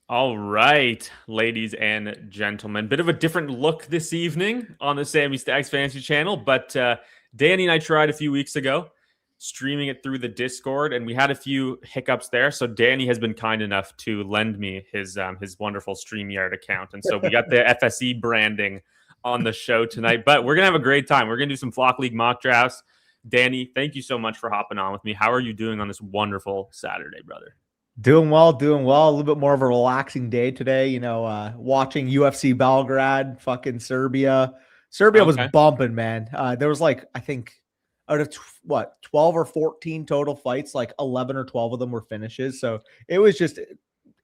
All right, ladies and gentlemen. Bit of a different look this evening on the Sammy Stacks Fantasy channel, but Danny and I tried a few weeks ago streaming it through the Discord, and we had a few hiccups there. So Danny has been kind enough to lend me his wonderful StreamYard account, and so we got the FSE branding on the show tonight. But we're gonna have a great time. We're gonna do some Flock League mock drafts. Danny, thank you so much for hopping on with me. How are you doing on this wonderful Saturday, brother? Doing well, doing well. A little bit more of a relaxing day today. Watching UFC Belgrade, fucking Serbia. Serbia was Okay. bumping, man. There was like, I think, out of 12 or 14 total fights, like 11 or 12 of them were finishes. So it was just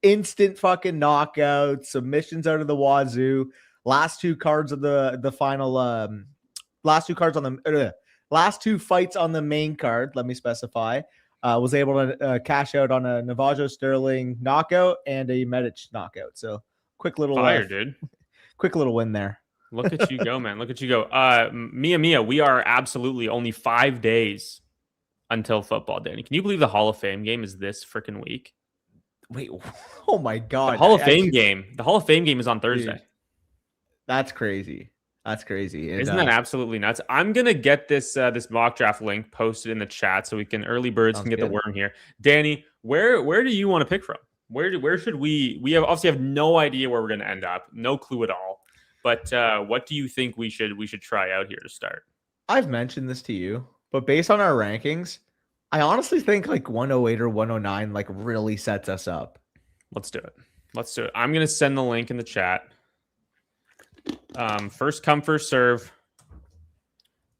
instant fucking knockouts, submissions out of the wazoo. Last two cards of the final, last two cards on the last two fights on the main card. Let me specify. Was able to cash out on a Navajo Sterling knockout and a Medic knockout. So quick little Fire, dude. quick little win there. Look at you go, man. Look at you go. Mia, we are absolutely only 5 days until football, Danny. Can you believe the Hall of Fame game is this freaking week? Wait, oh my God. The Hall of Fame game is on Thursday. Dude, that's crazy. That's crazy. Isn't that absolutely nuts? I'm gonna get this mock draft link posted in the chat so we can early birds can get the worm here. Danny, where do you want to pick from? Where should we obviously have no idea where we're gonna end up, no clue at all. But what do you think we should try out here to start? I've mentioned this to you, but based on our rankings, I honestly think like 108 or 109 like really sets us up. Let's do it. I'm gonna send the link in the chat. First come, first serve.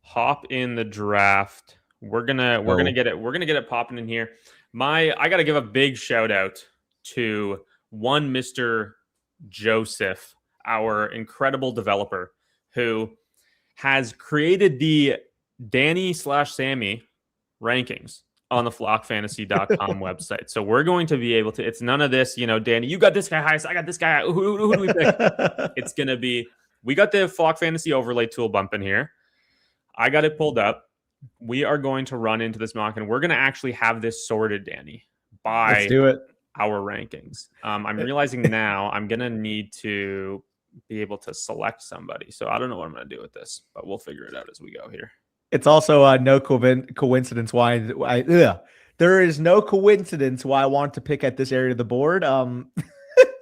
Hop in the draft. We're gonna get it popping in here. I gotta give a big shout out to one Mr. Joseph, our incredible developer, who has created the Danny/Sammy rankings on the flockfantasy.com website. So we're going to be able to, it's none of this, Danny, you got this guy highest, I got this guy. Who do we pick? It's going to be, we got the Flock Fantasy overlay tool bumping here. I got it pulled up. We are going to run into this mock, and we're going to actually have this sorted, Danny, by Let's do it. Our rankings. I'm realizing now I'm going to need to be able to select somebody. So I don't know what I'm going to do with this, but we'll figure it out as we go here. It's also no coincidence why there is no coincidence why I want to pick at this area of the board.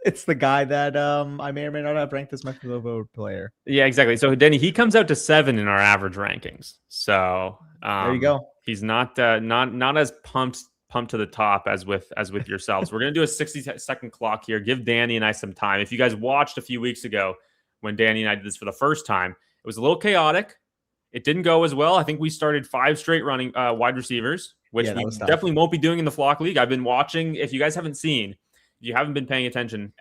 It's the guy that I may or may not have ranked as much of a player. Yeah, exactly. So Denny, he comes out to 7 in our average rankings. So there you go. He's not as pumped to the top as with yourselves. We're gonna do a 60-second clock here. Give Danny and I some time. If you guys watched a few weeks ago when Danny and I did this for the first time, it was a little chaotic. It didn't go as well. I think we started 5 straight running wide receivers, which we definitely won't be doing in the Flock League. I've been watching. If you guys haven't seen, if you haven't been paying attention,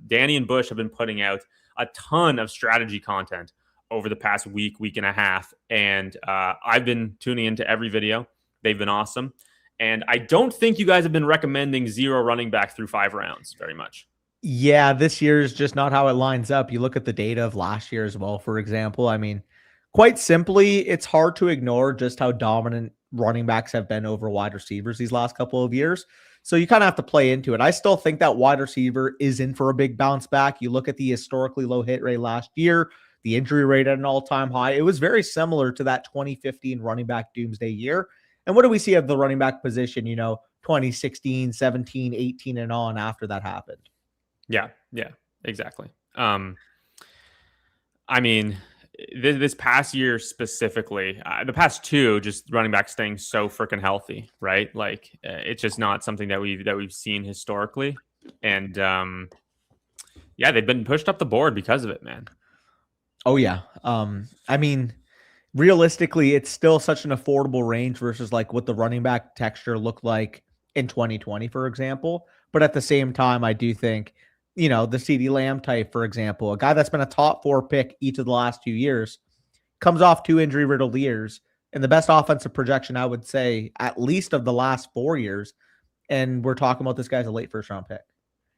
Danny and Bush have been putting out a ton of strategy content over the past week and a half. And I've been tuning into every video. They've been awesome. And I don't think you guys have been recommending 0 running back through 5 rounds very much. Yeah, this year is just not how it lines up. You look at the data of last year as well, for example. I mean, quite simply, it's hard to ignore just how dominant running backs have been over wide receivers these last couple of years. So you kind of have to play into it. I still think that wide receiver is in for a big bounce back. You look at the historically low hit rate last year, the injury rate at an all-time high. It was very similar to that 2015 running back doomsday year. And what do we see of the running back position, 2016, 17, 18, and on after that happened? Yeah, exactly. I mean, this past year specifically, the past 2, just running back staying so freaking healthy, right? Like it's just not something that we've seen historically, and yeah, they've been pushed up the board because of it, man. Oh yeah, I mean, realistically, it's still such an affordable range versus like what the running back texture looked like in 2020, for example. But at the same time, I do think, the CeeDee Lamb type, for example, a guy that's been a top 4 pick each of the last 2 years, comes off 2 injury-riddled years, and the best offensive projection, I would say, at least of the last 4 years. And we're talking about this guy's a late first-round pick.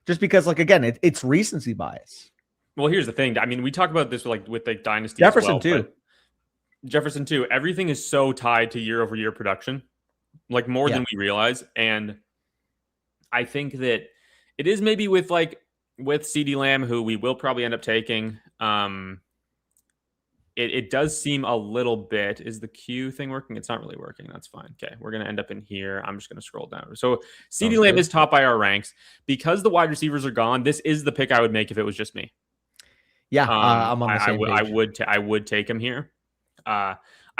Just because, like, again, it's recency bias. Well, here's the thing. I mean, we talk about this with the dynasty Jefferson as well, Jefferson too. Everything is so tied to year-over-year production, like more than we realize. And I think that it is maybe with like with CeeDee Lamb, who we will probably end up taking. It does seem a little bit. Is the Q thing working? It's not really working. That's fine. Okay, we're going to end up in here. I'm just going to scroll down. So CeeDee Lamb is top by our ranks. Because the wide receivers are gone, this is the pick I would make if it was just me. Yeah, I'm on the same page. I would take him here.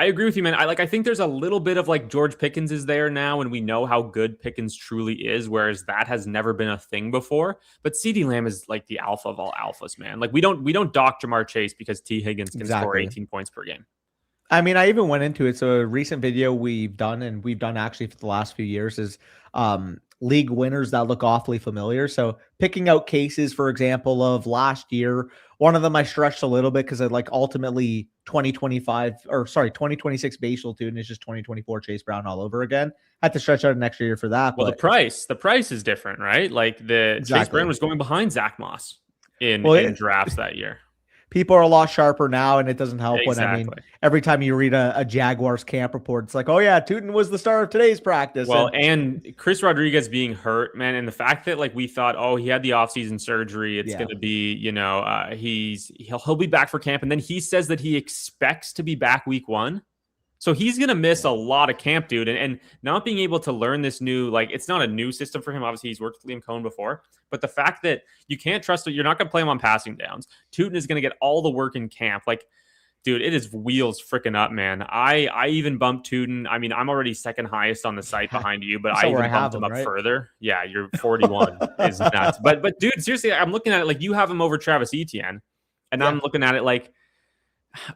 I agree with you, man. I think there's a little bit of like George Pickens is there now, and we know how good Pickens truly is, whereas that has never been a thing before. But CeeDee Lamb is like the alpha of all alphas, man. Like we don't dock Jamar Chase because T. Higgins can score 18 points per game. I mean, I even went into it. So a recent video we've done actually for the last few years is league winners that look awfully familiar. So picking out cases, for example, of last year. One of them I stretched a little bit because I like ultimately 2026 Base Tune is just 2024 Chase Brown all over again. I had to stretch out an extra year for that. Well, the price is different, right? Like Chase Brown was going behind Zach Moss in drafts that year. People are a lot sharper now, and it doesn't help when, I mean, every time you read a Jaguars camp report, it's like, oh yeah, Tootin was the star of today's practice. Well, and Chris Rodriguez being hurt, man, and the fact that like we thought, oh, he had the offseason surgery, it's going to be, he'll be back for camp, and then he says that he expects to be back week 1. So he's going to miss a lot of camp, dude. And not being able to learn this new, like, it's not a new system for him. Obviously, he's worked with Liam Cohen before. But the fact that you can't trust it, you're not going to play him on passing downs. Tootin is going to get all the work in camp. Like, dude, it is wheels freaking up, man. I even bumped Tootin. I mean, I'm already second highest on the site behind you, but I even bumped him up further. Yeah, you're 41 is nuts. But dude, seriously, I'm looking at it like you have him over Travis Etienne. And I'm looking at it like,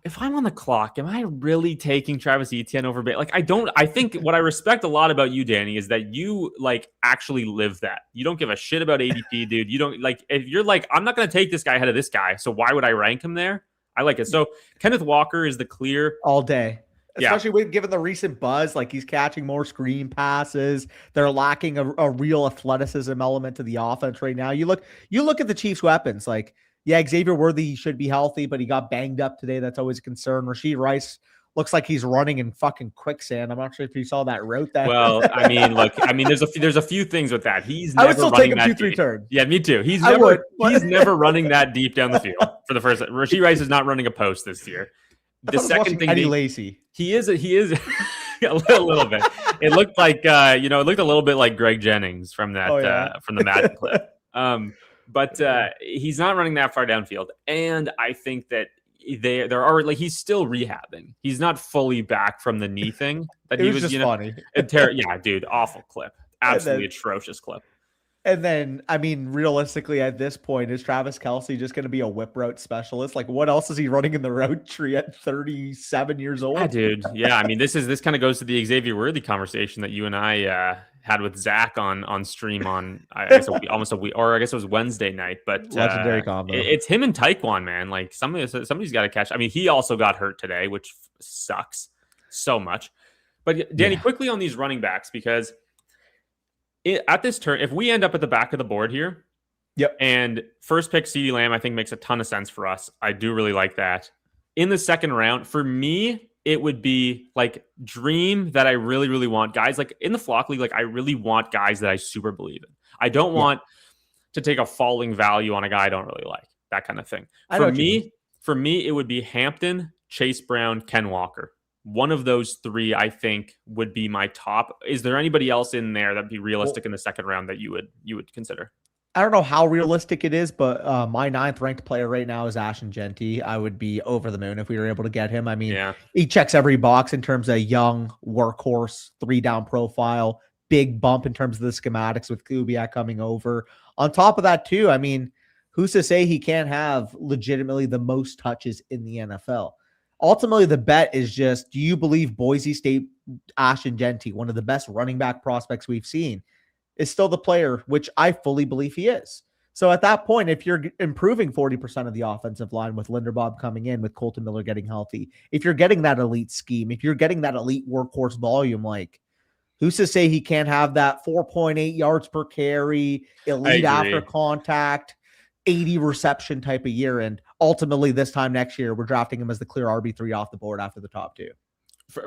if I'm on the clock, am I really taking Travis Etienne over? Like, I think what I respect a lot about you, Danny, is that you like actually live that. You don't give a shit about ADP, dude. You don't like, if you're like, I'm not going to take this guy ahead of this guy. So why would I rank him there? I like it. So Kenneth Walker is the clear all day, especially given the recent buzz. Like he's catching more screen passes. They're lacking a real athleticism element to the offense right now. You look at the Chiefs' weapons, like, yeah, Xavier Worthy should be healthy, but he got banged up today. That's always a concern. Rashee Rice looks like he's running in fucking quicksand. I'm not sure if you saw that route. Well, I mean, look, there's a few things with that. He's never running that 2-3 turns. Yeah, me too. He's never running that deep down the field for the first. Rashee Rice is not running a post this year. The second thing, Eddie Lacy. He is a little bit. It looked like it looked a little bit like Greg Jennings from that from the Madden clip. But he's not running that far downfield. And I think that there are like he's still rehabbing. He's not fully back from the knee thing. That he was just funny. Yeah, dude, awful clip. Absolutely atrocious clip. And then, I mean, realistically, at this point, is Travis Kelce just going to be a whip route specialist? Like, what else is he running in the route tree at 37 years old? Yeah, dude. Yeah, I mean, this kind of goes to the Xavier Worthy conversation that you and I had with Zach on stream on I guess almost a week, or I guess it was Wednesday night. But legendary combo. It's him and Taekwon, man. Like somebody's got to catch. I mean, he also got hurt today, which sucks so much. But Danny, quickly on these running backs, because at this turn, if we end up at the back of the board here, and first pick CeeDee Lamb, I think makes a ton of sense for us. I do really like that. In the second round, for me, it would be like dream that I really, really want guys like in the Flock League. Like I really want guys that I super believe in. I don't want to take a falling value on a guy I don't really like, that kind of thing. For me, it would be Hampton, Chase Brown, Ken Walker. One of those three, I think, would be my top. Is there anybody else in there that'd be realistic in the second round that you would consider? I don't know how realistic it is, but my 9th ranked player right now is Ashton Genty. I would be over the moon if we were able to get him. I mean, he checks every box in terms of young workhorse, 3-down profile, big bump in terms of the schematics with Kubiak coming over. On top of that, too, I mean, who's to say he can't have legitimately the most touches in the NFL? Ultimately, the bet is just, do you believe Boise State Ashton Genty, one of the best running back prospects we've seen, is still the player, which I fully believe he is. So at that point, if you're improving 40% of the offensive line with Linderbaum coming in, with Colton Miller getting healthy, if you're getting that elite scheme, if you're getting that elite workhorse volume, like who's to say he can't have that 4.8 yards per carry, elite after contact, 80 reception type of year? And ultimately this time next year, we're drafting him as the clear RB3 off the board after the top 2.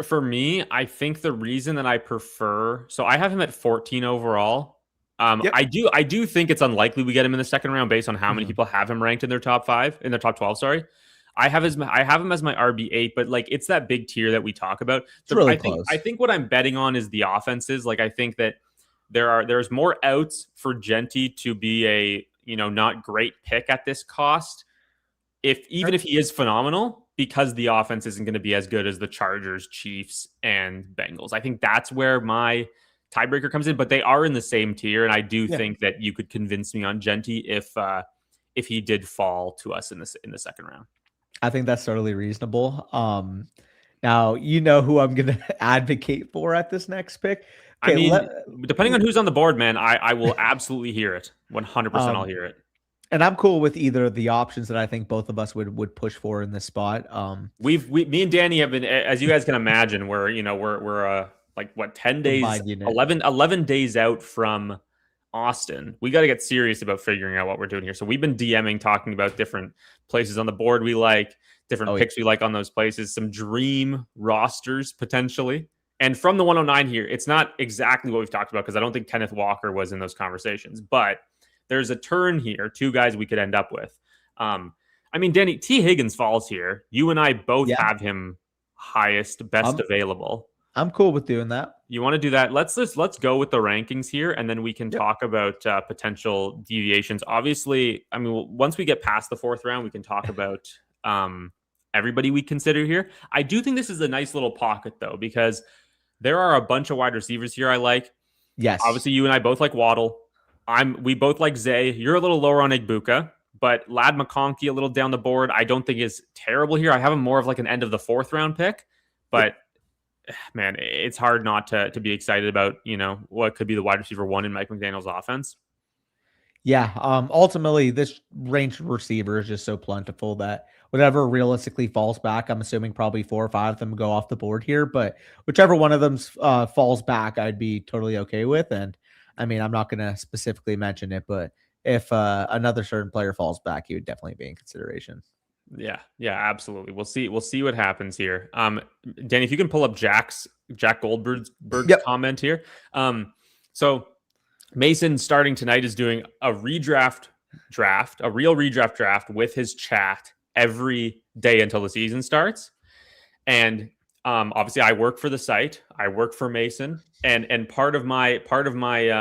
For me, I think the reason that I prefer, so I have him at 14 overall. Yep. I do think it's unlikely we get him in the second round based on how many people have him ranked in their top 12. Sorry, I have him as my RB8, but like it's that big tier that we talk about. It's really close. I think what I'm betting on is the offenses. Like I think that there's more outs for Genty to be a not great pick at this cost. Even if he is phenomenal, because the offense isn't going to be as good as the Chargers, Chiefs, and Bengals. I think that's where my tiebreaker comes in, but they are in the same tier, and I do think that you could convince me on Genty if he did fall to us in the second round. I think that's totally reasonable. Now you know who I'm going to advocate for at this next pick. Okay, I mean, depending on who's on the board, man, I will absolutely hear it. 100%, I'll hear it. And I'm cool with either of the options that I think both of us would push for in this spot. Me and Danny have been, as you guys can imagine, we're 10 days, 11 days out from Austin. We got to get serious about figuring out what we're doing here. So we've been DMing, talking about different places on the board we like, different picks we like on those places, some dream rosters potentially. And from the 109 here, it's not exactly what we've talked about because I don't think Kenneth Walker was in those conversations, but there's a turn here, two guys we could end up with. I mean, Danny, T. Higgins falls here. You and I both have him highest, best available. I'm cool with doing that. You want to do that? Let's go with the rankings here, and then we can talk about potential deviations. Obviously, I mean, once we get past the fourth round, we can talk about everybody we consider here. I do think this is a nice little pocket, though, because there are a bunch of wide receivers here I like. Yes. Obviously, you and I both like Waddle. We both like Zay. You're a little lower on Igbuka, but Lad McConkey a little down the board. I don't think is terrible here. I have him more of like an end of the fourth round pick, but man, it's hard not to be excited about, what could be the wide receiver one in Mike McDaniel's offense. Yeah. Ultimately, this range of receiver is just so plentiful that whatever realistically falls back, I'm assuming probably 4 or 5 of them go off the board here, but whichever one of them falls back, I'd be totally okay with. And I mean, I'm not going to specifically mention it, but if another certain player falls back, he would definitely be in consideration. Yeah, absolutely. We'll see what happens here. Danny, if you can pull up Jack Goldberg's comment here. So Mason starting tonight is doing a real redraft draft with his chat every day until the season starts. And obviously I work for the site. I work for Mason, and part of my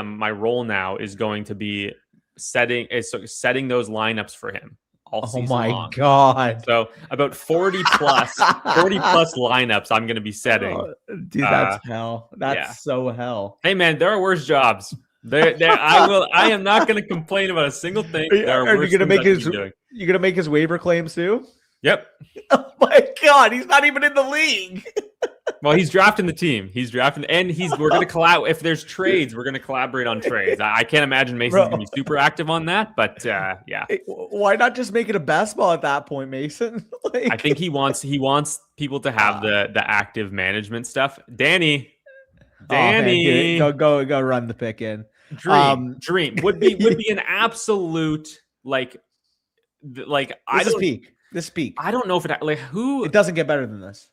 my role now is going to be setting those lineups for him. Oh my God. So about 40 plus lineups I'm going to be setting. Dude, that's hell. That's so hell. Hey man, there are worse jobs. I am not going to complain about a single thing. Are you going to make his waiver claims too? Yep. Oh my God, he's not even in the league. Well, he's drafting the team. He's drafting, and we're going to collab. If there's trades, we're going to collaborate on trades. I can't imagine Mason's going to be super active on that, but yeah. Why not just make it a best ball at that point, Mason? I think he wants people to have the active management stuff. Danny, go run the pick in. Dream would be an absolute This peak. I don't know if it doesn't get better than this.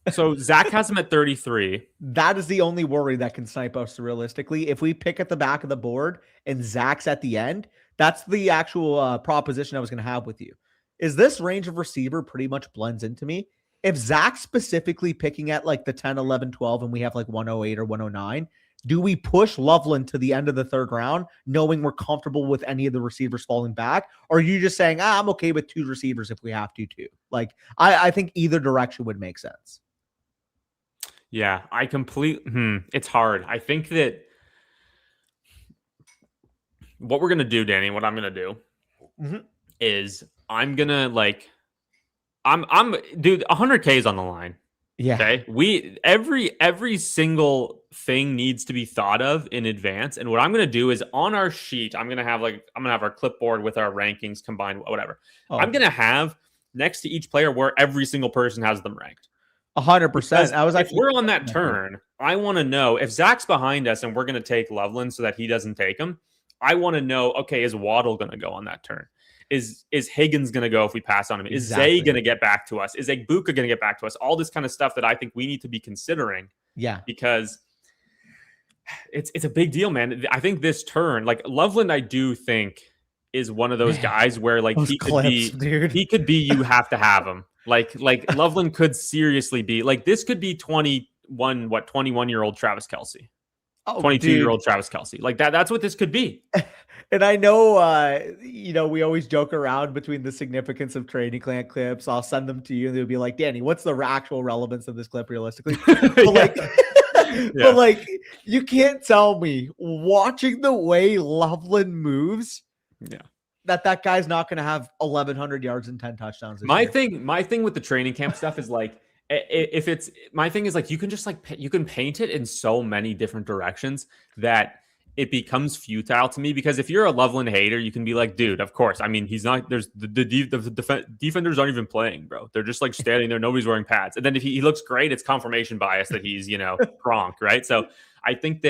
So Zach has him at 33. That is the only worry that can snipe us realistically. If we pick at the back of the board and Zach's at the end, that's the actual proposition I was going to have with you. Is this range of receiver pretty much blends into me? If Zach's specifically picking at like the 10, 11, 12, and we have like 108 or 109, do we push Loveland to the end of the third round, knowing we're comfortable with any of the receivers falling back? Or are you just saying, I'm okay with 2 receivers if we have to too? Like, I think either direction would make sense. Yeah, it's hard. I think that what we're going to do, Danny, what I'm going to do is I'm going to dude, 100K is on the line. Yeah. Okay. Every single thing needs to be thought of in advance. And what I'm going to do is on our sheet, I'm going to have our clipboard with our rankings combined, whatever. I'm going to have next to each player where every single person has them ranked. 100%. If we're on that turn, I want to know if Zach's behind us and we're going to take Loveland so that he doesn't take him. I want to know, okay, is Waddle going to go on that turn? Is Higgins going to go if we pass on him? Is Zay going to get back to us? Is Igbuka going to get back to us? All this kind of stuff that I think we need to be considering. Yeah. Because It's a big deal, man. I think this turn, like Loveland, I do think is one of those guys where like Those clips, dude. he could be you have to have him. Like Loveland could seriously be like this could be 21-year-old Travis Kelce. 22-year-old Travis Kelce. Like that's what this could be. And I know, we always joke around between the significance of training camp clips. I'll send them to you, and they'll be like, Danny, what's the actual relevance of this clip realistically? But but like, you can't tell me watching the way Loveland moves, that guy's not going to have 1,100 yards and 10 touchdowns. My thing with the training camp stuff is like, if it's my thing is like you can just like you can paint it in so many different directions that it becomes futile to me, because if you're a Loveland hater, you can be like, dude, of course. I mean, he's not, there's the defenders aren't even playing, bro. They're just like standing there. Nobody's wearing pads. And then if he looks great, it's confirmation bias that he's, Gronk, right? So I think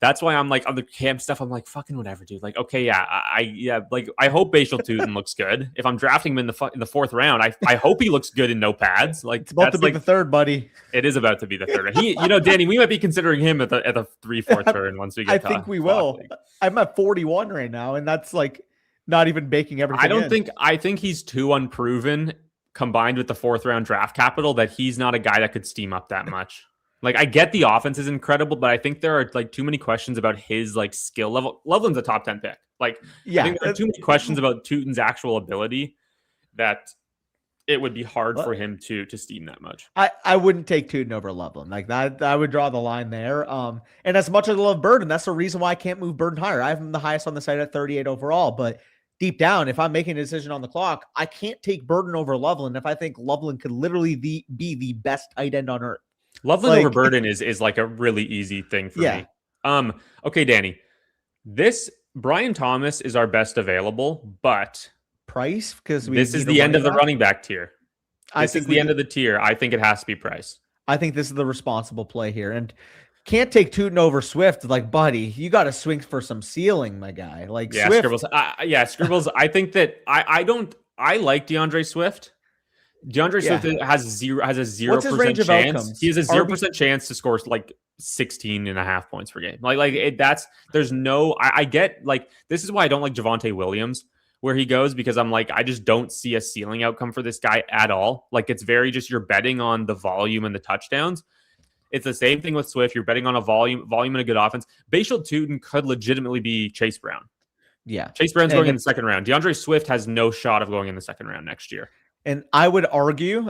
that's why I'm like on the camp stuff. I'm like, fucking whatever, dude. Like, okay, yeah, I hope Bashal Tutin looks good. If I'm drafting him in the fourth round, I hope he looks good in no pads. Like, it's about to be the third, buddy. It is about to be the third. He, Danny, we might be considering him at the 3-4 turn once we get. I think we will. I'm at 41 right now, and that's like not even baking everything. I think he's too unproven, combined with the fourth round draft capital, that he's not a guy that could steam up that much. Like, I get the offense is incredible, but I think there are like too many questions about his like skill level. Loveland's a top 10 pick. Like, I think there are too many questions about Tutin's actual ability that it would be hard for him to steam that much. I wouldn't take Tutin over Loveland. Like that, I would draw the line there. And as much as I love Burden, that's the reason why I can't move Burden higher. I have him the highest on the site at 38 overall, but deep down, if I'm making a decision on the clock, I can't take Burden over Loveland if I think Loveland could literally be the best tight end on earth. Loveland over Burden is like a really easy thing for me. Okay, Danny. This Brian Thomas is our best available, but Price, because this is the end of the running back tier. This is the end of the tier. I think it has to be Price. I think this is the responsible play here, and can't take Tutin over Swift. Like, buddy, you got to swing for some ceiling, my guy. Like, yeah, Swift. Scribbles. I think that I like DeAndre Swift. DeAndre Swift has a 0% chance. He has a 0% chance to score like 16.5 points per game. I get like, this is why I don't like Javonte Williams where he goes, because I'm like, I just don't see a ceiling outcome for this guy at all. Like, it's very just, you're betting on the volume and the touchdowns. It's the same thing with Swift. You're betting on a volume and a good offense. Bashal Tutin could legitimately be Chase Brown. Yeah. Chase Brown's going in the second round. DeAndre Swift has no shot of going in the second round next year. And I would argue,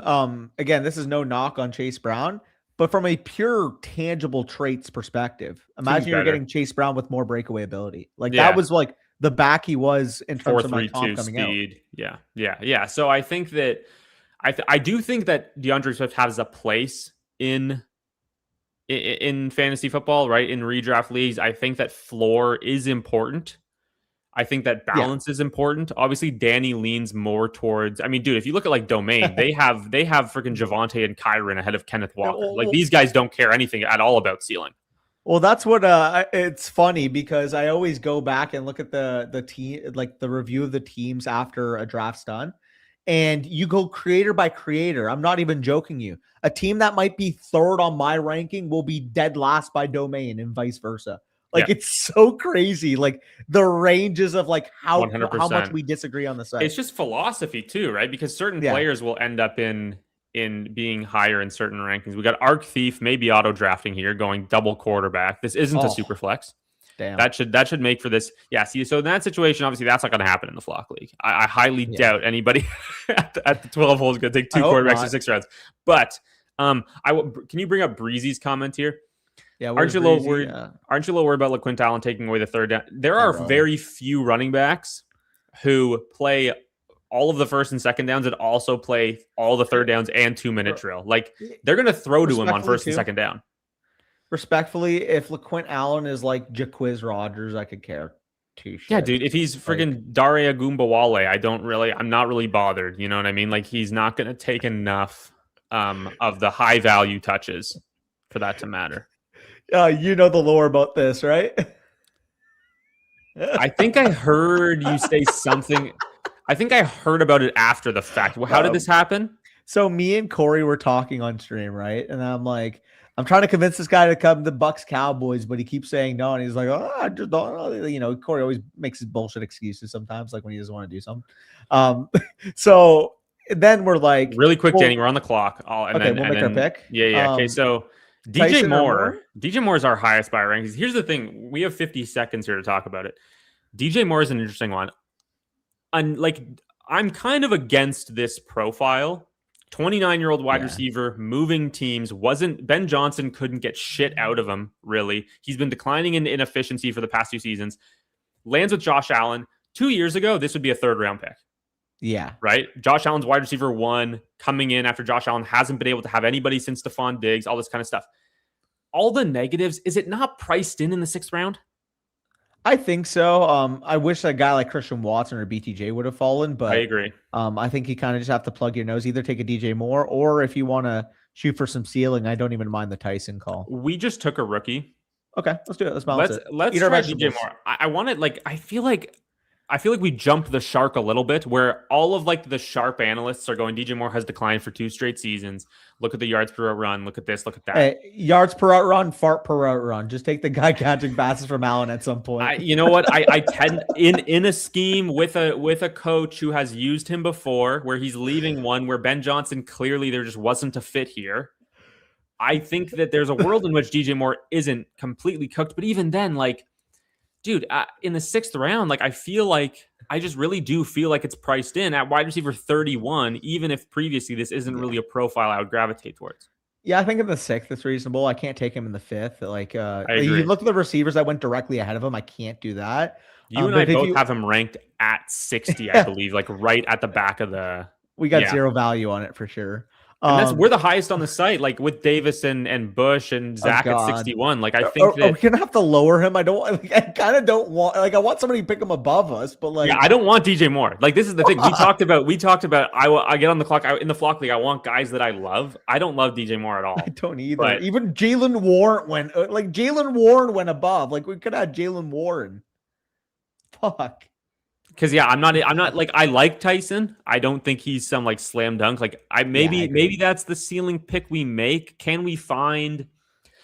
again, this is no knock on Chase Brown, but from a pure tangible traits perspective, imagine you're getting Chase Brown with more breakaway ability. Like that was like the back he was in terms of my comp coming speed. Out. Yeah. So I think that I do think that DeAndre Swift has a place in fantasy football, right? In redraft leagues. I think that floor is important. I think that balance is important. Obviously, Danny leans more towards. I mean, dude, if you look at like Domain, they have freaking Javonte and Kyron ahead of Kenneth Walker. Like these guys don't care anything at all about ceiling. Well, that's what it's funny because I always go back and look at the team, like the review of the teams after a draft's done, and you go creator by creator. I'm not even joking you. A team that might be third on my ranking will be dead last by Domain and vice versa. Like, it's so crazy. Like, the ranges of, like, how much we disagree on the site. It's just philosophy, too, right? Because certain players will end up in being higher in certain rankings. We got Arc Thief, maybe auto-drafting here, going double quarterback. This isn't a super flex. Damn. That should make for this. Yeah, see, so in that situation, obviously, that's not going to happen in the Flock League. I highly doubt anybody at the 12 hole is going to take two quarterbacks in 6 rounds. But can you bring up Breezy's comment here? Yeah, aren't you a little worried? Aren't you a little worried about LaQuint Allen taking away the third down? There are very few running backs who play all of the first and second downs and also play all the third downs and 2-minute drill. Like they're going to throw to him on first and second down. Respectfully, if LaQuint Allen is like Jaquiz Rogers, I could care too. Yeah, dude. If he's friggin' Dare Agumbawale, I'm not really bothered. You know what I mean? Like he's not going to take enough of the high value touches for that to matter. You know the lore about this, right? I think I heard you say something. I think I heard about it after the fact. How did this happen? So me and Corey were talking on stream, right? And I'm like, I'm trying to convince this guy to come to Bucks Cowboys, but he keeps saying no, and he's like, "Oh, I just don't know." You know, Corey always makes his bullshit excuses sometimes, like when he doesn't want to do something. So then we're like, really quick, well, Danny, we're on the clock. we'll make our pick. Yeah. Okay, so DJ Tyson or Moore. DJ Moore is our highest by rankings. Here's the thing: we have 50 seconds here to talk about it. DJ Moore is an interesting one. And like, I'm kind of against this profile. 29-year-old wide receiver, moving teams. Ben Johnson couldn't get shit out of him, really. He's been declining in efficiency for the past 2 seasons. Lands with Josh Allen. 2 years ago, this would be a 3rd-round pick. Yeah. Right? Josh Allen's wide receiver 1, coming in after Josh Allen hasn't been able to have anybody since Stephon Diggs, all this kind of stuff. All the negatives, is it not priced in the 6th round? I think so. I wish a guy like Christian Watson or BTJ would have fallen, but I agree. I think you kind of just have to plug your nose. Either take a DJ Moore, or if you want to shoot for some ceiling, I don't even mind the Tyson call. We just took a rookie. Okay, let's do it. Let's balance it. Let's try DJ Moore. I want it. Like, I feel like we jumped the shark a little bit, where all of like the sharp analysts are going, DJ Moore has declined for 2 straight seasons. Look at the yards per route run. Look at this. Look at that. Hey, yards per route run, fart per route run. Just take the guy catching passes from Allen at some point. You know what? I tend in a scheme with a coach who has used him before, where he's leaving one where Ben Johnson clearly there just wasn't a fit here. I think that there's a world in which DJ Moore isn't completely cooked, but even then, like, dude, in the 6th round, like, I just really do feel like it's priced in at wide receiver 31, even if previously this isn't really a profile I would gravitate towards. Yeah, I think in the 6th it's reasonable. I can't take him in the 5th. Like, you look at the receivers that went directly ahead of him. I can't do that. You and I both have him ranked at 60, I believe, like right at the back of the. We got zero value on it for sure. And we're the highest on the site, like with Davis and Bush and Zach at 61. Like, I think that we're gonna have to lower him. I kind of don't want. Like, I want somebody to pick him above us, but like, I don't want DJ Moore. Like, this is the thing we talked about. I get on the clock in the flock league. I want guys that I love. I don't love DJ Moore at all. I don't either. But even Jalen Warren went above. Like, we could have Jalen Warren. Fuck. Because I'm not like, I like Tyson. I don't think he's some like slam dunk. Like, maybe that's the ceiling pick we make. Can we find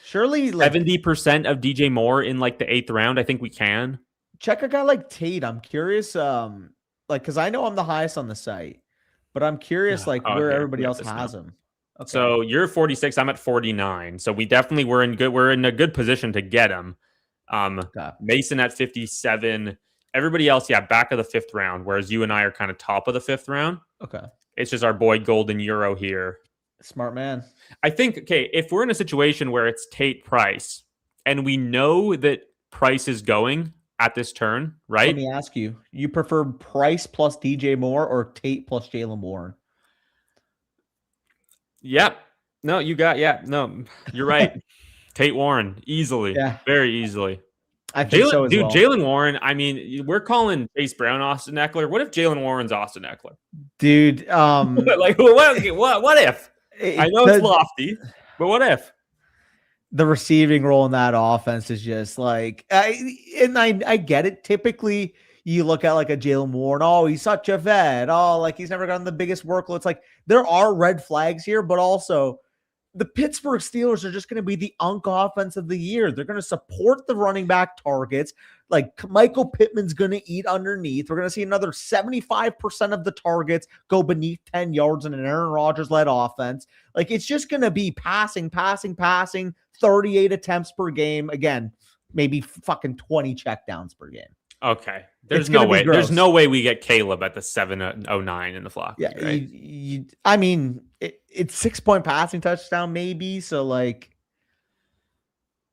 surely 70% of DJ Moore in like the 8th round? I think we can. Check a guy like Tate. I'm curious, because I know I'm the highest on the site, but I'm curious where everybody else has him. Okay. So you're 46. I'm at 49. So we definitely we're in a good position to get him. Mason at 57. Everybody else, back of the 5th round, whereas you and I are kind of top of the 5th round. Okay. It's just our boy Golden Euro here. Smart man. I think, if we're in a situation where it's Tate Price, and we know that Price is going at this turn, right? Let me ask you, you prefer Price plus DJ Moore or Tate plus Jalen Warren? Yep. No, no, you're right. Tate Warren, easily. Yeah. Very easily. I think so as well. Jalen Warren, I mean, we're calling Chase Brown Austin Eckler. What if Jalen Warren's Austin Eckler? Dude, like, what if? I know it's lofty, but what if? The receiving role in that offense is just like, I get it. Typically, you look at like a Jalen Warren, oh, he's such a vet. Oh, like he's never gotten the biggest workload. It's like there are red flags here, but also the Pittsburgh Steelers are just going to be the offense of the year. They're going to support the running back targets. Like Michael Pittman's going to eat underneath. We're going to see another 75% of the targets go beneath 10 yards in an Aaron Rodgers-led offense. Like, it's just going to be passing, 38 attempts per game. Again, maybe fucking 20 checkdowns per game. Okay. There's no way. There's no way we get Caleb at the 709 in the flock. Yeah. Right? I mean, it's 6-point passing touchdown, maybe. So, like,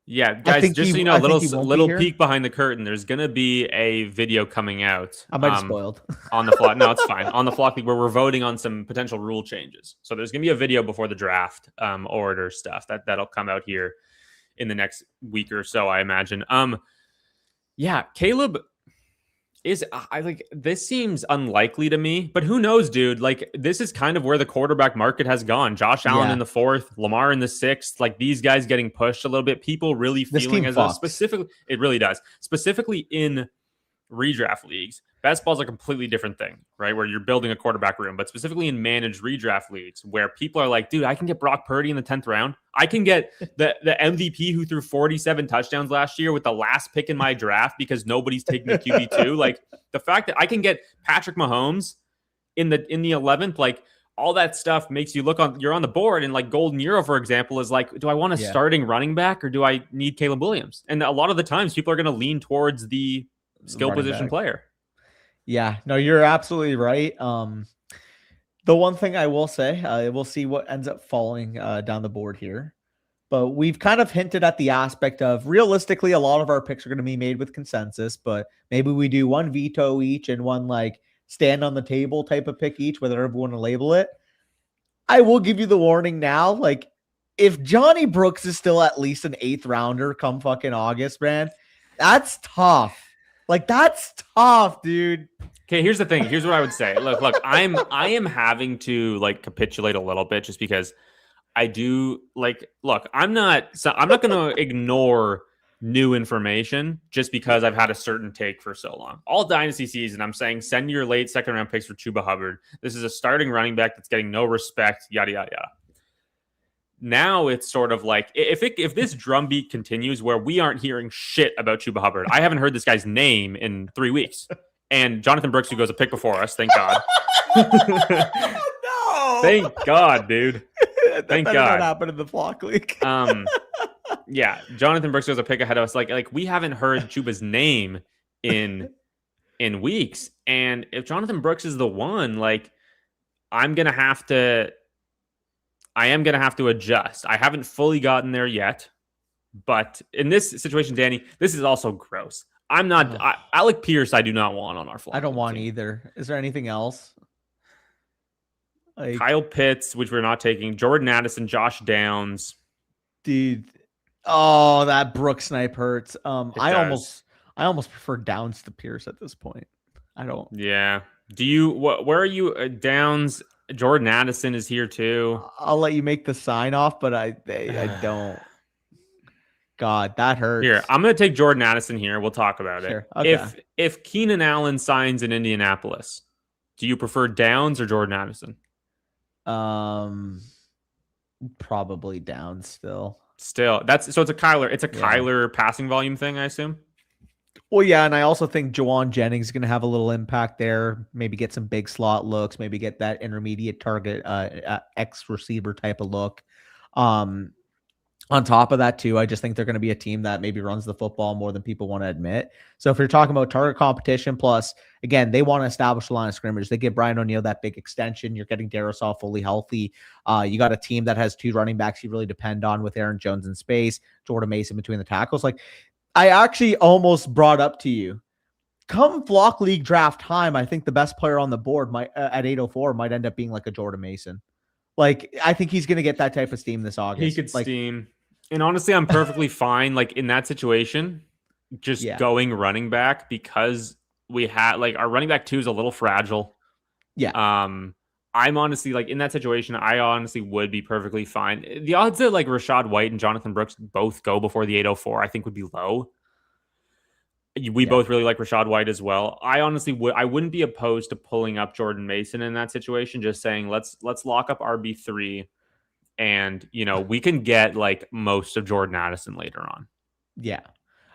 yeah, guys, just so you know, little peek behind the curtain. There's gonna be a video coming out. I might have spoiled on the flock. No, it's fine. On the flock league, where we're voting on some potential rule changes. So there's gonna be a video before the draft order stuff that'll come out here in the next week or so, I imagine. Yeah, Caleb is this seems unlikely to me, but who knows, dude? Like, this is kind of where the quarterback market has gone. Josh Allen in the 4th, Lamar in the 6th, like these guys getting pushed a little bit. People really feeling as though specifically, it really does. Specifically in redraft leagues, Best ball is a completely different thing, right? Where you're building a quarterback room, but specifically in managed redraft leagues where people are like, dude, I can get Brock Purdy in the 10th round. I can get the MVP who threw 47 touchdowns last year with the last pick in my draft because nobody's taking a QB2. Like the fact that I can get Patrick Mahomes in the 11th, like all that stuff makes you look on, you're on the board. And like Golden Euro, for example, is like, do I want a starting running back or do I need Caleb Williams? And a lot of the times people are going to lean towards the skill position player. Yeah, no, you're absolutely right. The one thing I will say, we'll see what ends up falling down the board here. But we've kind of hinted at the aspect of realistically, a lot of our picks are going to be made with consensus, but maybe we do one veto each and one like stand on the table type of pick each, whatever we want to label it. I will give you the warning now. Like, if Johnny Brooks is still at least an 8th rounder come fucking August, man, that's tough. Like, that's tough, dude. Okay, here's the thing. Here's what I would say. Look, I am having to like capitulate a little bit just because I do like, look, I'm not going to ignore new information just because I've had a certain take for so long. All dynasty season, I'm saying send your late 2nd round picks for Chuba Hubbard. This is a starting running back that's getting no respect, yada, yada, yada. Now it's sort of like, if this drumbeat continues where we aren't hearing shit about Chuba Hubbard, I haven't heard this guy's name in 3 weeks. And Jonathan Brooks, who goes a pick before us, thank God. No! Thank God, dude. Thank God. That happened in the Flock League. Yeah, Jonathan Brooks goes a pick ahead of us. Like we haven't heard Chuba's name in weeks. And if Jonathan Brooks is the one, like I am gonna have to adjust. I haven't fully gotten there yet, but in this situation, Danny, this is also gross. I'm not Alec Pierce. I do not want on our Flock. I don't want team. either. Is there anything else? Like, Kyle Pitts, which we're not taking. Jordan Addison, Josh Downs. Dude. Oh, that Brooks snipe hurts. I almost prefer Downs to Pierce at this point. I don't. Yeah. Do you? Where are you? Downs. Jordan Addison is here too. I'll let you make the sign off, but I don't. God, that hurts. Here, I'm going to take Jordan Addison here. We'll talk about it. Okay. If Keenan Allen signs in Indianapolis, do you prefer Downs or Jordan Addison? Probably Downs still. It's a Kyler passing volume thing, I assume. Well, yeah, and I also think Juwan Jennings is going to have a little impact there. Maybe get some big slot looks. Maybe get that intermediate target X receiver type of look. On top of that, too, I just think they're going to be a team that maybe runs the football more than people want to admit. So if you're talking about target competition, plus, again, they want to establish the line of scrimmage. They give Brian O'Neill that big extension. You're getting Darrisaw fully healthy. You got a team that has 2 running backs you really depend on with Aaron Jones in space, Jordan Mason between the tackles. Like, I actually almost brought up to you, come Flock League draft time, I think the best player on the board might at 804 might end up being like a Jordan Mason. Like, I think he's going to get that type of steam this August. He could steam. And honestly, I'm perfectly fine, like, in that situation, just going running back because we had, like, our running back 2 is a little fragile. Yeah. I'm honestly, like, in that situation, I honestly would be perfectly fine. The odds that, like, Rachaad White and Jonathan Brooks both go before the 804, I think would be low. We both really like Rachaad White as well. I honestly I wouldn't be opposed to pulling up Jordan Mason in that situation, just saying, let's lock up RB3. And, we can get like most of Jordan Addison later on. Yeah.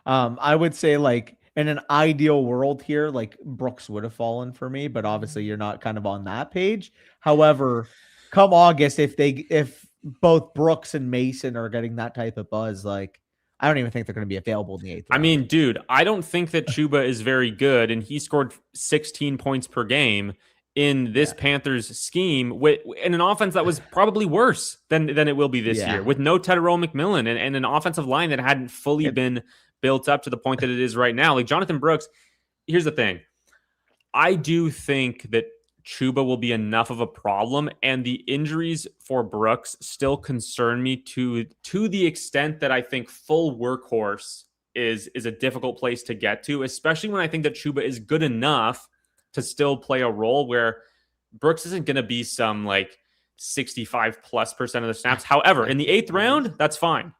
I would say like in an ideal world here, like Brooks would have fallen for me, but obviously you're not kind of on that page. However, come August, if both Brooks and Mason are getting that type of buzz, like I don't even think they're going to be available in the 8th round. I mean, dude, I don't think that Chuba is very good, and he scored 16 points per game in this Panthers scheme in an offense that was probably worse than it will be this year, with no Tedero McMillan and an offensive line that hadn't fully been built up to the point that it is right now. Like Jonathan Brooks, here's the thing. I do think that Chuba will be enough of a problem, and the injuries for Brooks still concern me to the extent that I think full workhorse is a difficult place to get to, especially when I think that Chuba is good enough to still play a role where Brooks isn't going to be some like 65+% of the snaps. However, in the 8th round, that's fine.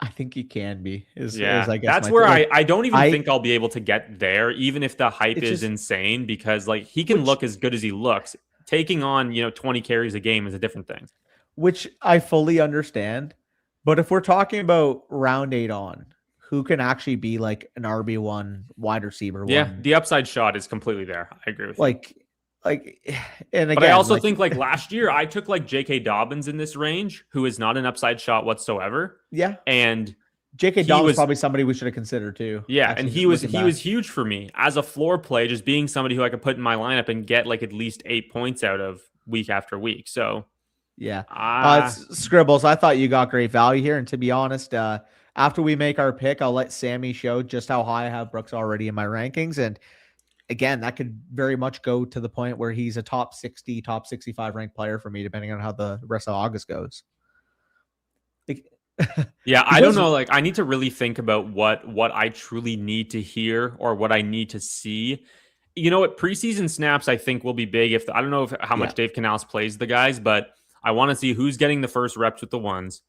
I think he can be. Is Yeah, I guess that's my where like I don't even I think I'll be able to get there, even if the hype it's is just insane, because like he can which look as good as he looks. Taking on, 20 carries a game is a different thing. which I fully understand. But if we're talking about round 8 on, who can actually be like an RB1 wide receiver Yeah, one? the upside shot is completely there. I agree with you. Like like and But I again, also like think like last year I took like J.K. Dobbins in this range, who is not an upside shot whatsoever, yeah, and J.K. he Dobbins was probably somebody we should have considered too. yeah, and Actually, he was looking he back. was huge for me as a floor play, just being somebody who I could put in my lineup and get like at least 8 points out of week after week. So Yeah. uh Scribbles, I thought you got great value here. And to be honest, after we make our pick, I'll let Sammy show just how high I have Brooks already in my rankings. And again, that could very much go to the point where he's a top 60, top 65 ranked player for me, depending on how the rest of August goes. Like, yeah, he I don't was, know. Like, I need to really think about what I truly need to hear or what I need to see. You know what? Preseason snaps, I think, will be big. If I don't know if how yeah. much Dave Canales plays the guys, but I want to see who's getting the first reps with the ones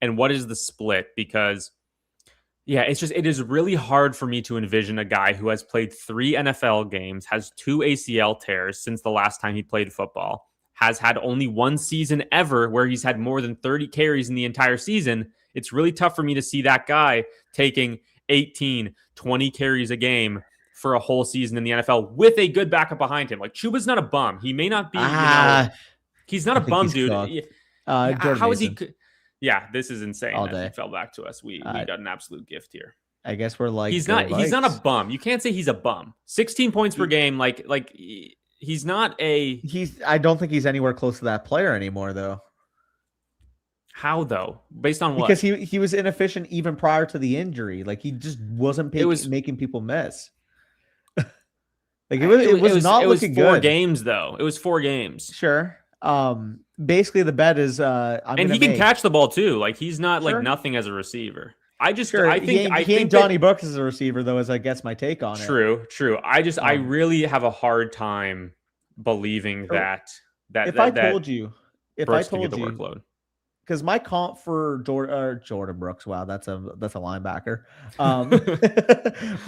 and what is the split, because yeah, it is really hard for me to envision a guy who has played 3 NFL games, has 2 ACL tears since the last time he played football, has had only one season ever where he's had more than 30 carries in the entire season. It's really tough for me to see that guy taking 18, 20 carries a game for a whole season in the NFL with a good backup behind him. Like, Chuba's not a bum. He may not be, Ah, he's not I a think bum, he's dude. cooked. Jordan How is he? Mason Yeah, this is insane all that he day. fell back to us. We got an absolute gift here. I guess we're like He's not a Vikes. bum. You can't say he's a bum. 16 points per game, like he's not a I don't think he's anywhere close to that player anymore, though. how though? Based on Because what? he was inefficient even prior to the injury. Like he just wasn't It was making people miss. Like it, it was it was was not it was looking 4 games though. It was 4 games. Sure. Basically the bet is I'm And gonna he can make catch the ball too. Like he's not like sure. nothing as a receiver. I just Sure. I He ain't think Johnny that Brooks as a receiver though, as I guess my take on it. true. I Um really have a hard time believing so that if I that told you if I Brooks can get told the you workload. because my comp for Jordan Brooks, wow, that's a linebacker.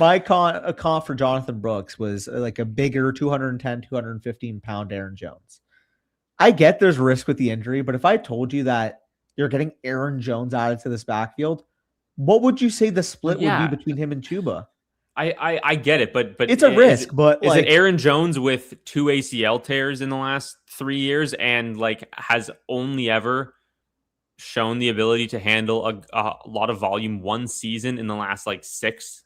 A comp for Jonathan Brooks was like a bigger 210, 215 pound Aaron Jones. I get there's risk with the injury, but if I told you that you're getting Aaron Jones added to this backfield, what would you say the Well, split would be yeah, between him and Chuba? I get it, but It's a risk, but is it like Aaron Jones with 2 ACL tears in the last 3 years and like has only ever shown the ability to handle a lot of volume one season in the last like 6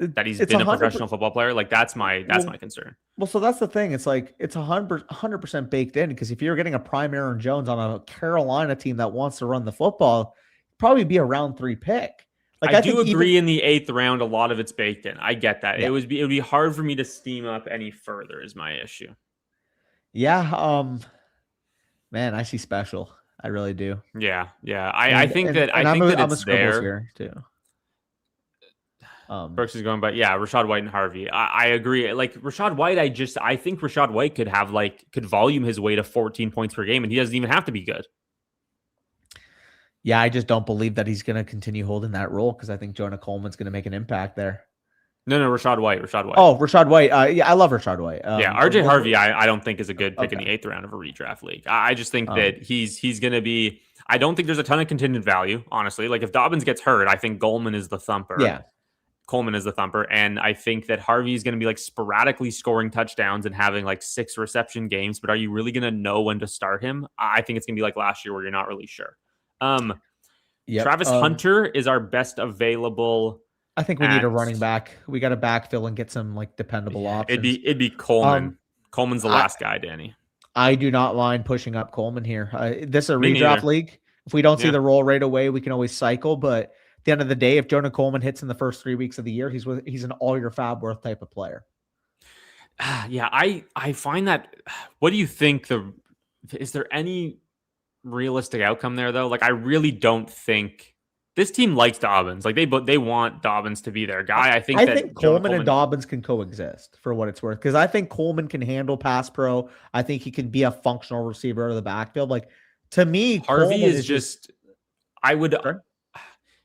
that he's it's been a a hundred. professional football player? Like that's my Well, concern. well, so that's the thing. It's like it's 100% baked in because if you're getting a prime Aaron Jones on a Carolina team that wants to run the football, probably be a round 3 pick. Like I I do think even agree in the 8th round, a lot of it's baked in. I get that. yeah, It would be hard for me to steam up any further is my issue. yeah. Man, I see special. I really do. Yeah. I think that I think that I'm a it's scribbles there. here too. Brooks is going, but yeah, Rachaad White and Harvey. I agree. Like Rachaad White, I think Rachaad White could volume his way to 14 points per game, and he doesn't even have to be good. Yeah, I just don't believe that he's going to continue holding that role because I think Jonah Coleman's going to make an impact there. No, Rachaad White. Oh, Rachaad White. Yeah, I love Rachaad White. Yeah, RJ Harvey, I don't think is a good pick in the okay. 8th round of a redraft league. I just think that he's going to be. I don't think there's a ton of contingent value, honestly. Like if Dobbins gets hurt, I think Coleman is the thumper. And I think that Harvey is going to be like sporadically scoring touchdowns and having like 6 reception games. But are you really going to know when to start him? I think it's going to be like last year where you're not really sure. Travis Hunter is our best available. I think we need a running back. We got to backfill and get some like dependable options. It'd be Coleman. Coleman's the last guy, Danny. I do not mind pushing up Coleman here. This is a Me redraft neither. league. If we don't see the role right away, we can always cycle. But at the end of the day, if Jonah Coleman hits in the first 3 weeks of the year, he's an all your fab worth type of player. Yeah, I find that. What do you think? Is there any realistic outcome there though? Like I really don't think this team likes Dobbins. Like they want Dobbins to be their guy. I think Coleman and Dobbins can coexist for what it's worth because I think Coleman can handle pass pro. I think he can be a functional receiver out of the backfield. Like to me, Harvey is just. I would. Sure.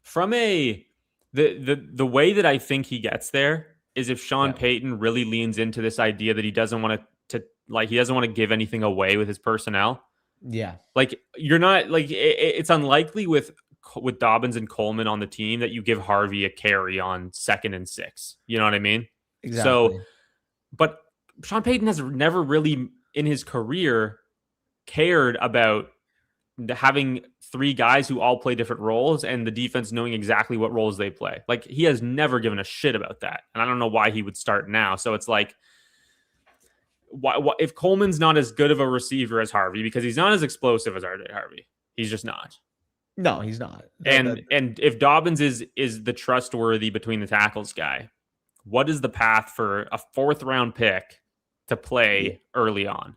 from the way that I think he gets there is if Sean Payton really leans into this idea that he doesn't want he doesn't want to give anything away with his personnel. Yeah. Like you're not like it's unlikely with Dobbins and Coleman on the team that you give Harvey a carry on 2nd and 6. You know what I mean? Exactly. So, but Sean Payton has never really in his career cared about having 3 guys who all play different roles and the defense knowing exactly what roles they play. Like he has never given a shit about that. And I don't know why he would start now. So it's like, why if Coleman's not as good of a receiver as Harvey, because he's not as explosive as RJ Harvey. He's just not. No, he's not. And if Dobbins is the trustworthy between the tackles guy, what is the path for a 4th round pick to play early on?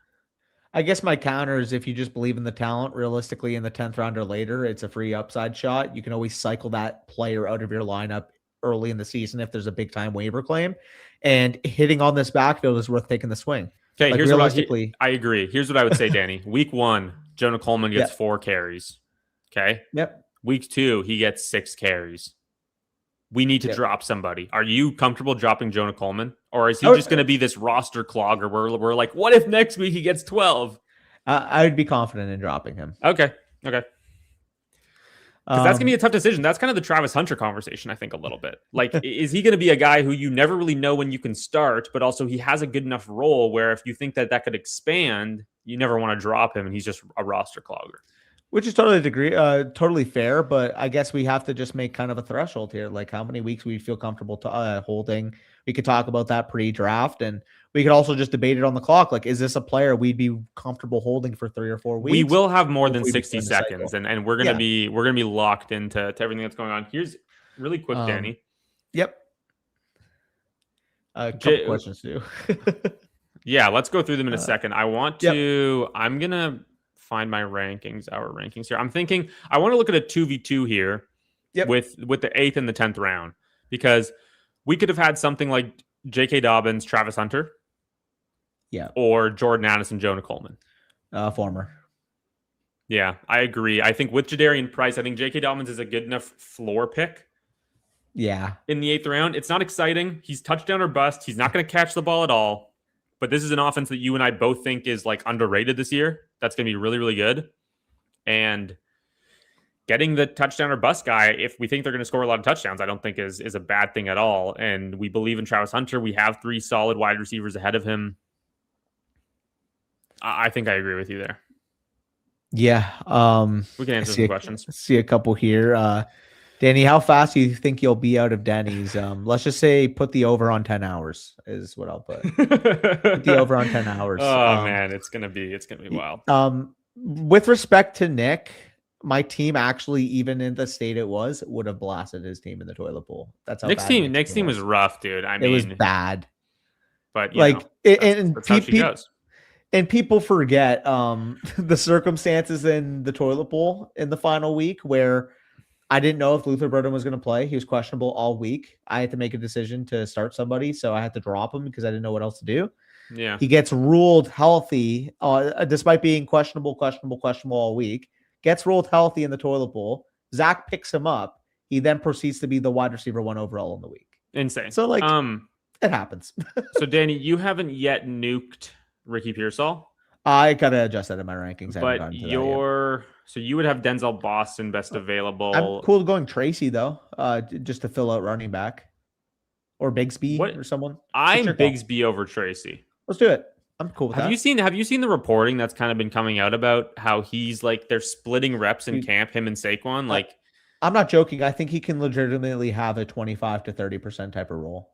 I guess my counter is if you just believe in the talent, realistically in the 10th round or later, it's a free upside shot. You can always cycle that player out of your lineup early in the season if there's a big time waiver claim. And hitting on this backfield is worth taking the swing. Okay, like here's realistically, I agree. Here's what I would say, Danny. Week 1, Jonah Coleman gets 4 carries. Okay. Yep. Week 2, he gets 6 carries. We need to drop somebody. Are you comfortable dropping Jonah Coleman? Or is he just going to be this roster clogger where we're like, what if next week he gets 12? I would be confident in dropping him. Okay. Because that's going to be a tough decision. That's kind of the Travis Hunter conversation, I think, a little bit. Like, is he going to be a guy who you never really know when you can start, but also he has a good enough role where if you think that could expand, you never want to drop him and he's just a roster clogger. Which is totally fair, but I guess we have to just make kind of a threshold here, like how many weeks we feel comfortable holding. We could talk about that pre-draft, and we could also just debate it on the clock. Like, is this a player we'd be comfortable holding for 3 or 4 weeks? We will have more than 60 seconds, and we're gonna be locked into everything that's going on. Here's really quick, Danny. Yep. A couple questions too. Yeah, let's go through them in a second. I'm gonna find my rankings, our rankings here. I'm thinking I want to look at a 2v2 here with the 8th and the 10th round, because we could have had something like J.K. Dobbins, Travis Hunter, or Jordan Addison, Jonah Coleman. Former. Yeah, I agree. I think with Jadarian Price, I think J.K. Dobbins is a good enough floor pick. Yeah. In the 8th round, it's not exciting. He's touchdown or bust. He's not going to catch the ball at all. But this is an offense that you and I both think is like underrated this year. That's going to be really, really good. And getting the touchdown or bust guy, if we think they're going to score a lot of touchdowns, I don't think is a bad thing at all. And we believe in Travis Hunter. We have 3 solid wide receivers ahead of him. I think I agree with you there. Yeah. We can answer some questions. See a couple here. Danny, how fast do you think you'll be out of Denny's? Let's just say put the over on 10 hours is what I'll put. Put the over on 10 hours. Oh man, it's gonna be wild. With respect to Nick, my team actually, even in the state it was, would have blasted his team in the toilet bowl. That's how Nick's team was rough, dude. I mean, it was bad. But that's how she goes. And people forget the circumstances in the toilet bowl in the final week where I didn't know if Luther Burden was going to play. He was questionable all week. I had to make a decision to start somebody, so I had to drop him because I didn't know what else to do. Yeah. He gets ruled healthy, despite being questionable all week. Gets ruled healthy in the toilet bowl. Zach picks him up. He then proceeds to be the wide receiver 1 overall in the week. Insane. So, it happens. So, Danny, you haven't yet nuked Ricky Pearsall. I gotta adjust that in my rankings. But so you would have Denzel Boston best available. I'm cool going Tracy though, just to fill out running back, or Bigsby or someone. I'm Bigsby over Tracy. Let's do it. I'm cool with that. Have you seen the reporting that's kind of been coming out about how he's like they're splitting reps in camp, him and Saquon? Like, I'm not joking. I think he can legitimately have a 25 to 30% type of role.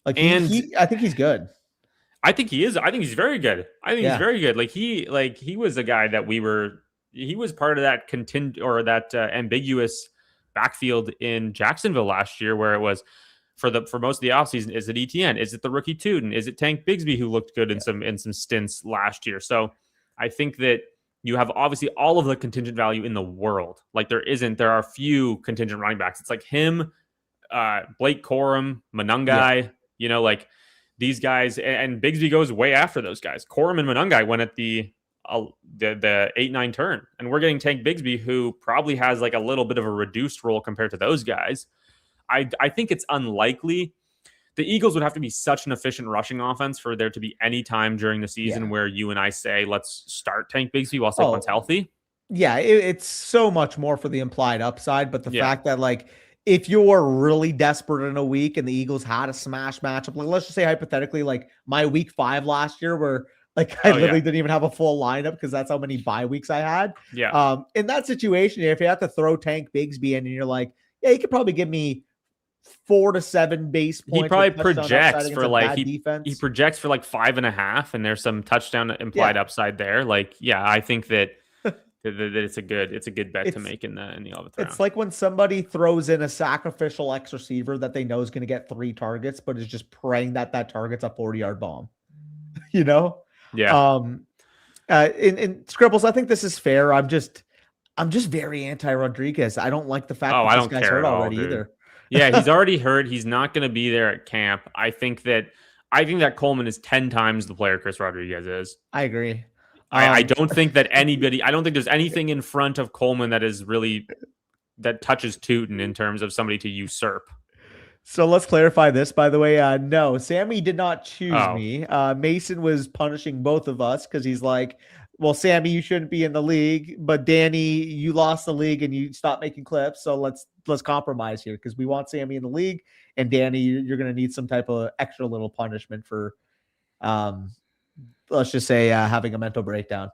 Like, I think he's good. I think he is. I think he's very good. He's very good. He was a guy that he was part of that ambiguous backfield in Jacksonville last year, where it was for most of the offseason. Is it ETN? Is it the rookie Tuden? Is it Tank Bigsby, who looked good in some stints last year? So I think that you have obviously all of the contingent value in the world. Like there are a few contingent running backs. It's like him, Blake Corum, Monungai, these guys, and Bigsby goes way after those guys. Corum and Monungai went at the the 8-9 turn, and we're getting Tank Bigsby, who probably has like a little bit of a reduced role compared to those guys. I think it's unlikely. The Eagles would have to be such an efficient rushing offense for there to be any time during the season where you and I say, let's start Tank Bigsby while Saquon's healthy. Yeah, it's so much more for the implied upside, but the fact that, like, if you're really desperate in a week and the Eagles had a smash matchup, like let's just say hypothetically, like my week 5 last year where like I literally didn't even have a full lineup because that's how many bye weeks I had. Yeah. In that situation, if you have to throw Tank Bigsby in and you're like, yeah, he could probably give me 4 to 7 base points. He probably projects for like he projects for like 5.5, and there's some touchdown implied upside there. Like, yeah, I think that it's a good bet to make in the 11th round. It's like when somebody throws in a sacrificial X receiver that they know is going to get 3 targets, but is just praying that that target's a 40-yard bomb. You know? Yeah. In Scribbles, I think this is fair. I'm just very anti-Rodriguez. I don't like the fact that this guy's hurt already either. Yeah, he's already hurt. He's not going to be there at camp. I think that Coleman is 10 times the player Chris Rodriguez is. I agree. I don't think that I don't think there's anything in front of Coleman that touches Tootin in terms of somebody to usurp. So let's clarify this, by the way. No, Sammy did not choose me. Mason was punishing both of us because he's like, well, Sammy, you shouldn't be in the league, but Danny, you lost the league and you stopped making clips. So let's compromise here because we want Sammy in the league, and Danny, you're going to need some type of extra little punishment for, let's just say, having a mental breakdown.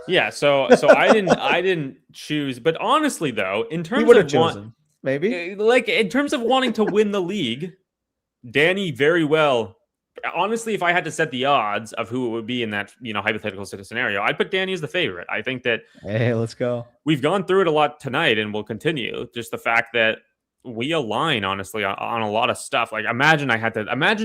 Yeah. So I didn't choose, but honestly though, in terms of chosen, maybe like in terms of wanting to win the league, Danny very well. Honestly, if I had to set the odds of who it would be in that, hypothetical scenario, I'd put Danny as the favorite. I think that let's go. We've gone through it a lot tonight and we'll continue. Just the fact that we align, honestly, on a lot of stuff. Like, imagine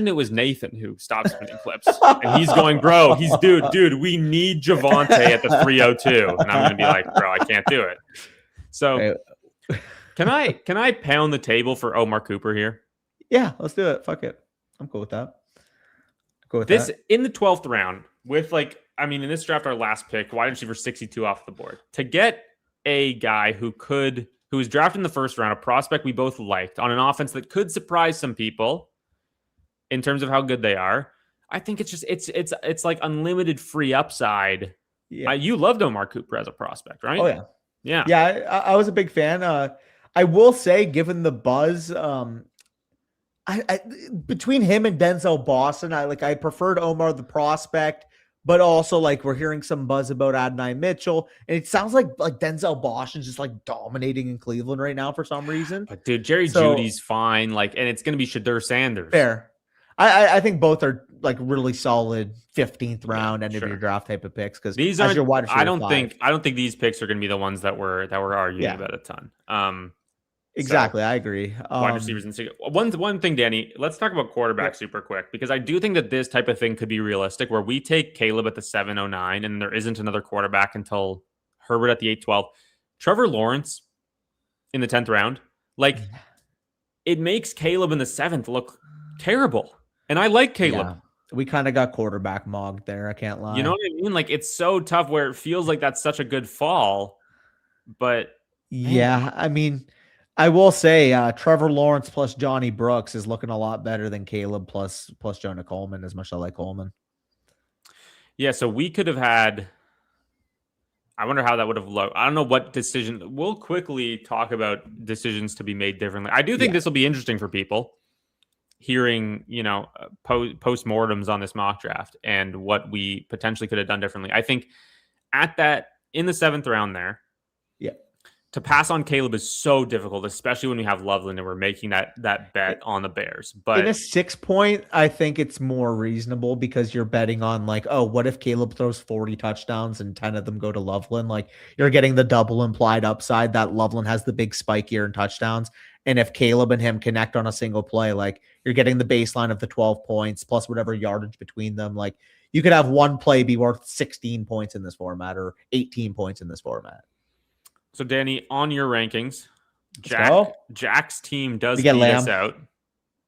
it was Nathan who stopped spinning clips and he's going, bro, dude, we need Javonte at the 302. And I'm going to be like, bro, I can't do it. So can I pound the table for Omar Cooper here? Yeah, let's do it. Fuck it. I'm cool with that. In the 12th round with in this draft, our last pick, wide receiver 62 off the board, to get a guy who was drafted in the first round, a prospect we both liked on an offense that could surprise some people in terms of how good they are. I think it's like unlimited free upside. Yeah. You loved Omar Cooper as a prospect, right? Oh yeah. I was a big fan. I will say, given the buzz, I between him and Denzel Boston, I preferred Omar the prospect, but also we're hearing some buzz about Adonai Mitchell, and it sounds like Denzel Boston's just dominating in Cleveland right now for some reason. But dude, Judy's fine, and it's gonna be Shadur Sanders. Fair. I think both are really solid 15th round end of your draft type of picks because these are your wide receiver. I don't think these picks are gonna be the ones that we're arguing about a ton. Exactly. So, I agree. Wide receivers and one thing, Danny, let's talk about quarterback super quick, because I do think that this type of thing could be realistic where we take Caleb at the 709 and there isn't another quarterback until Herbert at the 812. Trevor Lawrence in the 10th round, it makes Caleb in the 7th look terrible. And I like Caleb. Yeah. We kind of got quarterback mogged there. I can't lie. You know what I mean? It's so tough where it feels like that's such a good fall, but yeah, I mean, I will say Trevor Lawrence plus Johnny Brooks is looking a lot better than Caleb plus Jonah Coleman, as much as I like Coleman. Yeah, so we could have had, I wonder how that would have looked. I don't know what decision. We'll quickly talk about decisions to be made differently. I do think this will be interesting for people hearing, post-mortems on this mock draft and what we potentially could have done differently. I think in the 7th round there, to pass on Caleb is so difficult, especially when we have Loveland and we're making that bet on the Bears. But in a 6 point, I think it's more reasonable because you're betting on what if Caleb throws 40 touchdowns and 10 of them go to Loveland? You're getting the double implied upside that Loveland has the big spike here in touchdowns. And if Caleb and him connect on a single play, you're getting the baseline of the 12 points plus whatever yardage between them. You could have one play be worth 16 points in this format or 18 points in this format. So, Danny, on your rankings, Jack's team does beat us out.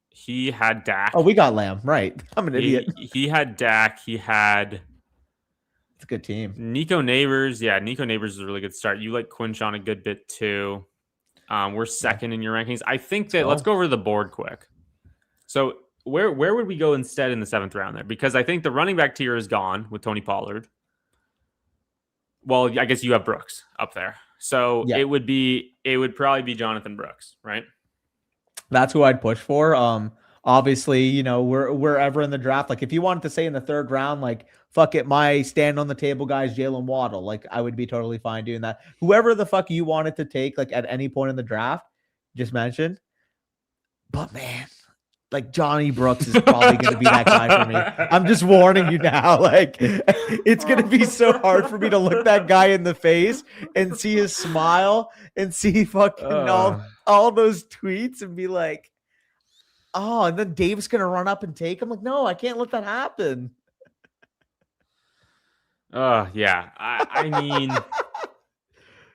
He had Dak. Oh, we got Lamb. Right. I'm an idiot. He had Dak. He had It's a good team. Nico Neighbors. Yeah, Nico Neighbors is a really good start. You like Quinchon a good bit too. We're second in your rankings. I think that let's go over the board quick. So where would we go instead in the 7th round there? Because I think the running back tier is gone with Tony Pollard. Well, I guess you have Brooks up there. So it would probably be Jonathan Brooks, right? That's who I'd push for. Obviously, you know, we're ever in the draft. Like if you wanted to say in the 3rd round, like fuck it, my stand on the table guys, Jalen Waddle. Like I would be totally fine doing that. Whoever the fuck you wanted to take, like at any point in the draft, just mentioned. But man, like Johnny Brooks is probably going to be that guy for me. I'm just warning you now. Like it's going to be so hard for me to look that guy in the face and see his smile and see fucking all those tweets and be like, oh, and then Dave's going to run up and take him. Like, no, I can't let that happen. Yeah. I mean,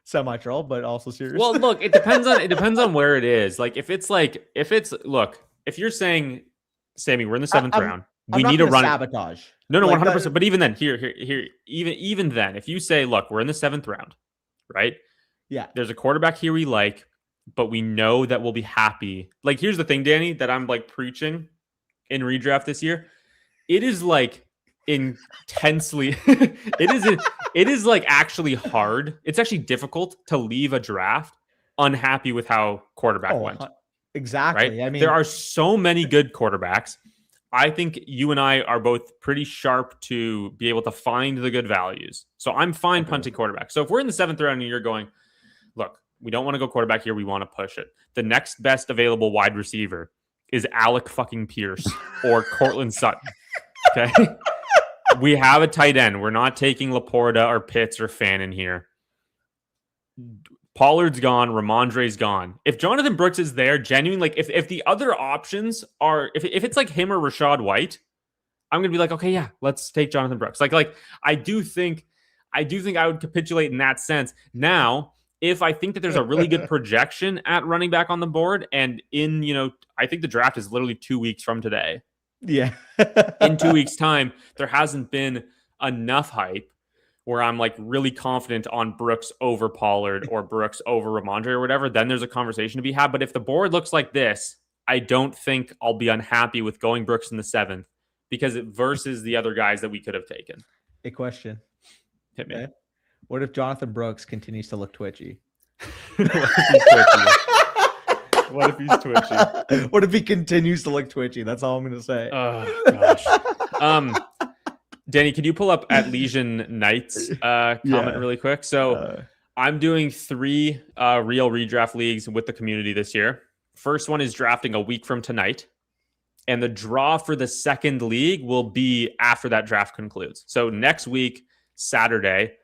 semi-troll, but also serious. Well, look, it depends on where it is. Like if you're saying, Sammy, we're in the 7th round. We need to run sabotage. No, 100%. But even then, here, even then, if you say, look, we're in the 7th round, right? Yeah. There's a quarterback here we like, but we know that we'll be happy. Like, here's the thing, Danny, that I'm like preaching in redraft this year. It is like intensely it is like actually hard. It's actually difficult to leave a draft unhappy with how quarterback went. Exactly. Right? I mean, there are so many good quarterbacks. I think you and I are both pretty sharp to be able to find the good values. So I'm fine punting quarterback. So if we're in the 7th round and you're going, look, we don't want to go quarterback here. We want to push it. The next best available wide receiver is Alec fucking Pierce or Cortland Sutton. Okay. We have a tight end. We're not taking Laporta or Pitts or Fannin here. Pollard's gone. Ramondre's gone. If Jonathan Brooks is there, genuinely, like if the other options are, if it's like him or Rachaad White, I'm gonna be like, okay, yeah, let's take Jonathan Brooks. Like I do think I would capitulate in that sense. Now, if I think that there's a really good projection at running back on the board, and I think the draft is literally 2 weeks from today. Yeah. In 2 weeks' time, there hasn't been enough hype where I'm like really confident on Brooks over Pollard or Brooks over Ramondre or whatever. Then there's a conversation to be had. But if the board looks like this, I don't think I'll be unhappy with going Brooks in the 7th because it versus the other guys that we could have taken. A question. Hit me. Okay. What if Jonathan Brooks continues to look twitchy? What if he's twitchy? What if he continues to look twitchy? That's all I'm going to say. Oh, gosh. Danny, can you pull up At Legion Knights comment really quick? So I'm doing 3 real redraft leagues with the community this year. First one is drafting a week from tonight. And the draw for the 2nd league will be after that draft concludes. So next week, Saturday,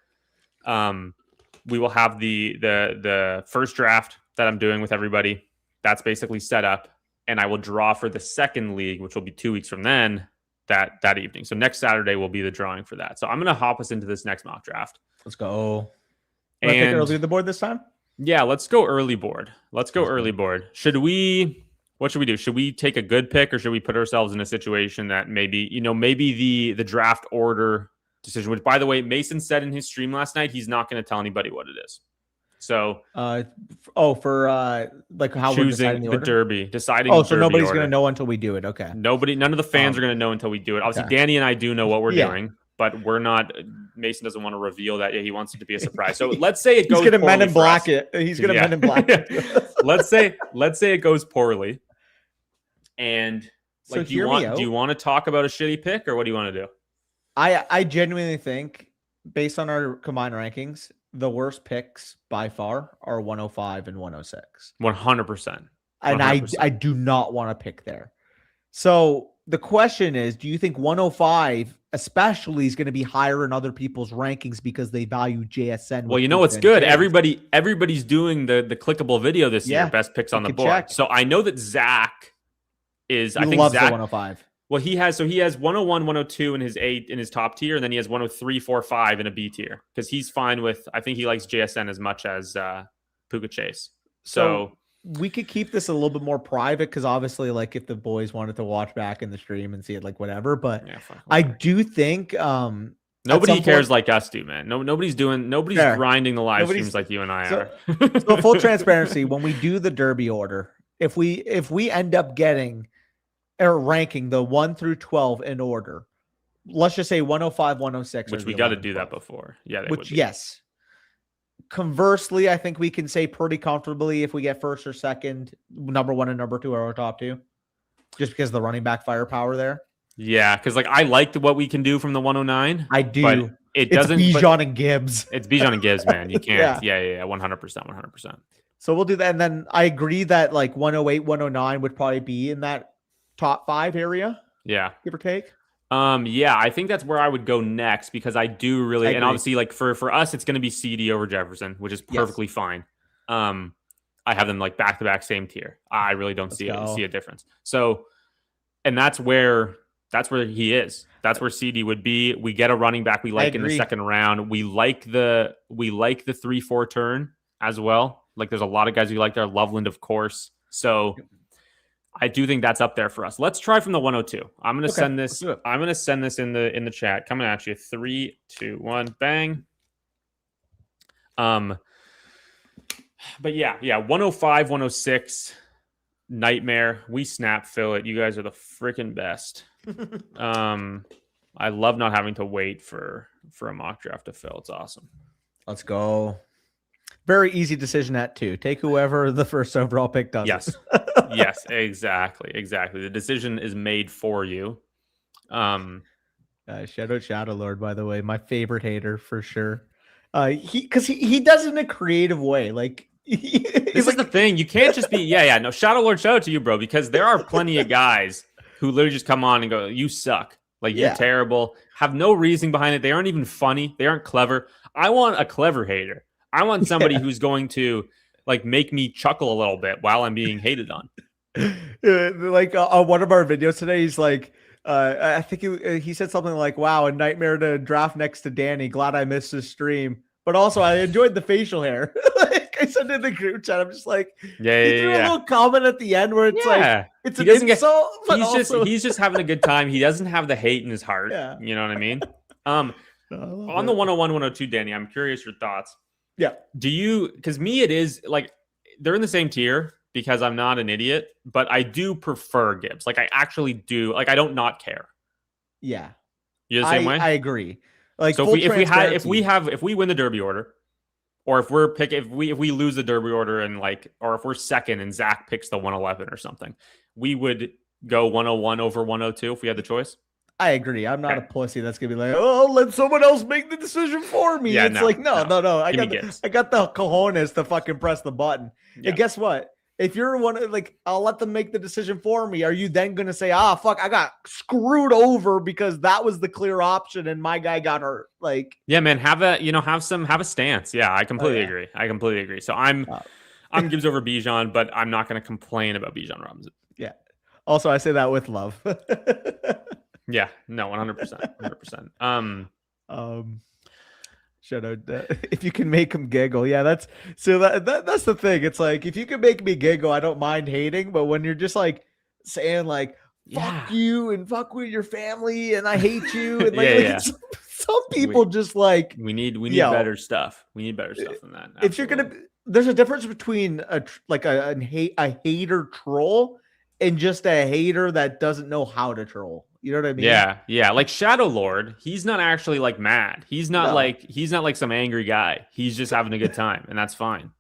we will have the first draft that I'm doing with everybody. That's basically set up, and I will draw for the 2nd league, which will be 2 weeks from then, that evening. So next Saturday will be the drawing for that. So I'm going to hop us into this next mock draft. Let's go. Want to take early the board this time? Yeah, let's go early board. What should we do? Should we take a good pick, or should we put ourselves in a situation that maybe the draft order decision, which, by the way, Mason said in his stream last night, he's not going to tell anybody what it is. So, for like how choosing we're deciding the Derby, deciding. Oh, so nobody's going to know until we do it. Okay. None of the fans are going to know until we do it. Obviously, Danny and I do know what we're doing, but we're not. Mason doesn't want to revel that. Yeah, he wants it to be a surprise. So let's say it goes. He's going to Men in Black it. He's going to Men in Black it. let's say it goes poorly. And like, do you want to talk about a shitty pick, or what do you want to do? I genuinely think, based on our combined rankings, the worst picks by far are 105 and 106. 100%. And I do not want to pick there. So the question is, do you think 105 especially is going to be higher in other people's rankings because they value JSN? Well, you know what's good? Everybody's doing the clickable video this year, best picks on the board. Check. So I know that Zach is, I think loves Zach, the 105. Well, he has 101, 102 in his top tier, and then he has 103, 4, 5 in a B tier because he's fine with. I think he likes JSN as much as Puka Chase. So we could keep this a little bit more private because obviously, like, if the boys wanted to watch back in the stream and see it, like, whatever. But I do think Nobody cares like us do, man. Nobody's grinding the live streams like you and I are. So full transparency, when we do the Derby order, if we end up getting or ranking the 1 through 12 in order, let's just say 105, 106, which we got to do that before. Yeah, yes. Conversely, I think we can say pretty comfortably if we get first or second, number 1 and number 2 are our top 2, just because of the running back firepower there. Yeah, because like I liked what we can do from the 109. I do. It's Bijan and Gibbs. It's Bijan and Gibbs, man. You can't. yeah, 100%. So we'll do that, and then I agree that like 108, 109 would probably be in that top 5 area. Yeah, give or take. Yeah, I think that's where I would go next because I do really, and obviously, like for us, it's going to be CD over Jefferson, which is perfectly fine. I have them like back to back, same tier. I really don't see a difference. So, and that's where he is. That's where CD would be. We get a running back we like in the second round. We like the 3-4 turn as well. Like there's a lot of guys we like there. Loveland, of course. So I do think that's up there for us. Let's try from the 102. I'm going to send this. I'm going to send this in the chat. Coming at you. 3, 2, 1, bang. But yeah. 105, 106. Nightmare. We snap fill it. You guys are the freaking best. I love not having to wait for a mock draft to fill. It's awesome. Let's go. Very easy decision at 2. Take whoever the first overall pick does. Yes. Yes, exactly. The decision is made for you. Shout out Shadow Lord, by the way, my favorite hater for sure. He does it in a creative way. Like this is the thing. You can't just be no. Shadow Lord, shout out to you, bro, because there are plenty of guys who literally just come on and go, "You suck. Like you're terrible." Have no reasoning behind it. They aren't even funny. They aren't clever. I want a clever hater. I want somebody who's going to like make me chuckle a little bit while I'm being hated on. Like on one of our videos today, he's like, I think he said something like, "Wow, a nightmare to draft next to Danny. Glad I missed his stream, but also I enjoyed the facial hair." Like I said in the group chat, I'm just like, he threw a little comment at the end where it's like, it's an insult. He's just having a good time. He doesn't have the hate in his heart. Yeah. You know what I mean? On the 101, 102, Danny, I'm curious your thoughts. Yeah. Because me, it is like they're in the same tier because I'm not an idiot, but I do prefer Gibbs. Like I actually do. Like I don't not care. Yeah. You're the same way? I agree. Like so if we win the Derby order, or if we lose the Derby order and or if we're second and Zach picks the 111 or something, we would go 101 over 102 if we had the choice. I agree. I'm not a pussy that's gonna be like, "Oh, let someone else make the decision for me." Yeah, it's no. I got the cojones to fucking press the button. Yeah. And guess what? If you're I'll let them make the decision for me. Are you then gonna say, fuck, I got screwed over because that was the clear option and my guy got hurt? Like, yeah, man, have a stance. Yeah, I completely agree. So I'm Gibbs over Bijan, but I'm not gonna complain about Bijan Robinson. Yeah. Also, I say that with love. Yeah, no, 100%. Shout out if you can make him giggle. Yeah, that's the thing. It's like if you can make me giggle, I don't mind hating. But when you're just like saying like fuck you and fuck with your family and I hate you and some people just like we need better stuff. We need better stuff than that. Absolutely. If you're there's a difference between a hater troll and just a hater that doesn't know how to troll. You know what I mean? Yeah. Like Shadow Lord, he's not actually like mad. He's not like some angry guy. He's just having a good time, and that's fine.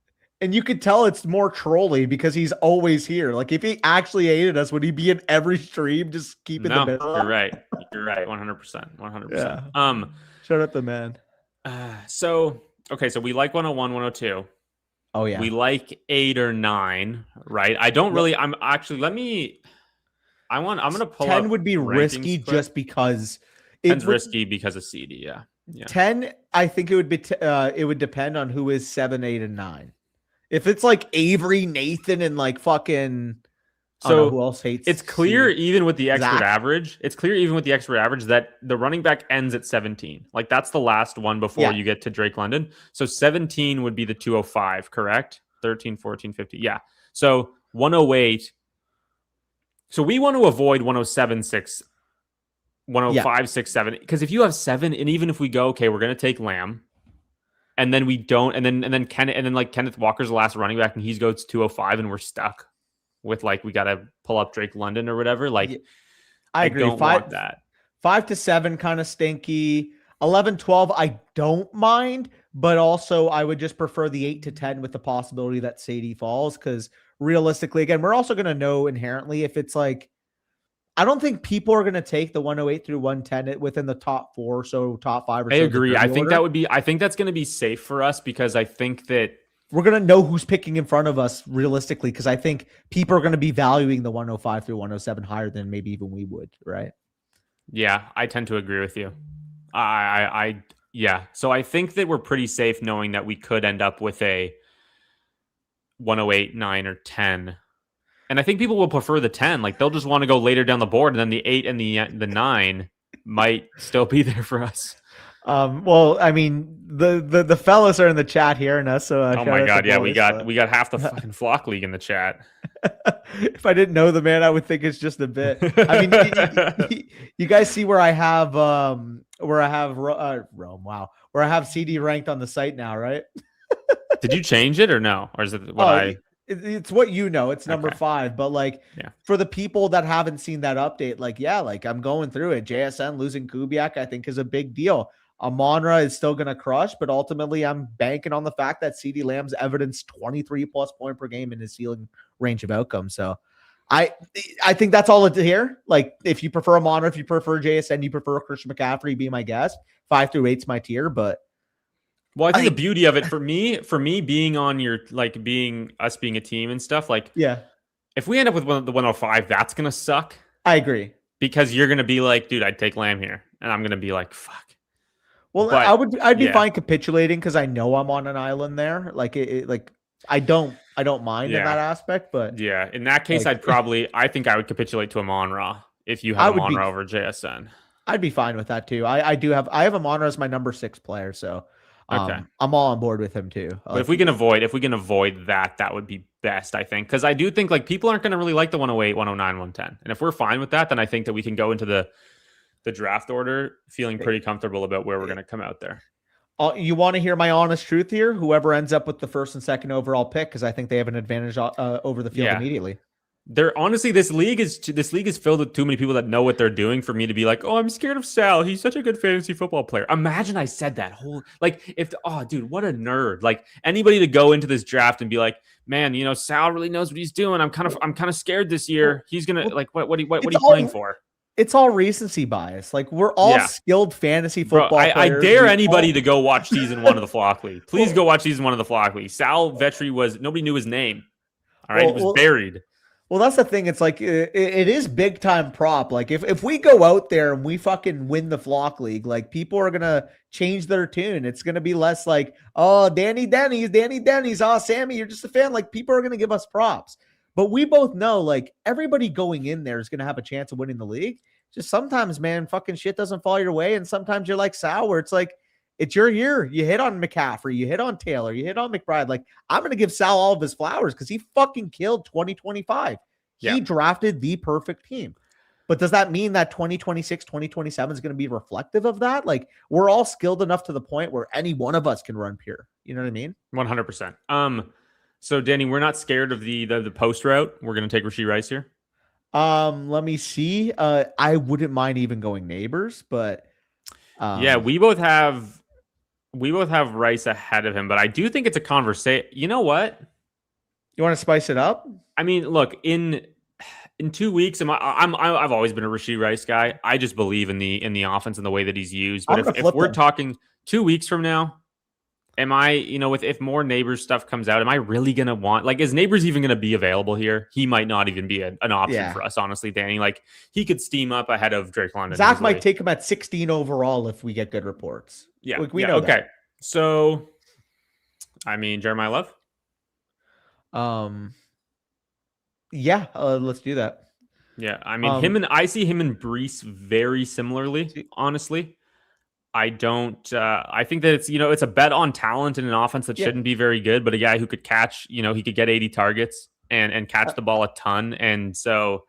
And you could tell it's more trolly because he's always here. Like if he actually hated us, would he be in every stream just keeping the middle? You're right. 100%. Yeah. Shout out the man. So we like 101, 102. Oh yeah. We like 8 or 9, right? I don't really. I'm actually. I'm gonna pull 10 would be risky just because 10's risky because of CD. Yeah. 10, I think it would be. It would depend on who is 7, 8, and 9. If it's like Avery, Nathan, and like fucking. So who else hates? It's clear even with the expert average. It's clear even with the expert average that the running back ends at 17. Like that's the last one before you get to Drake London. So 17 would be the 205, correct? 13, 14, 15. Yeah. So 108. So we want to avoid 107.6 105, 6, 7. Because if you have 7, and even if we go, okay, we're gonna take Lamb, and then we don't, and then Kenneth Walker's the last running back, and he goes 205, and we're stuck with like we gotta pull up Drake London or whatever. Like, I agree. Don't want that. 5 to 7 kind of stinky. 11, 12, I don't mind, but also I would just prefer the 8 to 10 with the possibility that Sadie falls, because realistically, again, we're also going to know inherently if it's like, I don't think people are going to take the 108 through 110 within the top 4, so top 5 or so. I agree. I think I think that's going to be safe for us, because I think that we're going to know who's picking in front of us realistically, because I think people are going to be valuing the 105 through 107 higher than maybe even we would, right? Yeah, I tend to agree with you. Yeah. So I think that we're pretty safe knowing that we could end up with a 108, 9, or 10. And I think people will prefer the 10. Like, they'll just want to go later down the board, and then the 8 and the 9 might still be there for us. Well, I mean, the fellas are in the chat here, and us. So oh my god, yeah, we got half the fucking flock league in the chat. If I didn't know the man, I would think it's just a bit. I mean, you guys see where I have Rome. Wow, where I have CD ranked on the site now, right? Did you change it or no? Or is it what It's what you know. It's number 5, but like for the people that haven't seen that update, like like I'm going through it. JSN losing Kubiak, I think, is a big deal. Amonra is still going to crush, but ultimately I'm banking on the fact that CeeDee Lamb's evidenced 23 plus point per game in his ceiling range of outcomes. So I think that's all it here. Like, if you prefer Amonra, if you prefer JSN, you prefer Christian McCaffrey, be my guest. 5 through 8's my tier, but well, I think the beauty of it for me being on your, like, being us being a team and stuff, like, if we end up with the 105, that's going to suck. I agree. Because you're going to be like, dude, I'd take Lamb here. And I'm going to be like, fuck. Well, but, I'd be fine capitulating, because I know I'm on an island there. Like, I don't mind in that aspect, but in that case, like, I think I would capitulate to Amon-Ra if you have Amon-Ra over JSN. I'd be fine with that too. I have Amon-Ra as my number 6 player, so I'm all on board with him too. But if we can avoid that, that would be best, I think, because I do think, like, people aren't going to really like the 108, 109, 110, and if we're fine with that, then I think that we can go into the draft order feeling pretty comfortable about where we're going to come out there. You want to hear my honest truth here? Whoever ends up with the 1st and 2nd overall pick, because I think they have an advantage over the field immediately. Honestly, this league is filled with too many people that know what they're doing for me to be like, oh, I'm scared of Sal. He's such a good fantasy football player. Imagine I said that dude, what a nerd. Like, anybody to go into this draft and be like, man, Sal really knows what he's doing. I'm kind of scared this year. He's gonna what are you playing for? It's all recency bias. Like, we're all skilled fantasy football players. I dare anybody to go watch season 1 of the Flock League. Please go watch season 1 of the Flock League. Sal Vetri nobody knew his name. All right, he was buried. Well, that's the thing. It's like, it is big time prop. Like, if we go out there and we fucking win the Flock League, like, people are gonna change their tune. It's gonna be less like, oh, Danny Denny's, oh, Sammy, you're just a fan. Like, people are gonna give us props. But we both know, like, everybody going in there is going to have a chance of winning the league. Just sometimes, man, fucking shit doesn't fall your way. And sometimes you're like Sal, where it's like, it's your year. You hit on McCaffrey, you hit on Taylor, you hit on McBride. Like, I'm going to give Sal all of his flowers because he fucking killed 2025. He drafted the perfect team. But does that mean that 2026, 2027 is going to be reflective of that? Like, we're all skilled enough to the point where any one of us can run pure. You know what I mean? 100%. So, Danny, we're not scared of the post route. We're going to take Rashee Rice here. Let me see. I wouldn't mind even going Neighbors, but we both have Rice ahead of him, but I do think it's a conversation. You know what? You want to spice it up? I mean, look, in 2 weeks, I've always been a Rashee Rice guy. I just believe in the offense and the way that he's used. But if we're talking 2 weeks from now, am I, if more Neighbors stuff comes out, am I really going to want, like, is Neighbors even going to be available here? He might not even be an option for us, honestly, Danny. Like, he could steam up ahead of Drake London. Zach might take him at 16 overall if we get good reports. Yeah. We know okay. That. So, I mean, Jeremiah Love? Let's do that. Yeah. I mean, I see him and Brees very similarly, honestly. I don't. I think that it's a bet on talent in an offense that shouldn't be very good, but a guy who could catch. He could get 80 targets and catch the ball a ton. And so,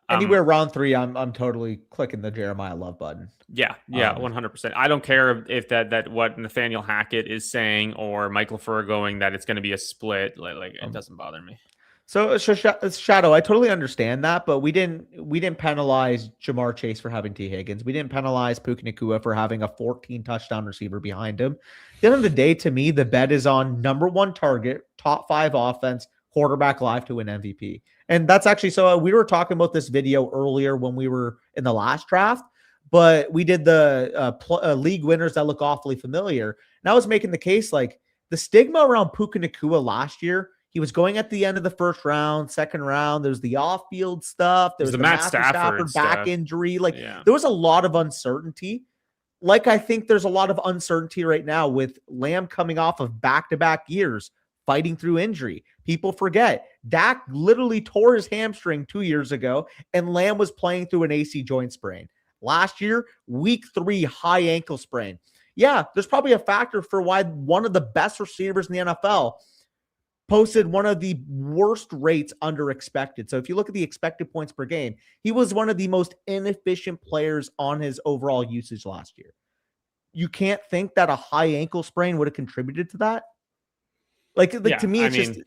Anywhere round 3, I'm totally clicking the Jeremiah Love button. Yeah, 100%. I don't care if that what Nathaniel Hackett is saying or Michael Furr going that it's going to be a split. Like it doesn't bother me. So Shadow, I totally understand that, but we didn't penalize Jamar Chase for having T. Higgins. We didn't penalize Puka Nacua for having a 14 touchdown receiver behind him. At the end of the day, to me, the bet is on number 1 target, top 5 offense, quarterback live to win MVP. And that's actually, so we were talking about this video earlier when we were in the last draft, but we did the league winners that look awfully familiar. And I was making the case like the stigma around Puka Nacua last year. He was going at the end of the first round, second round. There's the off-field stuff. There's the Matt Stafford back injury. Like there was a lot of uncertainty. Like I think there's a lot of uncertainty right now with Lamb coming off of back-to-back years, fighting through injury. People forget Dak literally tore his hamstring 2 years ago, and Lamb was playing through an AC joint sprain. Last year, week 3, high ankle sprain. Yeah, there's probably a factor for why one of the best receivers in the NFL posted one of the worst rates under expected. So if you look at the expected points per game, he was one of the most inefficient players on his overall usage last year. You can't think that a high ankle sprain would have contributed to that. Like to me, it's just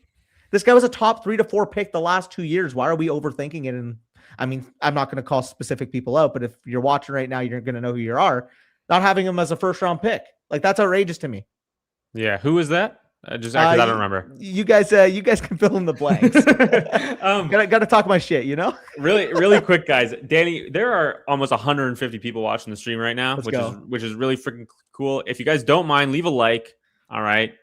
this guy was a top 3 to 4 pick the last 2 years. Why are we overthinking it? And I mean, I'm not going to call specific people out, but if you're watching right now, you're going to know who you are. Not having him as a first round pick, like that's outrageous to me. Yeah, who is that? Just because I don't remember. You guys can fill in the blanks. Got to talk my shit, you know. really quick, guys. Danny, there are almost 150 people watching the stream right now, which is really freaking cool. If you guys don't mind, leave a like. All right,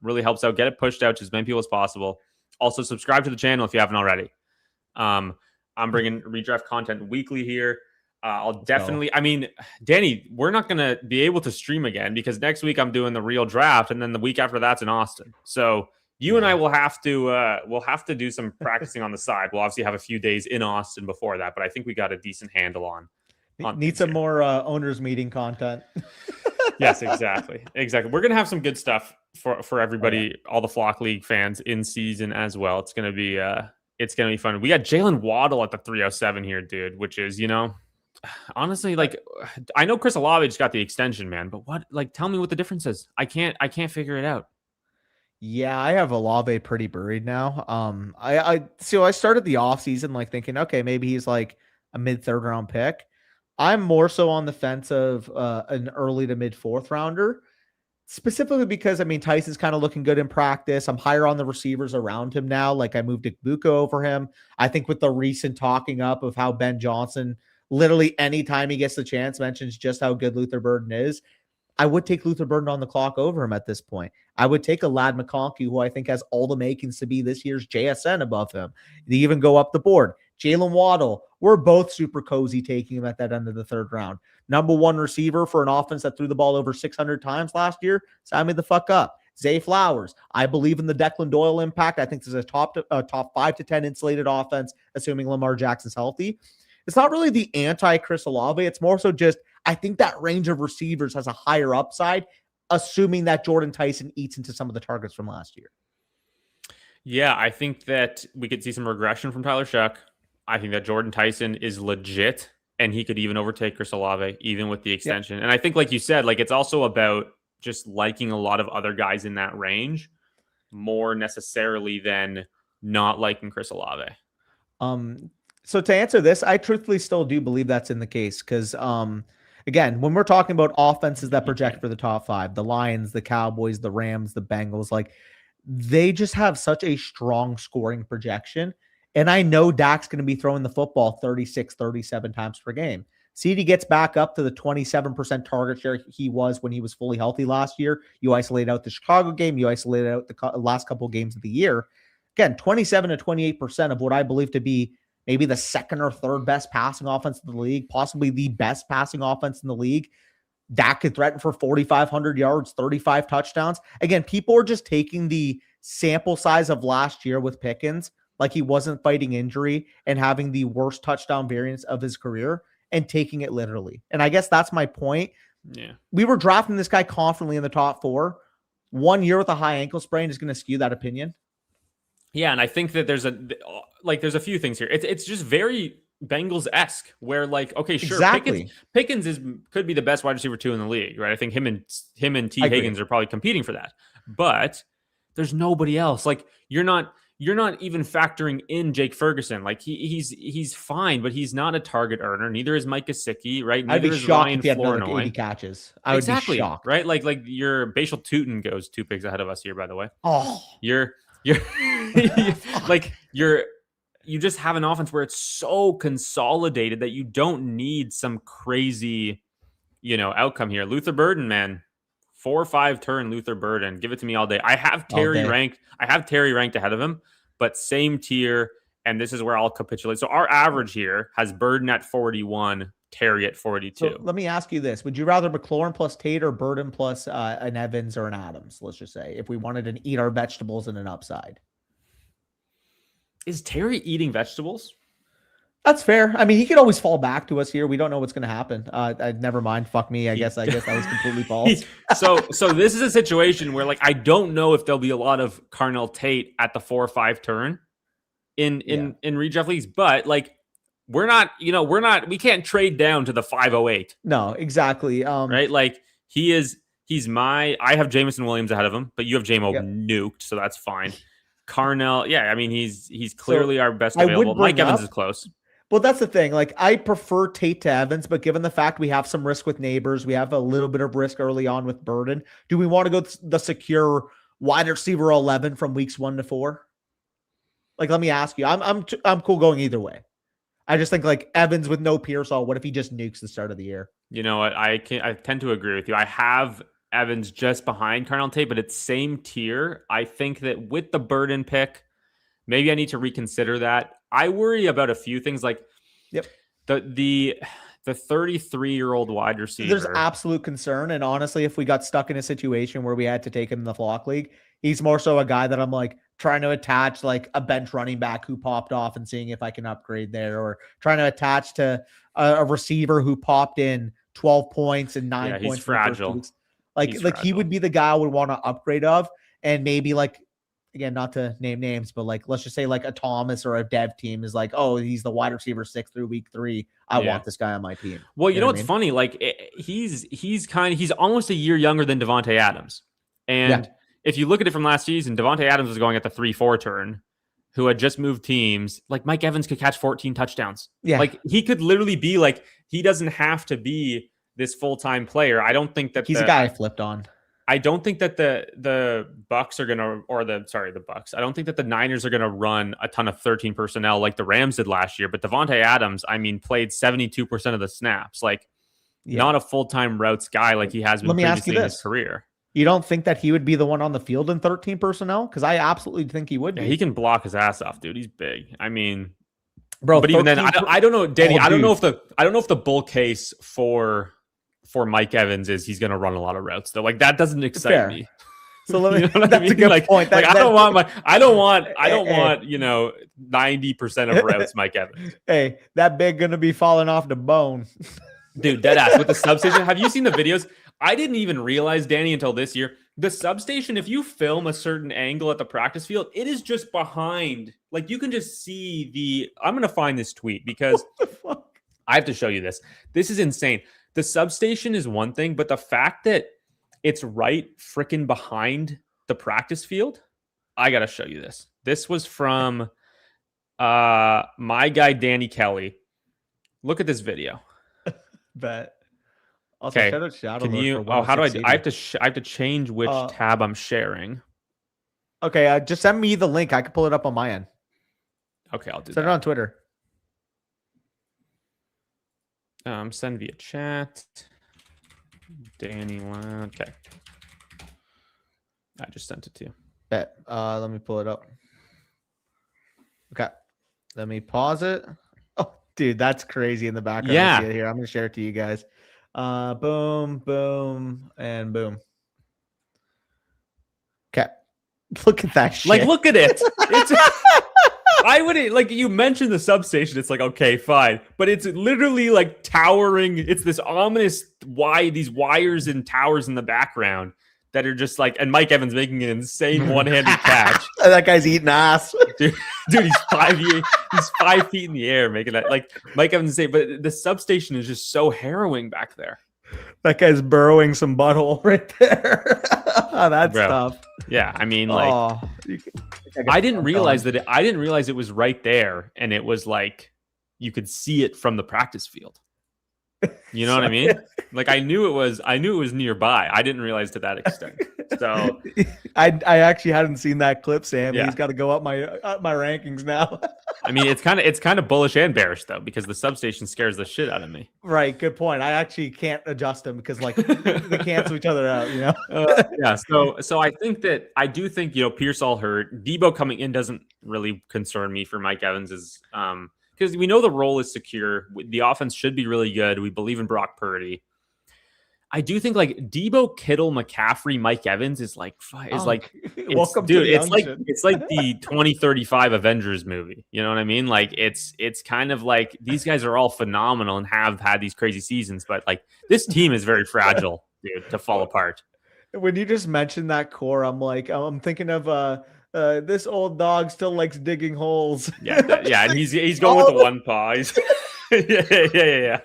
really helps out. Get it pushed out to as many people as possible. Also, subscribe to the channel if you haven't already. I'm bringing redraft content weekly here. I'll definitely, I mean, Danny, we're not going to be able to stream again because next week I'm doing the real draft. And then the week after that's in Austin. So you and I will have to do some practicing on the side. We'll obviously have a few days in Austin before that, but I think we got a decent handle on need some more owners meeting content. Yes, exactly. We're going to have some good stuff for everybody, all the Flock League fans in season as well. It's going to be fun. We got Jalen Waddle at the 307 here, dude, which is, honestly, like, I know Chris Olave just got the extension, man, but tell me what the difference is. I can't figure it out. Yeah, I have Olave pretty buried now. I started the offseason like thinking, okay, maybe he's like a mid-3rd round pick. I'm more so on the fence of an early to mid-4th rounder, specifically because, I mean, Tyson's kind of looking good in practice. I'm higher on the receivers around him now. Like I moved Igbuka over him. I think with the recent talking up of how Ben Johnson literally anytime he gets the chance mentions just how good Luther Burden is, I would take Luther Burden on the clock over him at this point. I would take a Lad McConkey, who I think has all the makings to be this year's JSN above him. They even go up the board. Jalen Waddle, we're both super cozy taking him at that end of the 3rd round. Number 1 receiver for an offense that threw the ball over 600 times last year. Sign me the fuck up. Zay Flowers, I believe in the Declan Doyle impact. I think this is a top 5 to 10 insulated offense, assuming Lamar Jackson's healthy. It's not really the anti-Chris Olave. It's more so just, I think that range of receivers has a higher upside, assuming that Jordan Tyson eats into some of the targets from last year. Yeah, I think that we could see some regression from Tyler Shuck. I think that Jordan Tyson is legit, and he could even overtake Chris Olave, even with the extension. Yep. And I think, like you said, like it's also about just liking a lot of other guys in that range more necessarily than not liking Chris Olave. So to answer this, I truthfully still do believe that's in the case because, again, when we're talking about offenses that project for the top 5, the Lions, the Cowboys, the Rams, the Bengals, like they just have such a strong scoring projection. And I know Dak's going to be throwing the football 36, 37 times per game. CD gets back up to the 27% target share he was when he was fully healthy last year. You isolate out the Chicago game. You isolate out the last couple of games of the year. Again, 27 to 28% of what I believe to be maybe the 2nd or 3rd best passing offense in the league, possibly the best passing offense in the league. Dak could threaten for 4,500 yards, 35 touchdowns. Again, people are just taking the sample size of last year with Pickens, like he wasn't fighting injury and having the worst touchdown variance of his career and taking it literally. And I guess that's my point. Yeah. We were drafting this guy confidently in the top 4. 1 year with a high ankle sprain is going to skew that opinion. Yeah, and I think that there's a few things here. It's just very Bengals-esque, where like, okay, sure, Exactly. Pickens could be the best wide receiver 2 in the league, right? I think him and T I agree. Higgins are probably competing for that. But there's nobody else. Like you're not even factoring in Jake Ferguson. Like he's fine, but he's not a target earner. Neither is Mike Gesicki, right? I'd be Neither is shocked Ryan if he had another Flournoy. 80 catches. I would be shocked. Right? Like your Bashal Tootin goes 2 picks ahead of us here, by the way. Oh, You're like you just have an offense where it's so consolidated that you don't need some crazy, outcome here. Luther Burden, man, 4 or 5 turn Luther Burden. Give it to me all day. I have Terry ranked ahead of him, but same tier. And this is where I'll capitulate. So our average here has Burden at 41, Terry at 42. So let me ask you this. Would you rather McLaurin plus Tate or Burden plus an Evans or an Adams, let's just say, if we wanted to eat our vegetables in an upside? Is Terry eating vegetables? That's fair. I mean, he could always fall back to us here. We don't know what's going to happen. Never mind. Fuck me. I guess that was completely false. So this is a situation where, like, I don't know if there'll be a lot of Carnell Tate at the 4 or 5 turn in redraft leagues, but like we can't trade down to the 508. No, exactly. Right? Like I have Jameson Williams ahead of him, but you have JMO nuked, so that's fine. Carnell, I mean, he's clearly our best available. Mike Evans is close. Well, that's the thing. Like, I prefer Tate to Evans, but given the fact we have some risk with Neighbors, we have a little bit of risk early on with Burden. Do we want to go the secure wide receiver 11 from weeks 1 to 4? Like, let me ask you. I'm cool going either way. I just think like Evans with no Pearsall. What if he just nukes the start of the year? You know what? I tend to agree with you. I have Evans just behind Carnell Tate, but it's same tier. I think that with the Burden pick, maybe I need to reconsider that. I worry about a few things like the 33-year-old wide receiver. There's absolute concern. And honestly, if we got stuck in a situation where we had to take him in the flock league, he's more so a guy that I'm like trying to attach like a bench running back who popped off and seeing if I can upgrade there, or trying to attach to a receiver who popped in 12 points and 9 points. He's fragile. Like he would be the guy I would want to upgrade of. And maybe like, again, not to name names, but like, let's just say like a Thomas or a dev team is like, oh, he's the wide receiver 6 through week 3. I want this guy on my team. Well, you know what's funny? Like he's almost a year younger than Devontae Adams. And if you look at it from last season, Devontae Adams was going at the 3-4 turn, who had just moved teams. Like Mike Evans could catch 14 touchdowns. Yeah. Like he could literally be like, he doesn't have to be this full-time player. I don't think that he's a guy I flipped on. I don't think that the Bucks are gonna, the Bucks. I don't think that the Niners are gonna run a ton of 13 personnel like the Rams did last year. But Devontae Adams, I mean, played 72% of the snaps. Like, not a full-time routes guy like he has been previously in his career. You don't think that he would be the one on the field in 13 personnel? Because I absolutely think he would be. He can block his ass off, dude. He's big. I mean, bro. But even then, I don't know, Danny. I don't know if the bull case for Mike Evans is he's going to run a lot of routes though. Like that doesn't excite me. So let me. That's a good point. I don't want 90% of routes Mike Evans. Hey, that big going to be falling off the bone, dude. Dead ass with the substation. Have you seen the videos? I didn't even realize, Danny, until this year. The substation, if you film a certain angle at the practice field, it is just behind. Like you can just see I'm going to find this tweet because I have to show you this. This is insane. The substation is one thing, but the fact that it's right freaking behind the practice field, I got to show you this. This was from my guy, Danny Kelly. Look at this video. Bet. Also, can you? Oh, how do I do? I have to change which tab I'm sharing. Okay, just send me the link. I can pull it up on my end. Okay, I'll do that. Send it on Twitter. Send via chat. DannyLad. Okay. I just sent it to you. Bet. Let me pull it up. Okay. Let me pause it. Oh, dude, that's crazy in the background. Yeah. See it here. I'm gonna share it to you guys. Boom, boom, and boom. Okay. Look at that shit. Like, look at it. It's I wouldn't, like, you mentioned the substation. It's like, okay, fine. But it's literally like towering. It's this ominous these wires and towers in the background that are just like, and Mike Evans making an insane one-handed catch. That guy's eating ass. Dude, he's 5 feet in the air making that. Like Mike Evans say, but the substation is just so harrowing back there. That guy's burrowing some butthole right there. That's tough. Yeah, I mean, like, I didn't realize it was right there, and it was like you could see it from the practice field. You know what I mean? Like I knew it was nearby. I didn't realize to that extent. So I actually hadn't seen that clip, Sam. Yeah. He's got to go up my rankings now. I mean, it's kind of bullish and bearish though, because the substation scares the shit out of me. Right. Good point. I actually can't adjust them because like they cancel each other out. You know. Yeah. So I do think Pierce all hurt. Debo coming in doesn't really concern me for Mike Evans is because we know the role is secure. The offense should be really good. We believe in Brock Purdy. I do think like Debo, Kittle, McCaffrey, Mike Evans is like welcome to the it's like the 2035 Avengers movie. You know what I mean? Like it's kind of like these guys are all phenomenal and have had these crazy seasons, but like this team is very fragile, dude, to fall apart. When you just mentioned that core, I'm thinking of this old dog still likes digging holes. Yeah, and he's going with the one paw. Yeah.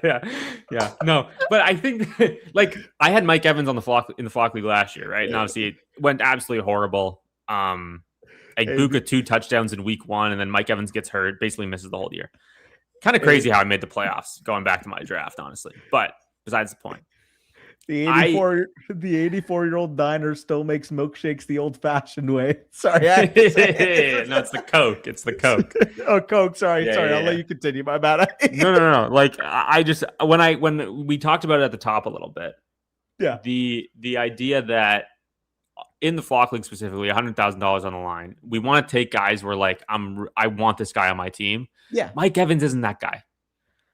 No, but I think like I had Mike Evans on the flock league last year, right? And obviously it went absolutely horrible. Like Buka 2 touchdowns in week 1, and then Mike Evans gets hurt, basically misses the whole year. Kind of crazy how I made the playoffs going back to my draft, honestly. But besides the point. The 84-year-old diner still makes milkshakes the old-fashioned way. Sorry, no, it's the Coke. It's the Coke. Oh, Coke. Sorry. I'll let you continue. My bad. No. Like I just when we talked about it at the top a little bit. Yeah. The idea that in the flock league specifically, $100,000 on the line, we want to take guys where like I want this guy on my team. Yeah. Mike Evans isn't that guy.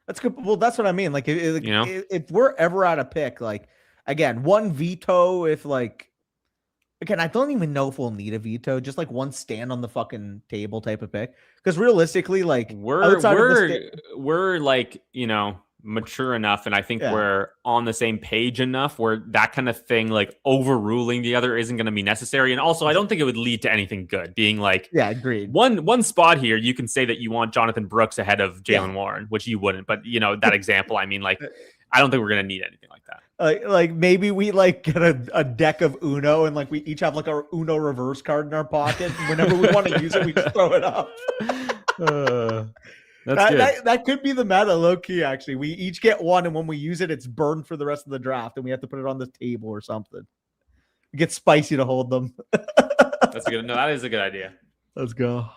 That's good. Well, that's what I mean. Like, if we're ever at a pick, like. Again, one veto if like again, I don't even know if we'll need a veto, just like one stand on the fucking table type of pick. Because realistically, like we're like, mature enough, and I think we're on the same page enough where that kind of thing, like overruling the other, isn't going to be necessary. And also, I don't think it would lead to anything good. Being like, agreed. One spot here, you can say that you want Jonathan Brooks ahead of Jalen Warren, which you wouldn't. But that example, I mean, like, I don't think we're going to need anything like that. Like maybe we like get a deck of Uno, and like we each have like our Uno reverse card in our pocket. And whenever we want to use it, we just throw it up. That could be the meta, low key. Actually, we each get one, and when we use it, it's burned for the rest of the draft, and we have to put it on the table or something. It gets spicy to hold them. That is a good idea. Let's go.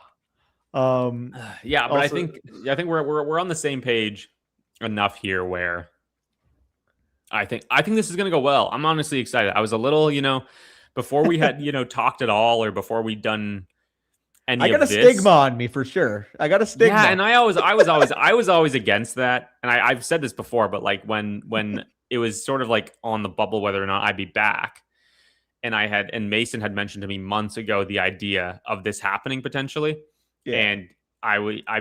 Yeah, but also, I think we're on the same page enough here where I think this is going to go well. I'm honestly excited. I was a little, before we had, talked at all, or before we'd done any of this. I got a stigma on me for sure. I got a stigma. Yeah, and I was always against that. And I've said this before, but like when it was sort of like on the bubble whether or not I'd be back, and Mason had mentioned to me months ago the idea of this happening potentially, and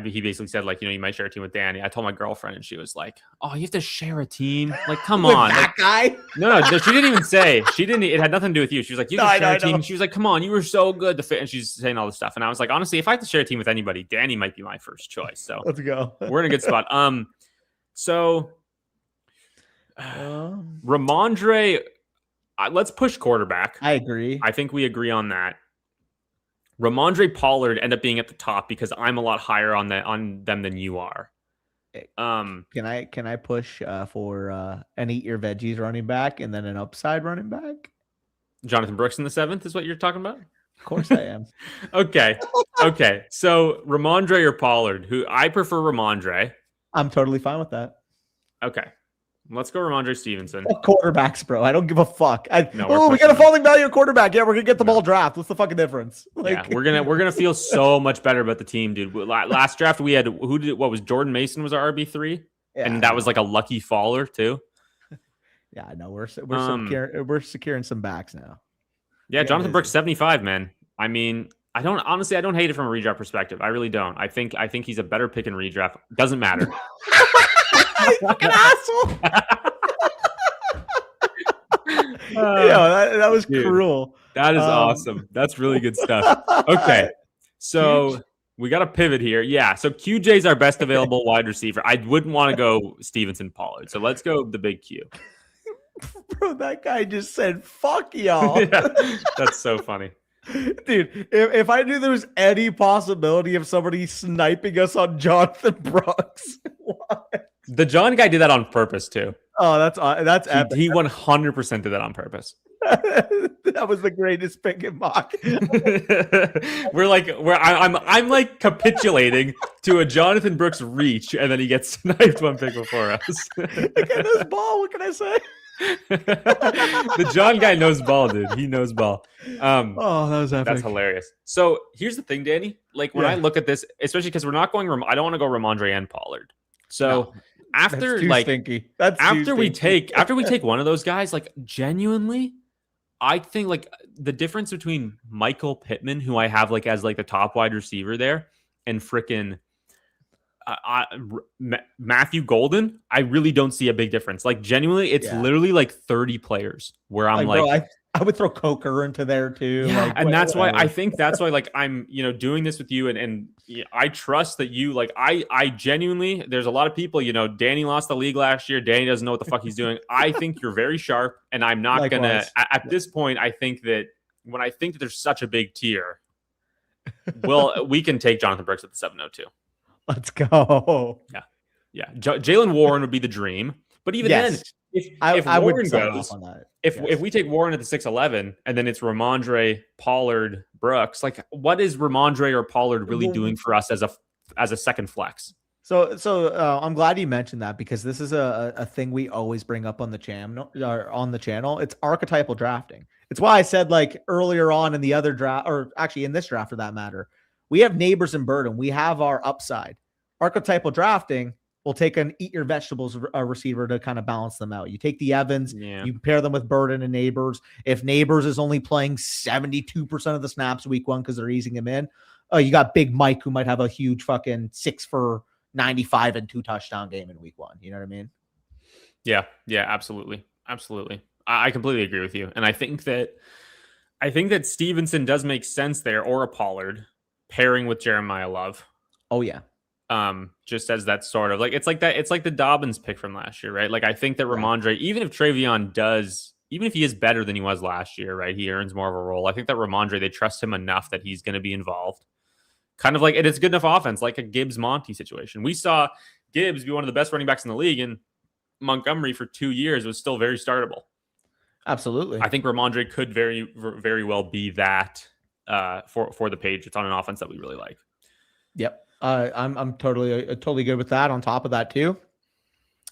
he basically said, like, you might share a team with Danny. I told my girlfriend, and she was like, "Oh, you have to share a team? Like, come on." That guy? No, she didn't even say. She didn't. It had nothing to do with you. She was like, "You have to share a team." She was like, "Come on, you were so good to fit." And she's saying all this stuff. And I was like, honestly, if I have to share a team with anybody, Danny might be my first choice. So let's go. We're in a good spot. Ramondre, let's push quarterback. I agree. I think we agree on that. Ramondre Pollard end up being at the top because I'm a lot higher on them than you are. Can I push for an eat your veggies running back and then an upside running back? Jonathan Brooks in the 7th is what you're talking about? Of course I am. Okay. So Ramondre or Pollard? Who I prefer Ramondre. I'm totally fine with that. Okay. Let's go Ramondre Stevenson. Quarterbacks, bro. I don't give a fuck. We got a falling value quarterback. Yeah, we're gonna get the ball draft. What's the fucking difference? We're gonna feel so much better about the team, dude. Last draft we had what was Jordan Mason was our RB3, and that was like a lucky faller too. Yeah, I know we're securing some backs now. Yeah, Jonathan Brooks 75, man. I mean, I don't hate it from a redraft perspective. I really don't. I think he's a better pick in redraft. Doesn't matter. You fucking asshole. That was Dude, cruel. that is awesome. That's really good stuff. Okay. So we got to pivot here. Yeah. So QJ is our best available wide receiver. I wouldn't want to go Stevenson Pollard. So let's go the big Q. Bro, that guy just said, fuck y'all. Yeah, that's so funny. Dude, if I knew there was any possibility of somebody sniping us on Jonathan Brooks, what? The John guy did that on purpose too. Oh, that's epic. He 100% did that on purpose. That was the greatest pick and mock. I'm like capitulating to a Jonathan Brooks reach, and then he gets sniped one pick before us. The guy knows ball. What can I say? The John guy knows ball, dude. He knows ball. That was epic. That's hilarious. So here's the thing, Danny. Like when I look at this, especially because we're not going. I don't want to go Ramondre and Pollard. So after we take one of those guys, like genuinely, I think like the difference between Michael Pittman, who I have like as like the top wide receiver there, and frickin' Matthew Golden, I really don't see a big difference. Like genuinely, it's literally like 30 players where I'm like bro, I would throw Coker into there too. Yeah, like, and that's why I think that's why like I'm doing this with you, and I trust that you like I genuinely, there's a lot of people, Danny lost the league last year. Danny doesn't know what the fuck he's doing. I think you're very sharp, and I'm not gonna at this point. I think that when I think that there's such a big tier, we can take Jonathan Brooks at the 702. Let's go. Yeah. Jalen Warren would be the dream, but even then, if Warren goes, on that. If we take Warren at the 6'11", and then it's Ramondre, Pollard, Brooks, like what is Ramondre or Pollard really doing for us as a second flex? So I'm glad you mentioned that, because this is a thing we always bring up on the channel. It's archetypal drafting. It's why I said like earlier on in the other draft, or actually in this draft for that matter, we have Neighbors and Burden. We have our upside. Archetypal drafting will take an eat your vegetables receiver to kind of balance them out. You take the Evans, you pair them with Burden and Neighbors. If Neighbors is only playing 72% of the snaps week one because they're easing him in, you got Big Mike, who might have a huge fucking 6 for 95 and 2 touchdown game in week one. You know what I mean? Yeah, absolutely. I completely agree with you. And I think that Stevenson does make sense there, or a Pollard pairing with Jeremiah Love. Oh yeah. Just as that sort of like, it's like the Dobbins pick from last year, right? Like I think that Ramondre, even if he is better than he was last year, right? He earns more of a role. I think that Ramondre, they trust him enough that he's going to be involved. Kind of like, and it's good enough offense, like a Gibbs-Monty situation. We saw Gibbs be one of the best running backs in the league, and Montgomery for 2 years was still very startable. Absolutely. I think Ramondre could very, very well be that for the Patriots on an offense that we really like. Yep. I'm totally good with that. On top of that too,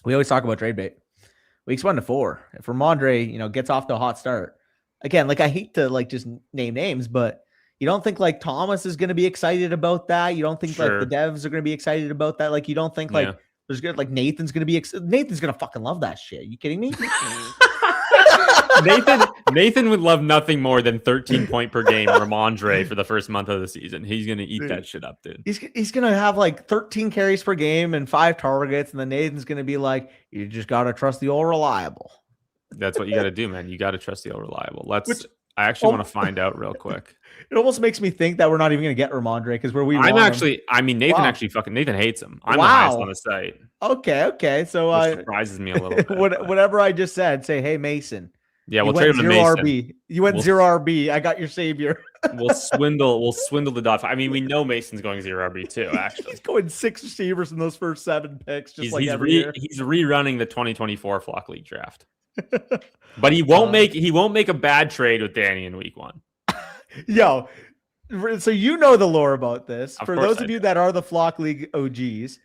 we always talk about trade bait. Weeks 1 to 4. If Ramondre, gets off to a hot start, again, like I hate to like just name names, but you don't think like Thomas is going to be excited about that. You don't think like the devs are going to be excited about that. Like you don't think like there's good, like Nathan's going to fucking love that shit. You kidding me? Nathan would love nothing more than 13 point per game Ramondre for the first month of the season. He's gonna eat that shit up, dude. He's gonna have like 13 carries per game and 5 targets, and then Nathan's gonna be like, "You just gotta trust the old reliable." That's what you gotta do, man. You gotta trust the old reliable. I actually want to find out real quick. It almost makes me think that we're not even gonna get Ramondre because Nathan actually Nathan hates him. I'm the highest on the site. Okay. So which surprises me a little bit. Whatever I just said, say, hey Mason. Yeah, we'll trade him to Mason. RB. You went 0 RB. I got your savior. We'll swindle the dot. I mean, we know Mason's going 0 RB too. Actually, he's going 6 receivers in those first 7 picks. He's rerunning the 2024 Flock League draft, but he won't make a bad trade with Danny in week 1. Yo, so the lore about this. For those of you that are the Flock League OGs.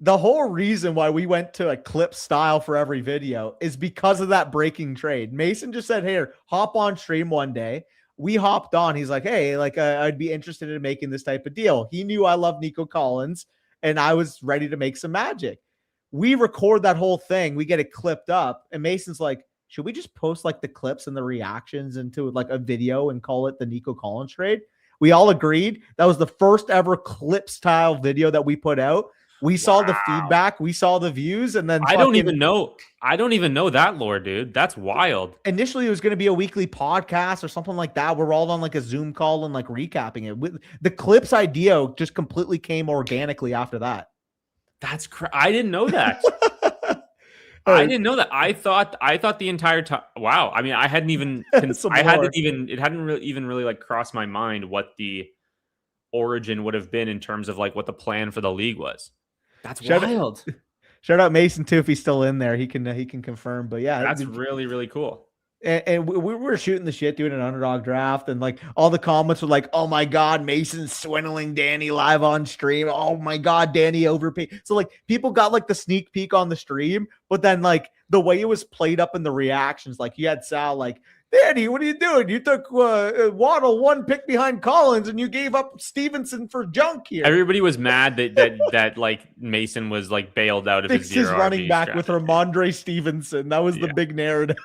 The whole reason why we went to a clip style for every video is because of that breaking trade. Mason just said, "Here, hop on stream one day." We hopped on. He's like, "Hey, like I'd be interested in making this type of deal." He knew I love Nico Collins, and I was ready to make some magic. We record that whole thing. We get it clipped up, and Mason's like, "Should we just post like the clips and the reactions into like a video and call it the Nico Collins trade?" We all agreed. That was the first ever clip style video that we put out. We saw the feedback, we saw the views, and then I don't even know that lore, dude. That's wild. Initially, it was going to be a weekly podcast or something like that. We're all on like a Zoom call and like recapping it. The clips idea just completely came organically after that. That's I didn't know that. I didn't know that. I thought the entire time. Wow. I mean, I hadn't even. It hadn't really like crossed my mind what the origin would have been in terms of like what the plan for the league was. That's wild. Shout out Mason too if he's still in there. He can confirm. But yeah, that's really, really cool. And we were shooting the shit doing an underdog draft, and like all the comments were like, "Oh my god, Mason's swindling Danny live on stream. Oh my god, Danny overpaid." So like people got like the sneak peek on the stream, but then like the way it was played up in the reactions, like you had Sal like, "Danny, what are you doing? You took Waddle 1 pick behind Collins, and you gave up Stevenson for junk here." Everybody was mad that like Mason was like bailed out of his running back strategy with Ramondre Stevenson. That was the big narrative.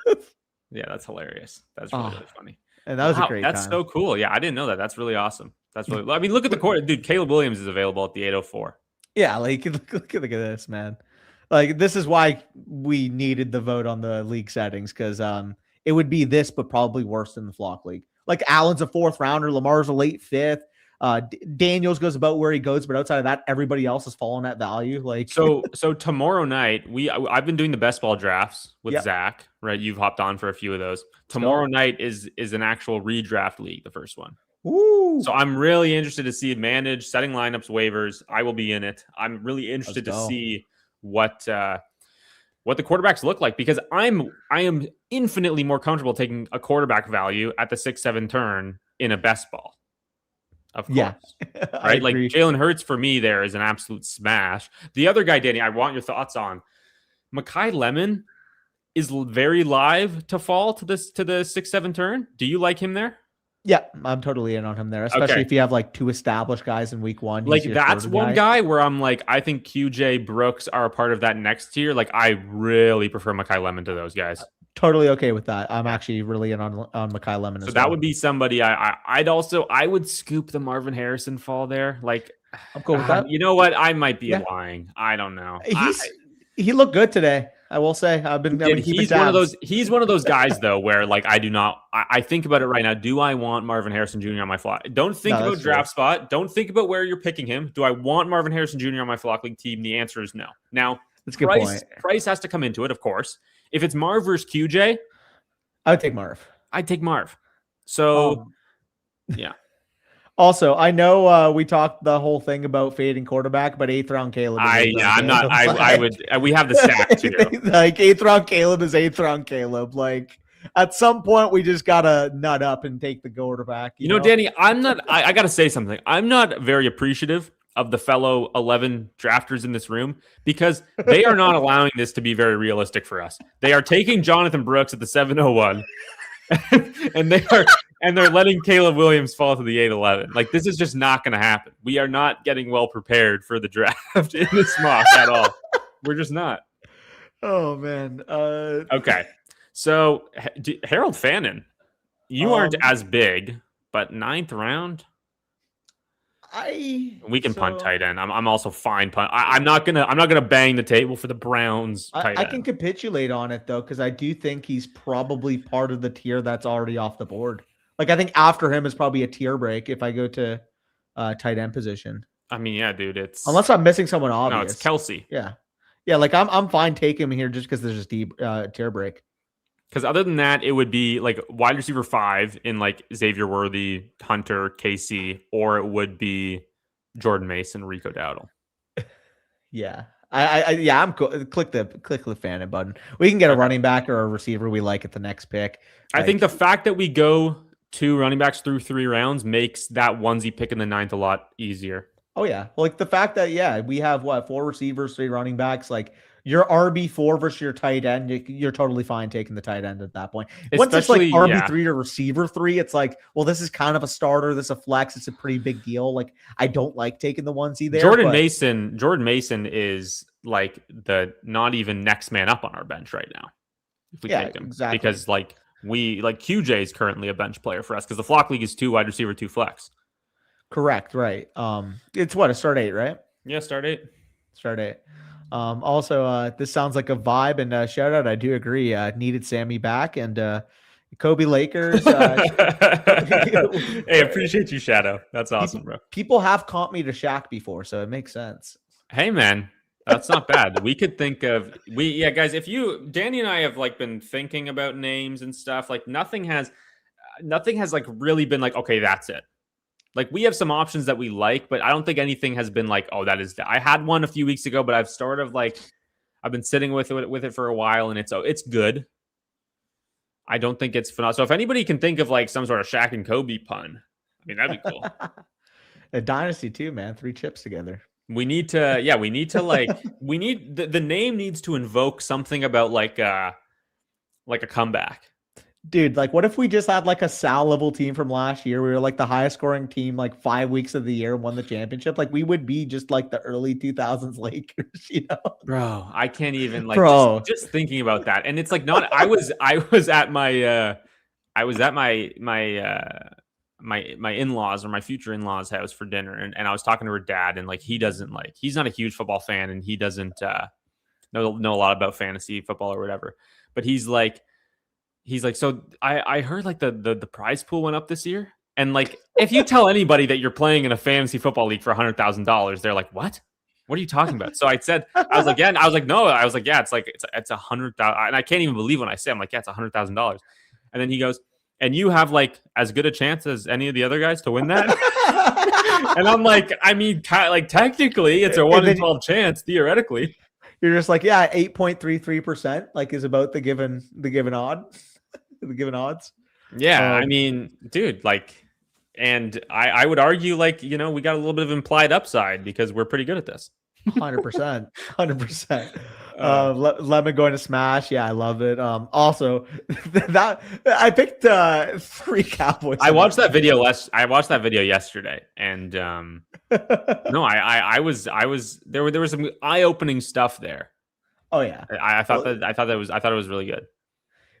Yeah, that's hilarious. That's really, really funny. And that was a great That's time. So cool. Yeah, I didn't know that. That's really awesome. That's really. I mean, look at the court, dude. Caleb Williams is available at the 804. Yeah, like look at this, man. Like this is why we needed the vote on the league settings because it would be this, but probably worse than the Flock League. Like Allen's a 4th rounder, Lamar's a late 5th. Daniels goes about where he goes, but outside of that, everybody else has fallen at value. Like so tomorrow night, I've been doing the best ball drafts with Zach, right? You've hopped on for a few of those. Tomorrow night is an actual redraft league, the first one. Ooh. So I'm really interested to see it managed, setting lineups, waivers. I will be in it. I'm really interested to see what the quarterbacks look like because I am infinitely more comfortable taking a quarterback value at the 6-7 turn in a best ball. Of course. Yeah. Right? Like Jalen Hurts for me there is an absolute smash. The other guy, Danny, I want your thoughts on. Mekhi Lemon is very live to fall to the 6-7 turn. Do you like him there? Yeah, I'm totally in on him there, especially if you have like 2 established guys in week 1. Like that's one guy where I'm like, I think QJ Brooks are a part of that next tier. Like I really prefer Mekhi Lemon to those guys. Totally okay with that. I'm actually really in on Mekhi Lemon. So that would be somebody I would scoop the Marvin Harrison fall there. Like I'm cool with that. You know what? I might be lying. I don't know. He looked good today. I will say he's one of those guys though where like I think about it right now. Do I want Marvin Harrison Jr. on my flock? Don't think about draft spot. Don't think about where you're picking him. Do I want Marvin Harrison Jr. on my flock league team? The answer is no. Now that's a good point. Price has to come into it, of course. If it's Marv versus QJ, I would take Marv. I'd take Marv. So yeah. Also, I know we talked the whole thing about fading quarterback, but 8th round Caleb. We have the stack too. Like 8th round Caleb is 8th round Caleb. Like at some point, we just gotta nut up and take the quarterback. You know, Danny, I gotta say something. I'm not very appreciative of the fellow 11 drafters in this room because they are not allowing this to be very realistic for us. They are taking Jonathan Brooks at the 701, and they're letting Caleb Williams fall to the 811. Like this is just not going to happen. We are not getting well prepared for the draft in this mock at all. We're just not. Oh man. Okay. So Harold Fannin, you aren't as big, but 9th round. We can punt tight end. I'm also fine punt. I'm not gonna bang the table for the Browns. I can capitulate on it though because I do think he's probably part of the tier that's already off the board. Like I think after him is probably a tier break if I go to tight end position. I mean, yeah, dude. It's unless I'm missing someone obvious. No, it's Kelsey. Yeah. Like I'm fine taking him here just because there's a deep tier break. Because other than that, it would be like wide receiver 5 in like Xavier Worthy, Hunter, KC, or it would be Jordan Mason, Rico Dowdle. Yeah. I'm cool. Click the Fannin button. We can get a running back or a receiver we like at the next pick. I think the fact that we go 2 running backs through 3 rounds makes that onesie pick in the 9th a lot easier. Oh yeah. Like the fact that we have 4 receivers, 3 running backs, like your RB4 versus your tight end, you're totally fine taking the tight end at that point. Once it's like RB3 to receiver 3, it's like, well, this is kind of a starter. This is a flex. It's a pretty big deal. Like I don't like taking the onesie there. Jordan Mason is like the not even next man up on our bench right now. If we take him. Exactly. Because like QJ is currently a bench player for us because the flock league is 2 wide receiver, 2 flex. Correct. Right. It's a start 8, right? Yeah. Start 8. Start it. Also, this sounds like a vibe, and shout out. I do agree. Needed Sammy back, and Kobe Lakers. Hey, appreciate you, Shadow. That's awesome, bro. People have caught me to Shaq before, so it makes sense. Hey, man, that's not bad. We could think of guys. If Danny and I have like been thinking about names and stuff. Like nothing has like really been like, okay, that's it. Like we have some options that we like, but I don't think anything has been like, oh, that is. I had one a few weeks ago, but I've sort of like I've been sitting with it for a while, and it's good. I don't think it's phenomenal. So if anybody can think of like some sort of Shaq and Kobe pun, I mean that'd be cool. A dynasty too, man. 3 chips together. We need to the name needs to invoke something about like a comeback. Dude, like what if we just had like a Sal level team from last year? We were like the highest scoring team like 5 weeks of the year and won the championship. Like we would be just like the early 2000s Lakers, you know? Bro, I can't even like just thinking about that. And it's like not I was at my in-laws or my future in-laws house for dinner, and I was talking to her dad, and like he's not a huge football fan, and he doesn't know a lot about fantasy football or whatever. But he's like, so I heard like the prize pool went up this year. And like if you tell anybody that you're playing in a fantasy football league for $100,000, they're like, what? What are you talking about? So I said, I was like, yeah, and I was like, no, I was like, yeah, it's $100,000, and I can't even believe when I say, I'm like, yeah, it's $100,000. And then he goes, and you have like as good a chance as any of the other guys to win that. And I'm like, I mean, like technically it's a 1 in 12 chance, theoretically. You're just like, yeah, 8.33% like is about the given odd. The given odds. Yeah, I mean, dude, like, and I would argue, like, we got a little bit of implied upside because we're pretty good at this. 100%. 100%. Lemon going to smash. Yeah, I love it. Also, that I picked 3 Cowboys. I watched that video yesterday, and no, I was there was some eye-opening stuff there. Oh yeah, I thought it was really good.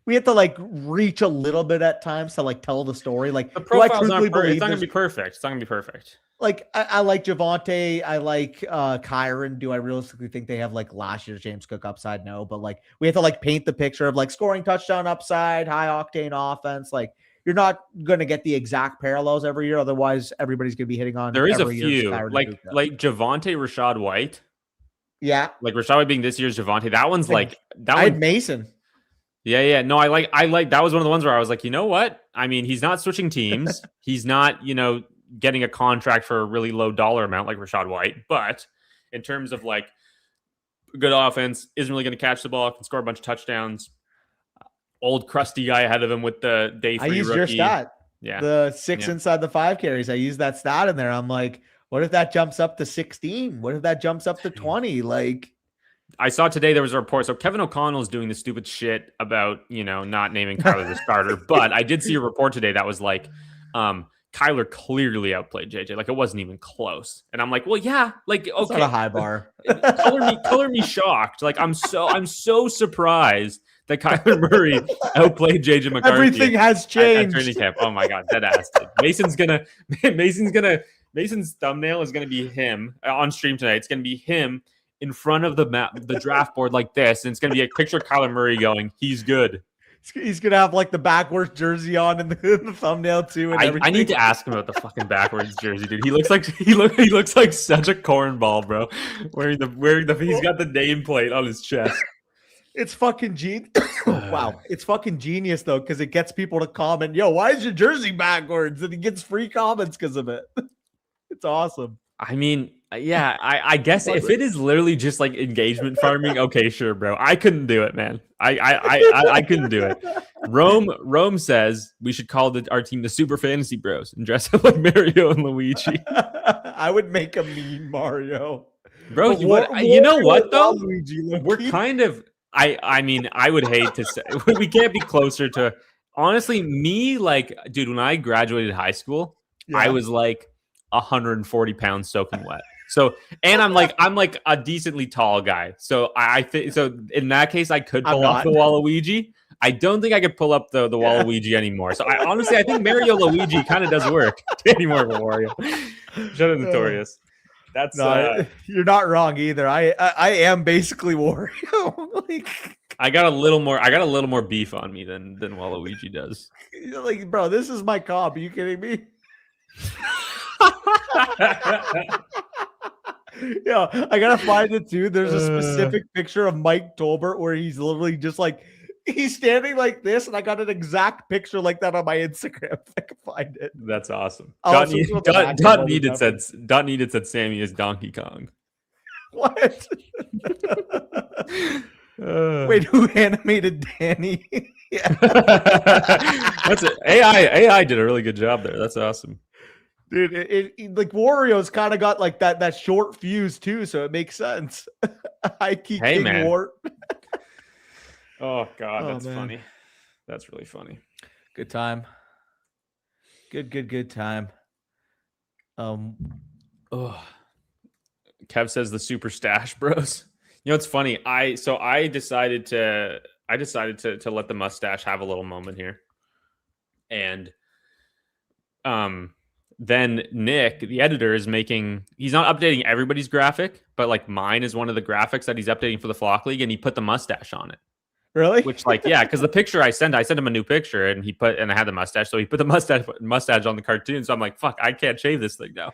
We have to like reach a little bit at times to like tell the story. Like the profile's not perfect. It's not gonna be perfect. It's not gonna be perfect. Like I like Javonte, I like Kyron. Do I realistically think they have like last year's James Cook upside? No, but like we have to like paint the picture of like scoring touchdown upside, high octane offense. Like you're not gonna get the exact parallels every year, otherwise everybody's gonna be hitting on. There is a few like Javonte, Rashad White. Yeah, like Rashad White being this year's Javonte. That one's like that. I had Mason. Yeah. No, I like that was one of the ones where I was like, you know what? I mean, he's not switching teams. He's not, getting a contract for a really low dollar amount like Rashad White. But in terms of like good offense, isn't really going to catch the ball, can score a bunch of touchdowns. Old crusty guy ahead of him with the day 3 I used rookie. Your stat. Yeah. The 6 inside the 5 carries. I used that stat in there. I'm like, what if that jumps up to 16? What if that jumps up to 20? Like, I saw today there was a report. So Kevin O'Connell is doing the stupid shit about, not naming Kyler the starter. But I did see a report today that was like, Kyler clearly outplayed JJ. Like it wasn't even close. And I'm like, well, yeah, like, okay. It's not a high bar. color me shocked. Like I'm so surprised that Kyler Murray outplayed JJ McCarthy. Everything has changed. At training camp. Oh my God, dead ass. Mason's thumbnail is gonna be him on stream tonight. It's gonna be him in front of the draft board like this, and it's gonna be a picture of Kyler Murray going, he's good. He's gonna have like the backwards jersey on in the thumbnail too. And I need to ask him about the fucking backwards jersey, dude. He looks like such a cornball, bro. Wearing the he's got the nameplate on his chest. It's fucking wow. It's fucking genius though, because it gets people to comment, yo, why is your jersey backwards? And he gets free comments because of it. It's awesome. I mean, yeah, I guess if it is literally just like engagement farming, okay, sure, bro. I couldn't do it, man. I couldn't do it. Rome says we should call our team the Super Fantasy Bros and dress up like Mario and Luigi. I would make a mean Mario, bro. You know what though? We're kind of. I mean, I would hate to say we can't be closer to. Honestly, me, like, dude, when I graduated high school, I was like 140 pounds soaking wet. So, and I'm like a decently tall guy. So I think so. In that case, I could pull off the Waluigi. I don't think I could pull up the Waluigi anymore. So I think Mario Luigi kind of does work. Danny Wario. Shut up, Notorious. That's No, you're not wrong either. I am basically Wario. Like, I got a little more beef on me than Waluigi does. like, bro, this is my comp. Are you kidding me? Yeah, I gotta find it too. There's a specific picture of Mike Tolbert where he's literally just like he's standing like this, and I got an exact picture like that on my Instagram. If I can find it. That's awesome. Dot Needed said Sammy is Donkey Kong. What? Wait, who animated Danny? Yeah. That's it. AI did a really good job there. That's awesome. Dude, it like Wario's kind of got like that short fuse too, so it makes sense. Hey, man. Wart. Oh God, that's funny. That's really funny. Good time. Good time. Oh, Kev says the super stash bros. You know, it's funny. I decided to let the mustache have a little moment here, and then Nick, the editor, he's not updating everybody's graphic, but like mine is one of the graphics that he's updating for the Flock League, and he put the mustache on it. Really? Which, like, yeah, because the picture I sent him a new picture, and I had the mustache, so he put the mustache on the cartoon. So I'm like, fuck, I can't shave this thing now.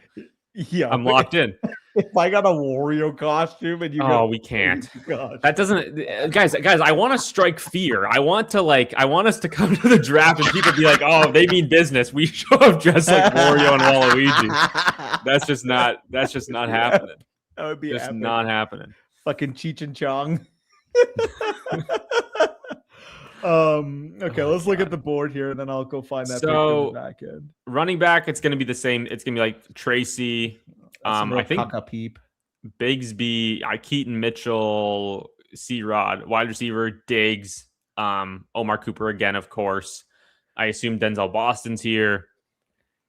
Yeah, I'm locked in. If I got a Wario costume and we can't. Oh, that doesn't, guys. I want to strike fear. I want us to come to the draft and people be like, oh, they mean business. We show up dressed like Wario and Waluigi. That's just not happening. That would be just epic. Not happening. Fucking Cheech and Chong. Okay, let's look at the board here, and then I'll go find that picture in the back end. Running back, it's going to be the same. It's going to be like Tracy. I think Peep, Bigsby, Keaton Mitchell, C-Rod, wide receiver, Diggs, Omar Cooper again, of course. I assume Denzel Boston's here.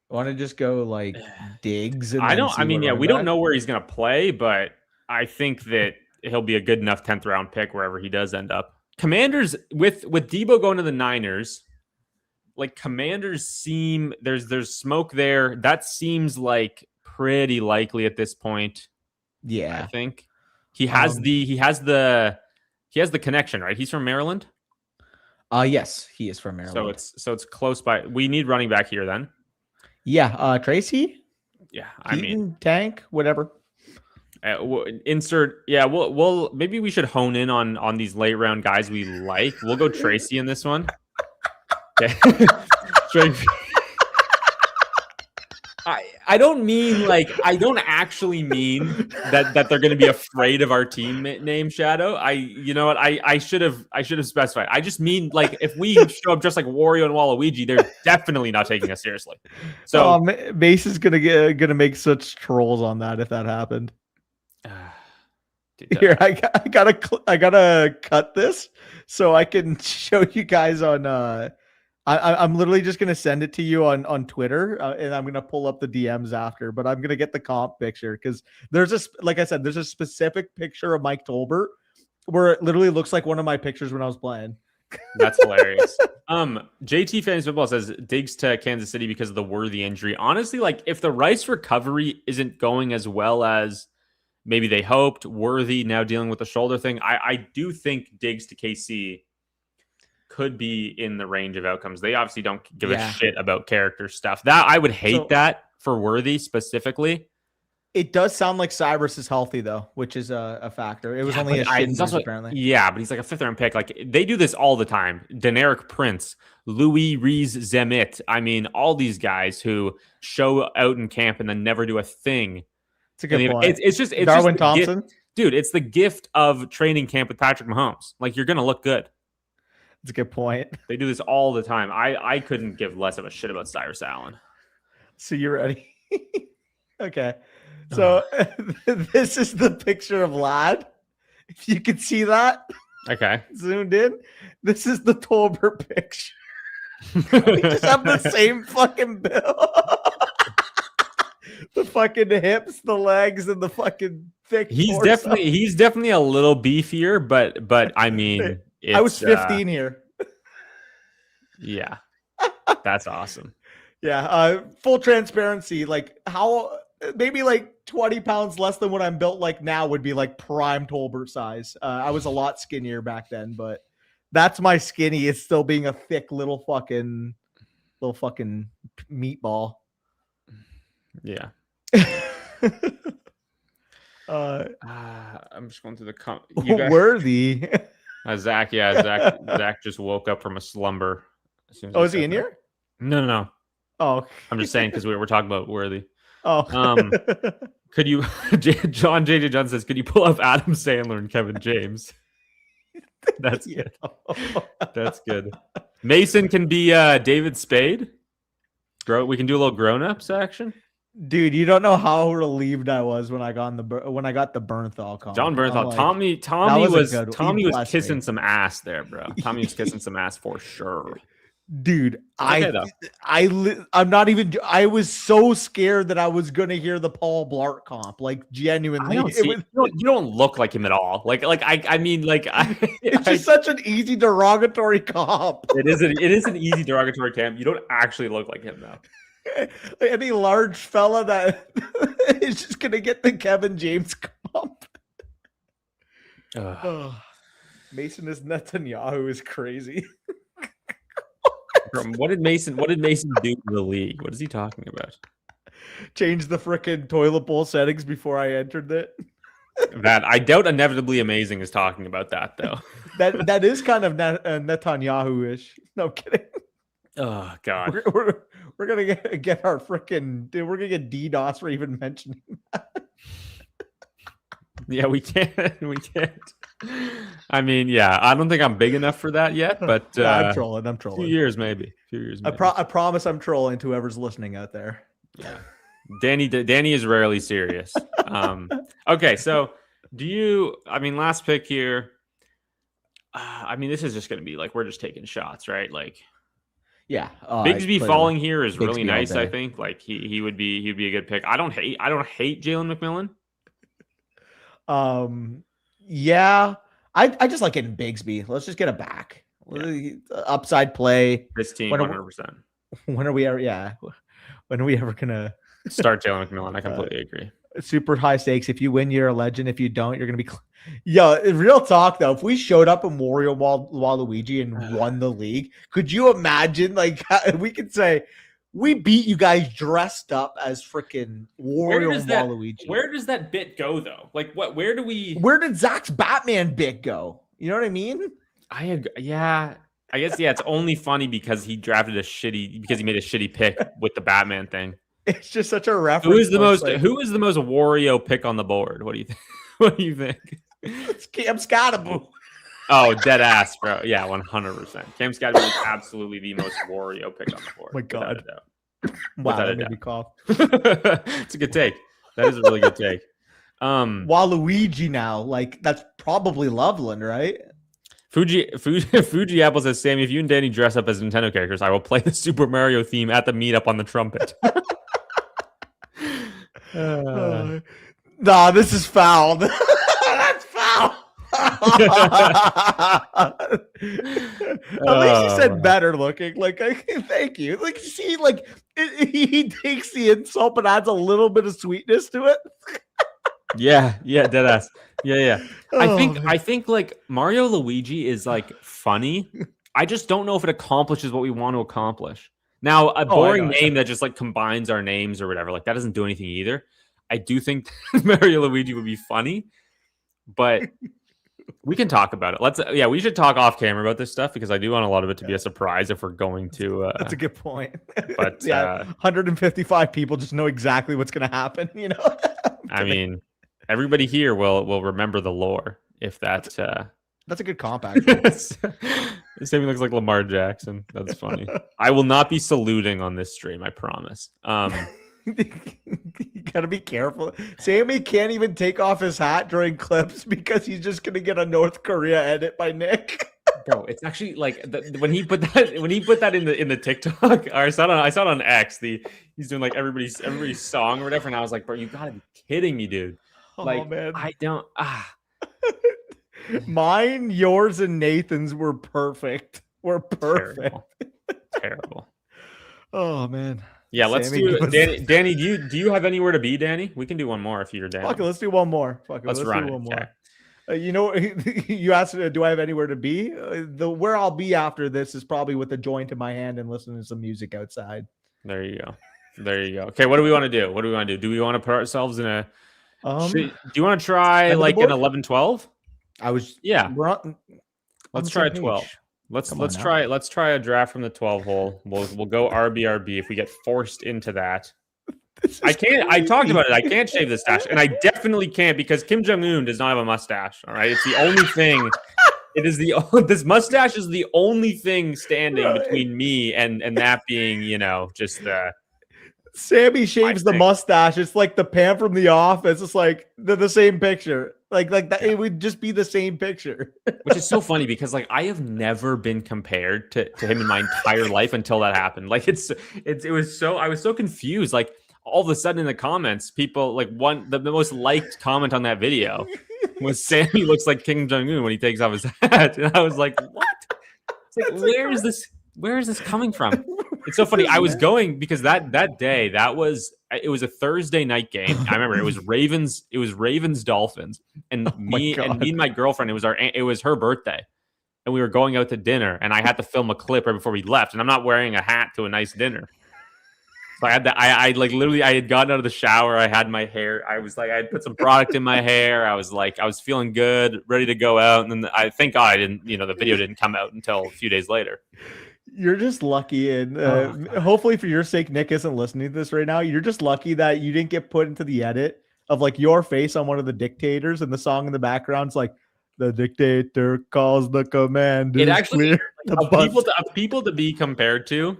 Want to just go like Diggs? And we don't know where he's going to play, but I think that he'll be a good enough 10th round pick wherever he does end up. Commanders with Debo going to the Niners, like Commanders seem there's smoke there. That seems like pretty likely at this point. Yeah, I think he has the connection, right? He's from Maryland. Yes, he is from Maryland. So it's close by. We need running back here then. Yeah, Tracy. Yeah, Keaton, Tank, whatever. Insert. Yeah, we'll maybe we should hone in on these late round guys we like. We'll go Tracy in this one. Okay. I don't actually mean that they're going to be afraid of our team name Shadow. I should have specified. I just mean like if we show up just like Wario and Waluigi, they're definitely not taking us seriously. So Mace is gonna make such trolls on that if that happened. Here, I gotta cut this so I can show you guys on. I'm literally just gonna send it to you on Twitter, and I'm gonna pull up the DMs after. But I'm gonna get the comp picture because there's a specific picture of Mike Tolbert where it literally looks like one of my pictures when I was playing. That's hilarious. JT Fantasy Football says Diggs to Kansas City because of the Worthy injury. Honestly, like if the Rice recovery isn't going as well as maybe they hoped, Worthy now dealing with the shoulder thing, I do think Diggs to KC could be in the range of outcomes. They obviously don't give a shit about character stuff. That I would hate that for Worthy specifically. It does sound like Cyrus is healthy though, which is a factor. It was only a shit apparently. Yeah, but he's like a 5th round pick. Like they do this all the time. Deneric Prince, Louis Rees Zemit. I mean, all these guys who show out in camp and then never do a thing. It's a good point. It's just Darwin Thompson. Dude, it's the gift of training camp with Patrick Mahomes. Like you're gonna look good. That's a good point. They do this all the time. I couldn't give less of a shit about Cyrus Allen. So you're ready? Okay. So this is the picture of Lad. If you can see that. Okay. Zoomed in. This is the Tolbert picture. We just have the same fucking bill. The fucking hips, the legs, and the fucking thick. He's definitely a little beefier, but I mean, I was 15 here. Yeah, that's awesome. Yeah, full transparency. Like how maybe like 20 pounds less than what I'm built like now would be like prime Tolbert size. I was a lot skinnier back then, but that's my skinny. It's still being a thick little fucking meatball. Yeah. I'm just going through the you guys... Worthy. Zach just woke up from a slumber. As soon as is he in here? No. Oh, I'm just saying because we were talking about Worthy. Oh, could you, John JJ John says, could you pull up Adam Sandler and Kevin James? That's good. That's good. Mason can be David Spade. We can do a little grown-ups action. Dude, you don't know how relieved I was when I got the Bernthal call. John Bernthal, like, Tommy was kissing some ass there, bro. Tommy was kissing some ass for sure. Dude, I'm not even. I was so scared that I was gonna hear the Paul Blart comp. Like genuinely, you don't look like him at all. I mean, it's just such an easy derogatory comp. It is an easy derogatory comp. You don't actually look like him though. Any large fella that is just gonna get the Kevin James comp. Mason is Netanyahu is crazy. What did Mason do to the league? What is he talking about? Change the frickin' toilet bowl settings before I entered it. That I doubt Inevitably Amazing is talking about that though. that is kind of Netanyahu-ish. No kidding. Oh God. We're gonna get our frickin' dude. We're gonna get DDoS for even mentioning that. Yeah, we can't. I mean, yeah, I don't think I'm big enough for that yet, but I'm trolling. A few years maybe. I promise I'm trolling to whoever's listening out there. Yeah, Danny is rarely serious. Okay, so last pick here. This is just gonna be like we're just taking shots, right? Like, yeah, Bigsby falling here is really nice. I think like he'd be a good pick. I don't hate Jalen McMillan. Yeah, I just like getting Bigsby. Let's just get it back. Yeah. Upside play. This team 100%. When are we ever gonna start Jalen McMillan? I completely agree. Super high stakes. If you win, you're a legend. If you don't, you're gonna be. Yo, real talk though. If we showed up in Wario Waluigi and won the league, could you imagine? Like we could say. We beat you guys dressed up as freaking Wario and Waluigi. Where does that bit go though? Like what? Where did Zach's Batman bit go? You know what I mean? I guess it's only funny because he made a shitty pick with the Batman thing. It's just such a reference. Who is the most Wario pick on the board? What do you think? What do you think? It's Cam Scattaboo. Oh, dead ass, bro. Yeah, 100%. Cam Scatterby is absolutely the most Wario pick on the board. Oh my God. Wow, that made me cough. It's a good take. That is a really good take. Waluigi now, like that's probably Loveland, right? Fuji Apple says, Sammy, if you and Danny dress up as Nintendo characters, I will play the Super Mario theme at the meetup on the trumpet. Nah, this is foul. That's foul. At least he said better looking. Like, thank you. Like, see, like he takes the insult but adds a little bit of sweetness to it. Yeah, deadass. Yeah. I think like Mario Luigi is like funny. I just don't know if it accomplishes what we want to accomplish. Now, a boring name that just like combines our names or whatever, like that doesn't do anything either. I do think Mario Luigi would be funny, but we can talk about it. We should talk off camera about this stuff because I do want a lot of it to be a surprise if we're going to. That's a good point. But 155 people just know exactly what's going to happen. You know, I mean, everybody here will remember the lore if that's a good comp. Actually, Sammy looks like Lamar Jackson. That's funny. I will not be saluting on this stream. I promise. You gotta be careful. Sammy can't even take off his hat during clips because he's just gonna get a North Korea edit by Nick. Bro, it's actually like when he put that in the TikTok. Or I saw it on X. He's doing like everybody's song or whatever, and I was like, bro, you gotta be kidding me, dude. Like, man. I don't. Mine, yours, and Nathan's were perfect. Terrible. Terrible. Oh man. Yeah, let's do Danny. Do you have anywhere to be, Danny? We can do one more if you're down. Fuck it, let's do one more. Let's run do it. one Okay. more. You know, you asked, do I have anywhere to be? Where I'll be after this is probably with a joint in my hand and listening to some music outside. There you go. Okay, what do we want to do? Do we want to put ourselves in a? Do you want to try like an 11-12? Let's try a 12. Let's try a draft from the 12 hole. We'll go RBRB if we get forced into that. I talked about it. I can't shave the stash, and I definitely can't because Kim Jong-un does not have a mustache. All right, it's the only thing. This mustache is the only thing standing between me and that being, just Sammy shaves the mustache. It's like the Pam from The Office. It's like they're the same picture. Like that, It would just be the same picture. Which is so funny because like I have never been compared to him in my entire life until that happened. Like I was so confused. Like all of a sudden in the comments, people like the most liked comment on that video was Sammy looks like Kim Jong-un when he takes off his hat. And I was like, what? It's like, where is this coming from? It's so funny. I was going because that day it was a Thursday night game. I remember it was Ravens Dolphins, and me and my girlfriend. It was her birthday, and we were going out to dinner, and I had to film a clip right before we left, and I'm not wearing a hat to a nice dinner. So I had that. I had gotten out of the shower. I had my hair. I had put some product in my hair. I was feeling good, ready to go out, and then thank God I didn't. The video didn't come out until a few days later. You're just lucky, and hopefully for your sake, Nick isn't listening to this right now. You're just lucky that you didn't get put into the edit of like your face on one of the dictators, and the song in the background's like, "The dictator calls the command." It actually people to be compared to.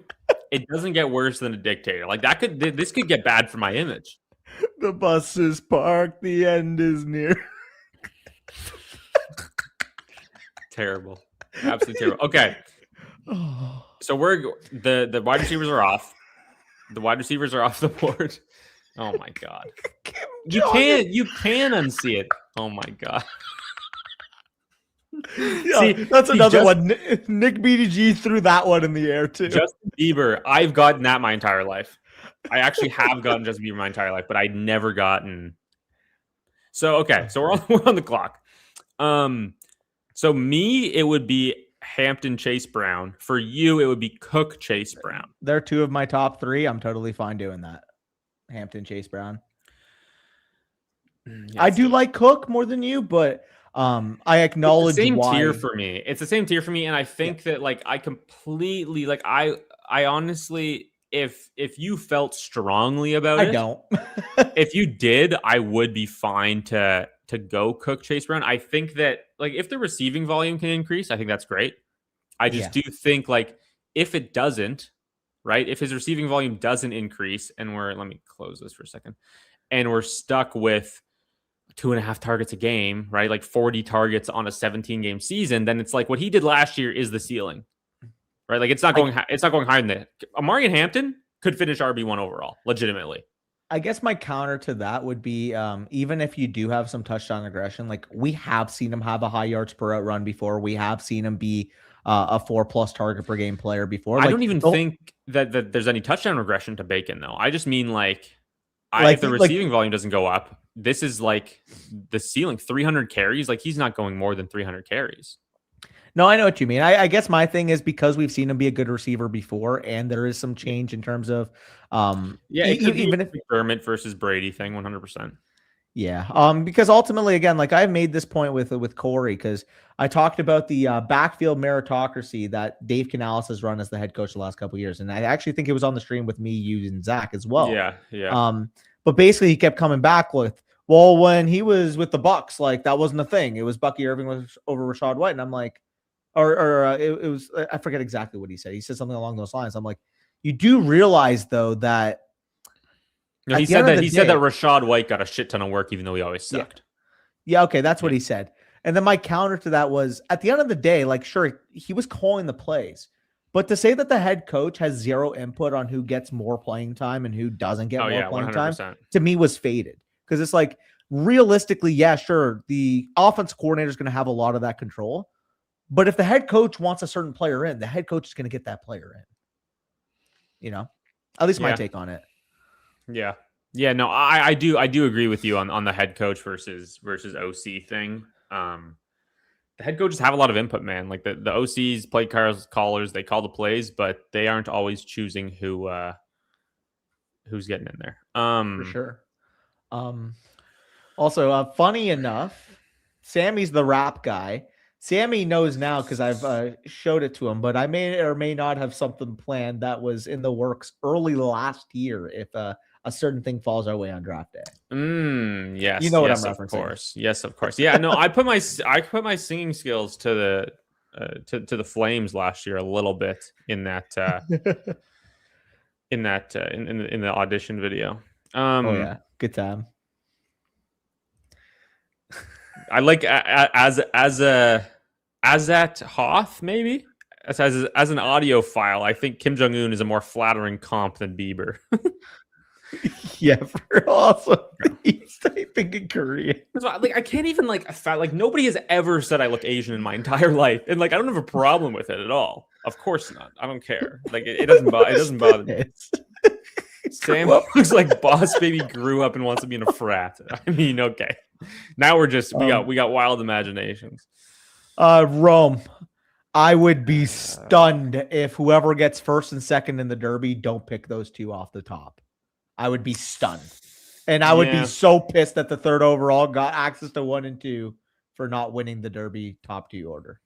It doesn't get worse than a dictator. Like this could get bad for my image. The bus is parked. The end is near. Terrible, absolutely terrible. Okay. So the wide receivers are off. The wide receivers are off the board. Oh my God. You can unsee it. Oh my God. Yeah, see, that's another one. Nick BDG threw that one in the air too. Justin Bieber, I've gotten that my entire life. I actually have gotten Justin Bieber my entire life, but I'd never gotten. So okay, so we're on the clock. So me, it would be Hampton Chase Brown. For you, it would be Cook Chase Brown. They're two of my top three. I'm totally fine doing that. Hampton Chase Brown. Yes, I do like Cook more than you, but I acknowledge it's the same tier for me. It's the same tier for me, and I think that like I completely like I honestly, if you felt strongly about it, I don't. If you did, I would be fine to go Cook Chase Brown. I think that like if the receiving volume can increase, I think that's great. I just do think like if it doesn't, right? If his receiving volume doesn't increase, and let me close this for a second, and we're stuck with 2.5 targets a game, right? Like 40 targets on a 17-game season, then it's like what he did last year is the ceiling, right? Like it's not going higher than that. Amari and Hampton could finish RB1 overall, legitimately. I guess my counter to that would be even if you do have some touchdown aggression, like we have seen him have a high yards per out run before. We have seen him be a 4+ target per game player before. I don't even think that there's any touchdown regression to Bacon though. I just mean if the receiving volume doesn't go up, this is like the ceiling, 300 carries. Like he's not going more than 300 carries. No, I know what you mean. I guess my thing is because we've seen him be a good receiver before, and there is some change in terms of it could even if McDermott versus Brady thing, 100%. Yeah, because ultimately, again, like I've made this point with Corey, because I talked about the backfield meritocracy that Dave Canales has run as the head coach the last couple of years, and I actually think it was on the stream with me, you, and Zach as well. Yeah. But basically, he kept coming back with, well, when he was with the Bucks, like that wasn't a thing. It was Bucky Irving over Rachaad White, and I'm like, it was, I forget exactly what he said. He said something along those lines. I'm like, you do realize though that. No, he said that Rachaad White got a shit ton of work, even though he always sucked. Yeah, okay, that's what he said. And then my counter to that was, at the end of the day, like, sure, he was calling the plays, but to say that the head coach has zero input on who gets more playing time and who doesn't get more playing 100%. Time, to me was faded. Because it's like, realistically, yeah, sure, the offense coordinator is going to have a lot of that control, but if the head coach wants a certain player in, the head coach is going to get that player in. You know? At least my Yeah. take on it. Yeah. Yeah, no, I do agree with you on the head coach versus OC thing. The head coaches have a lot of input, man. Like the OCs, play callers, they call the plays, but they aren't always choosing who's getting in there. For sure. Also, funny enough, Sammy's the rap guy. Sammy knows now because I've showed it to him, but I may or may not have something planned that was in the works early last year if a certain thing falls our way on draft day. Yes, You know what yes, I'm of referencing. course. Yes, of course. Yeah, no, I put my singing skills to the to the flames last year a little bit in that in the audition video. Oh yeah, good time. I like as that Hoth maybe as an audio file. I think Kim Jong Un is a more flattering comp than Bieber. Yeah, for also he's typing in Korean. Like I can't even like nobody has ever said I look Asian in my entire life, and like I don't have a problem with it at all. Of course not. I don't care. Like it doesn't bother me. Sam looks like Boss Baby grew up and wants to be in a frat. I mean, okay. Now we got wild imaginations. Rome. I would be stunned if whoever gets first and second in the Derby don't pick those two off the top. I would be stunned. And I would be so pissed that the third overall got access to 1 and 2 for not winning the Derby top 2 order.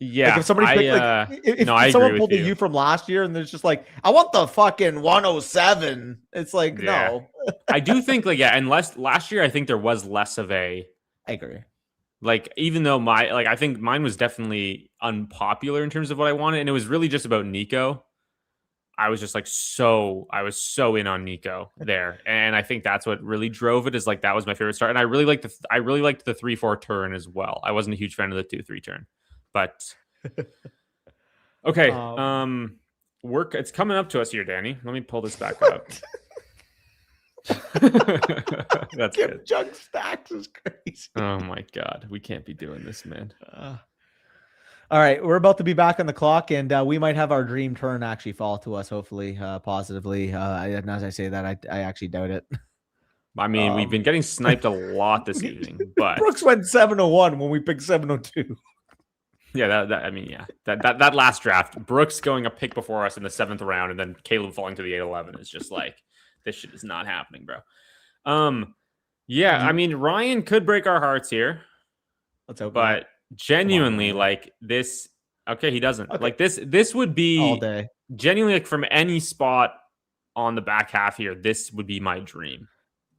Yeah. Like if somebody picked, if someone pulled the U from last year and there's just like, I want the fucking 107. It's like, no. I do think unless last year I think there was less of a. I agree. Like, even though I think mine was definitely unpopular in terms of what I wanted, and it was really just about Nico. I was just I was so in on Nico there, and I think that's what really drove it. Is like that was my favorite start, and I really liked the 3-4 turn as well. I wasn't a huge fan of the 2-3 turn, but okay. Work. It's coming up to us here, Danny. Let me pull this back up. That's good. Junk stacks is crazy. Oh my god, we can't be doing this, man. All right, we're about to be back on the clock, and we might have our dream turn actually fall to us, hopefully, positively. And as I say that, I actually doubt it. I mean, we've been getting sniped a lot this evening, but Brooks went 701 when we picked 702. Yeah, that last draft, Brooks going a pick before us in the 7th round, and then Caleb falling to the 8-11 is just like, this shit is not happening, bro. Yeah, I mean, Ryan could break our hearts here. Let's hope. But genuinely, like this, okay, he doesn't. Okay. Like this would be all day. Genuinely, like from any spot on the back half here, this would be my dream.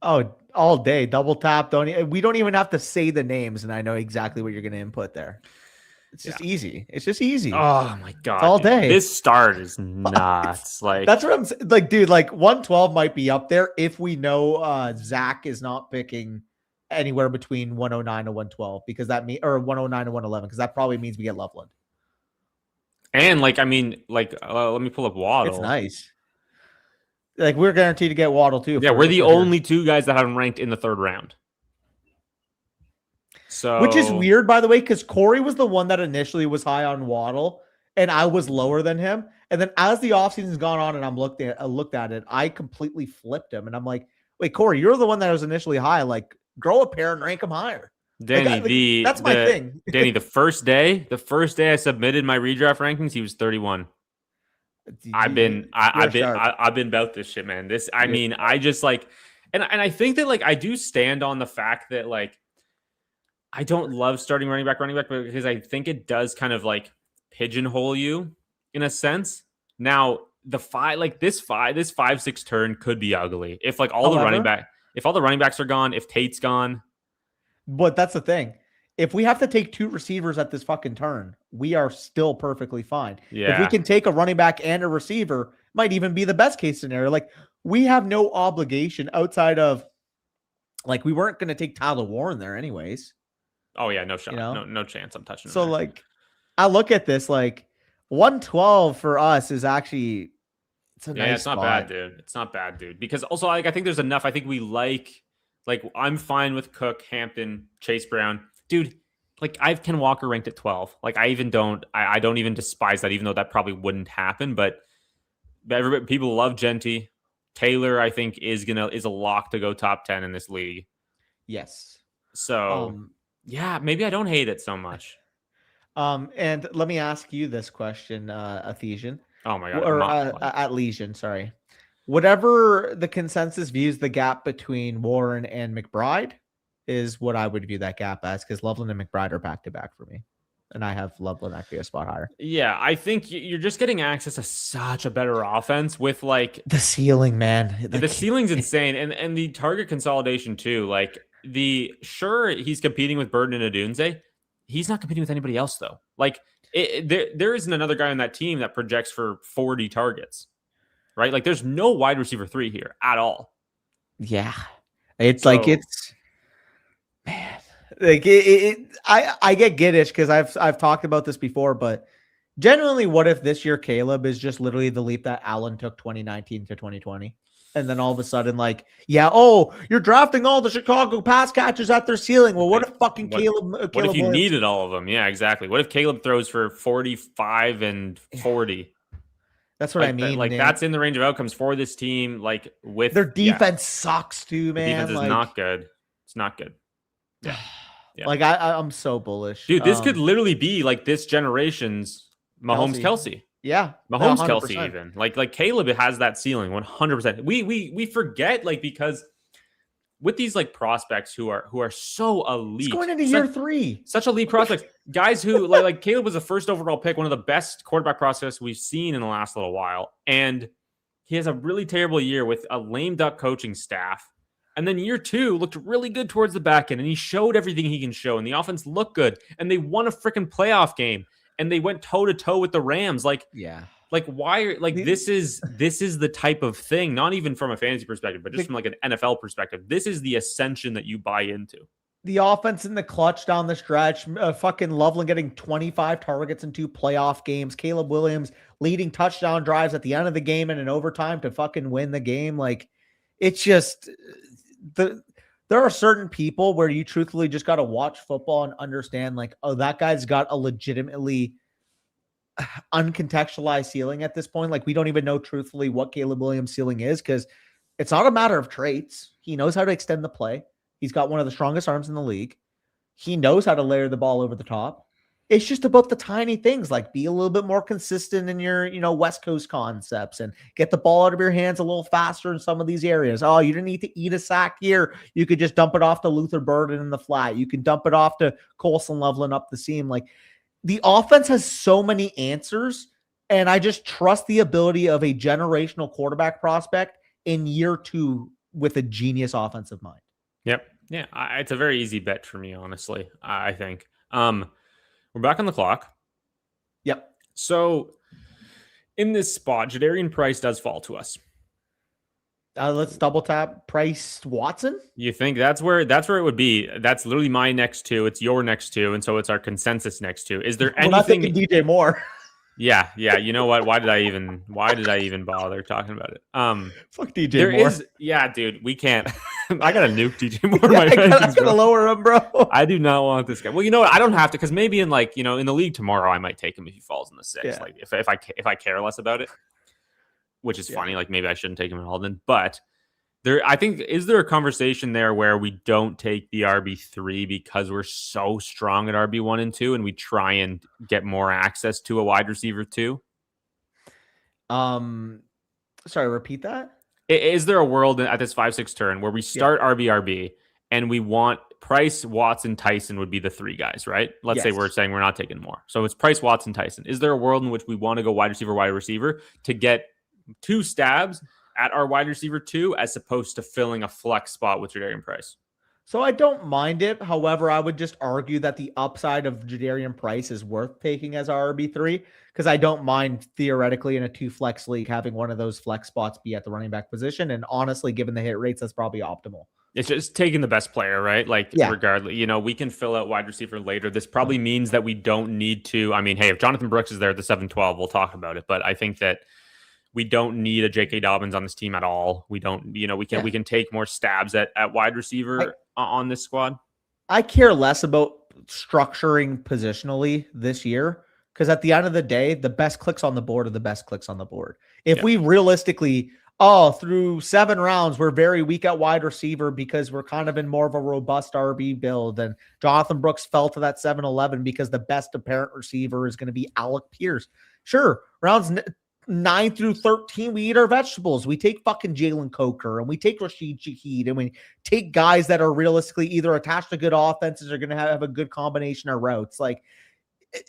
Oh, all day, double tap. We don't even have to say the names, and I know exactly what you're going to input there. It's just easy. It's just easy. Oh my god, it's all day. This start is nuts. Like that's what I'm saying. Like, dude, like 112 might be up there if we know Zach is not picking anywhere between 109 and 112 because that means, or 109 and 111 because that probably means we get Loveland. And like, I mean, like, let me pull up Waddle. It's nice. Like we're guaranteed to get Waddle too. Yeah, we're the only two guys that haven't ranked in the 3rd round. So, which is weird, by the way, because Corey was the one that initially was high on Waddle, and I was lower than him. And then as the offseason's gone on, and I looked at it, I completely flipped him, and I'm like, "Wait, Corey, you're the one that was initially high. Like, grow a pair and rank him higher." Danny, that's my thing. Danny, the first day I submitted my redraft rankings, he was 31. I've been about this shit, man. I mean, I just like, and I think that like I do stand on the fact that like. I don't love starting running back, because I think it does kind of like pigeonhole you in a sense. Now, this 5-6 turn could be ugly if like all the running backs are gone, if Tate's gone. But that's the thing. If we have to take 2 receivers at this fucking turn, we are still perfectly fine. Yeah. If we can take a running back and a receiver, might even be the best case scenario. Like we have no obligation outside of like we weren't going to take Tyler Warren there anyways. Oh yeah, no shot. No chance I'm touching him. So like I look at this like 112 for us is actually it's not bad, dude. It's not bad, dude. Because also like I think there's enough. I think we like I'm fine with Cook, Hampton, Chase Brown. Dude, like I have Ken Walker ranked at 12. Like I don't even despise that, even though that probably wouldn't happen. But Everybody, people love Genty. Taylor, I think, is a lock to go top 10 in this league. Yes. So yeah, maybe I don't hate it so much. And let me ask you this question, Ephesian. Oh my god. Or at Legion, sorry. Whatever the consensus views the gap between Warren and McBride is what I would view that gap as, because Loveland and McBride are back to back for me. And I have Loveland actually a spot higher. Yeah, I think you're just getting access to such a better offense with like the ceiling, man. The ceiling's insane, and the target consolidation too. Like he's competing with Burden and Adunze. He's not competing with anybody else though. Like there isn't another guy on that team that projects for 40 targets, right? Like there's no wide receiver 3 here at all. Yeah, it's man. Like I get Giddish because I've talked about this before, but genuinely, what if this year Caleb is just literally the leap that Allen took 2019 to 2020? And then all of a sudden, like, you're drafting all the Chicago pass catchers at their ceiling. Well, what if fucking Caleb what if you needed all of them? Yeah, exactly. What if Caleb throws for 45 and 40? That's what I mean. That's in the range of outcomes for this team. Like with their defense sucks too, man. Defense is not good. It's not good. Yeah. Yeah. Like I'm so bullish, dude. This could literally be like this generation's Mahomes Kelsey. Yeah, Mahomes Kelsey even like Caleb has that ceiling 100%. We forget like because with these like prospects who are so elite, it's going into year 3, such elite prospects, guys who like Caleb was the first overall pick, one of the best quarterback prospects we've seen in the last little while, and he has a really terrible year with a lame duck coaching staff. And then year 2 looked really good towards the back end, and he showed everything he can show, and the offense looked good, and they won a freaking playoff game, and they went toe to toe with the Rams. Like, yeah, like why? Like this is the type of thing, not even from a fantasy perspective, but just from like an NFL perspective. This is the ascension that you buy into. The offense in the clutch down the stretch, fucking Loveland getting 25 targets in 2 playoff games. Caleb Williams leading touchdown drives at the end of the game and in overtime to fucking win the game. Like, it's just there are certain people where you truthfully just got to watch football and understand like, oh, that guy's got a legitimately uncontextualized ceiling at this point. Like, we don't even know truthfully what Caleb Williams' ceiling is, because it's not a matter of traits. He knows how to extend the play. He's got one of the strongest arms in the league. He knows how to layer the ball over the top. It's just about the tiny things, like be a little bit more consistent in your, West Coast concepts and get the ball out of your hands a little faster in some of these areas. Oh, you didn't need to eat a sack here. You could just dump it off to Luther Burden in the flat. You can dump it off to Colson Loveland up the seam. Like, the offense has so many answers, and I just trust the ability of a generational quarterback prospect in year 2 with a genius offensive mind. Yep. Yeah. It's a very easy bet for me, honestly, I think. We're back on the clock. Yep. So in this spot, Jadarian Price does fall to us. Let's double tap Price Watson. You think that's where it would be? That's literally my next 2. It's your next 2, and so it's our consensus next 2. Is there anything? Not DJ Moore. Yeah. You know what? Why did I even bother talking about it? Fuck DJ Moore. Yeah, dude. We can't. I gotta nuke DJ Moore. I'm gonna lower him, bro. I do not want this guy. Well, you know what? I don't have to, because maybe in in the league tomorrow, I might take him if he falls in the 6th. Yeah. Like if I care less about it, which is funny. Like maybe I shouldn't take him at all then. But I think, is there a conversation there where we don't take the RB3 because we're so strong at RB1 and 2, and we try and get more access to a wide receiver 2? Sorry, repeat that. Is there a world at this 5-6 turn where we start RB and we want Price, Watson, Tyson would be the 3 guys, right? Let's say we're saying we're not taking more. So it's Price, Watson, Tyson. Is there a world in which we want to go wide receiver to get 2 stabs at our wide receiver 2 as opposed to filling a flex spot with Jadarian Price? So I don't mind it. However, I would just argue that the upside of Jadarian Price is worth taking as our RB3, because I don't mind theoretically in a 2 flex league having one of those flex spots be at the running back position. And honestly, given the hit rates, that's probably optimal. It's just taking the best player, right? Like, regardless, we can fill out wide receiver later. This probably means that we don't need to. I mean, hey, if Jonathan Brooks is there at the 7-12, we'll talk about it. But I think that we don't need a J.K. Dobbins on this team at all. We don't, we can take more stabs at wide receiver on this squad. I care less about structuring positionally this year. Because at the end of the day, the best clicks on the board are the best clicks on the board. If we realistically, through 7 rounds, we're very weak at wide receiver because we're kind of in more of a robust RB build. And Jonathan Brooks fell to that 7-11 because the best apparent receiver is going to be Alec Pierce. Sure, rounds 9 through 13, we eat our vegetables. We take fucking Jalen Coker and we take Rashid Shaheed and we take guys that are realistically either attached to good offenses or going to have a good combination of routes. Like,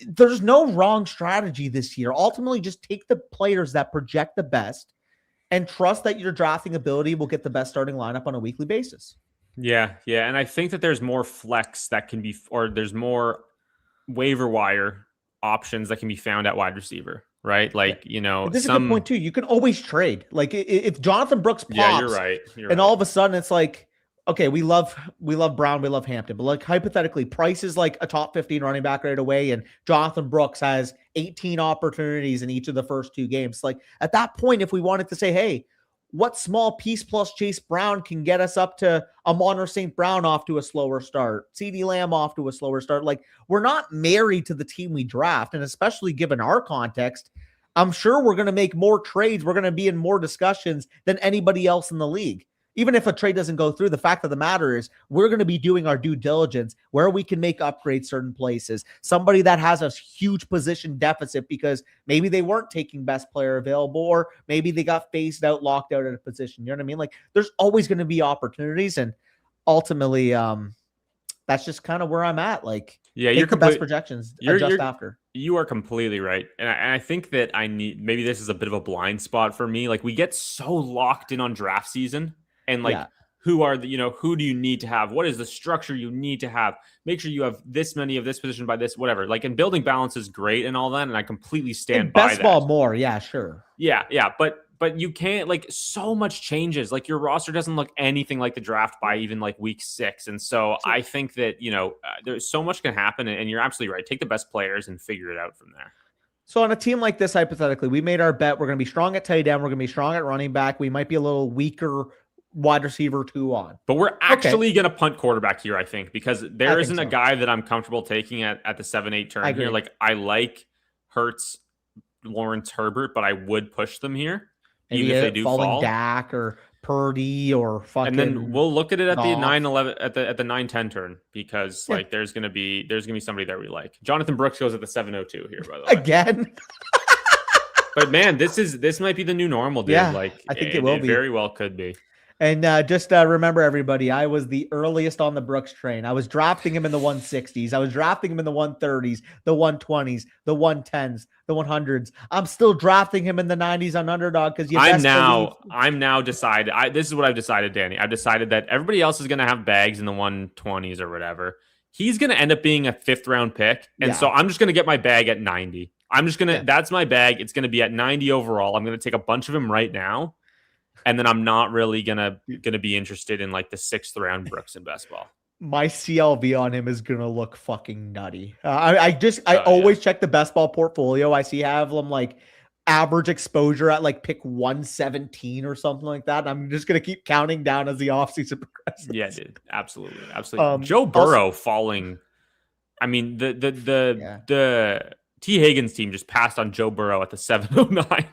there's no wrong strategy this year. Ultimately, just take the players that project the best and trust that your drafting ability will get the best starting lineup on a weekly basis. Yeah. And I think that there's more flex that can be, or there's more waiver wire options that can be found at wide receiver, right? Like, But this is a good point too. You can always trade. Like if Jonathan Brooks pops, you're right. All of a sudden it's like, okay, we love Brown, we love Hampton, but like hypothetically, Price is like a top 15 running back right away, and Jonathan Brooks has 18 opportunities in each of the first 2 games. Like at that point, if we wanted to say, hey, what small piece plus Chase Brown can get us up to Amon St. Brown off to a slower start, CeeDee Lamb off to a slower start. Like we're not married to the team we draft, and especially given our context, I'm sure we're going to make more trades. We're going to be in more discussions than anybody else in the league. Even if a trade doesn't go through, the fact of the matter is we're going to be doing our due diligence where we can make upgrades certain places. Somebody that has a huge position deficit because maybe they weren't taking best player available, or maybe they got phased out, locked out at a position. You know what I mean? Like there's always going to be opportunities. And ultimately, that's just kind of where I'm at. Like, you're the best projections adjust after. You are completely right. And I think that maybe this is a bit of a blind spot for me. Like we get so locked in on draft season. And like, who do you need to have? What is the structure you need to have? Make sure you have this many of this position by this, whatever. Like, and building balance is great and all that. And I completely stand by that. Best ball more. Yeah, sure. Yeah. But you can't, like, so much changes. Like your roster doesn't look anything like the draft by even like week 6. And so I think that, there's so much can happen, and you're absolutely right. Take the best players and figure it out from there. So on a team like this, hypothetically, we made our bet. We're going to be strong at tight end. We're going to be strong at running back. We might be a little weaker wide receiver 2 on. But we're actually going to punt quarterback here, I think, because there isn't a guy that I'm comfortable taking at the 7-8 turn here. Like I like Hurts, Lawrence, Herbert, but I would push them here. Maybe even if they do fall. Dak or Purdy or fucking. And then we'll look at it at the 9-11 at the 9-10 turn, because like there's gonna be somebody that we like. Jonathan Brooks goes at the 7-02 here, by the way. Again. But man, this might be the new normal, dude. Yeah, like I think it will be. Very well could be. And just remember, everybody, I was the earliest on the Brooks train. I was drafting him in the 160s. I was drafting him in the 130s, the 120s, the 110s, the 100s. I'm still drafting him in the 90s on Underdog because I'm now decided. This is what I've decided, Danny. I've decided that everybody else is going to have bags in the 120s or whatever. He's going to end up being a 5th round pick. And so I'm just going to get my bag at 90. I'm just going to, that's my bag. It's going to be at 90 overall. I'm going to take a bunch of him right now. And then I'm not really gonna be interested in like the 6th round Brooks in best ball. My CLV on him is gonna look fucking nutty. I always check the best ball portfolio. I see have them like average exposure at like pick 117 or something like that. I'm just gonna keep counting down as the offseason progresses. Yeah, dude, absolutely. Joe Burrow falling. I mean, the T. Higgins team just passed on Joe Burrow at the 709.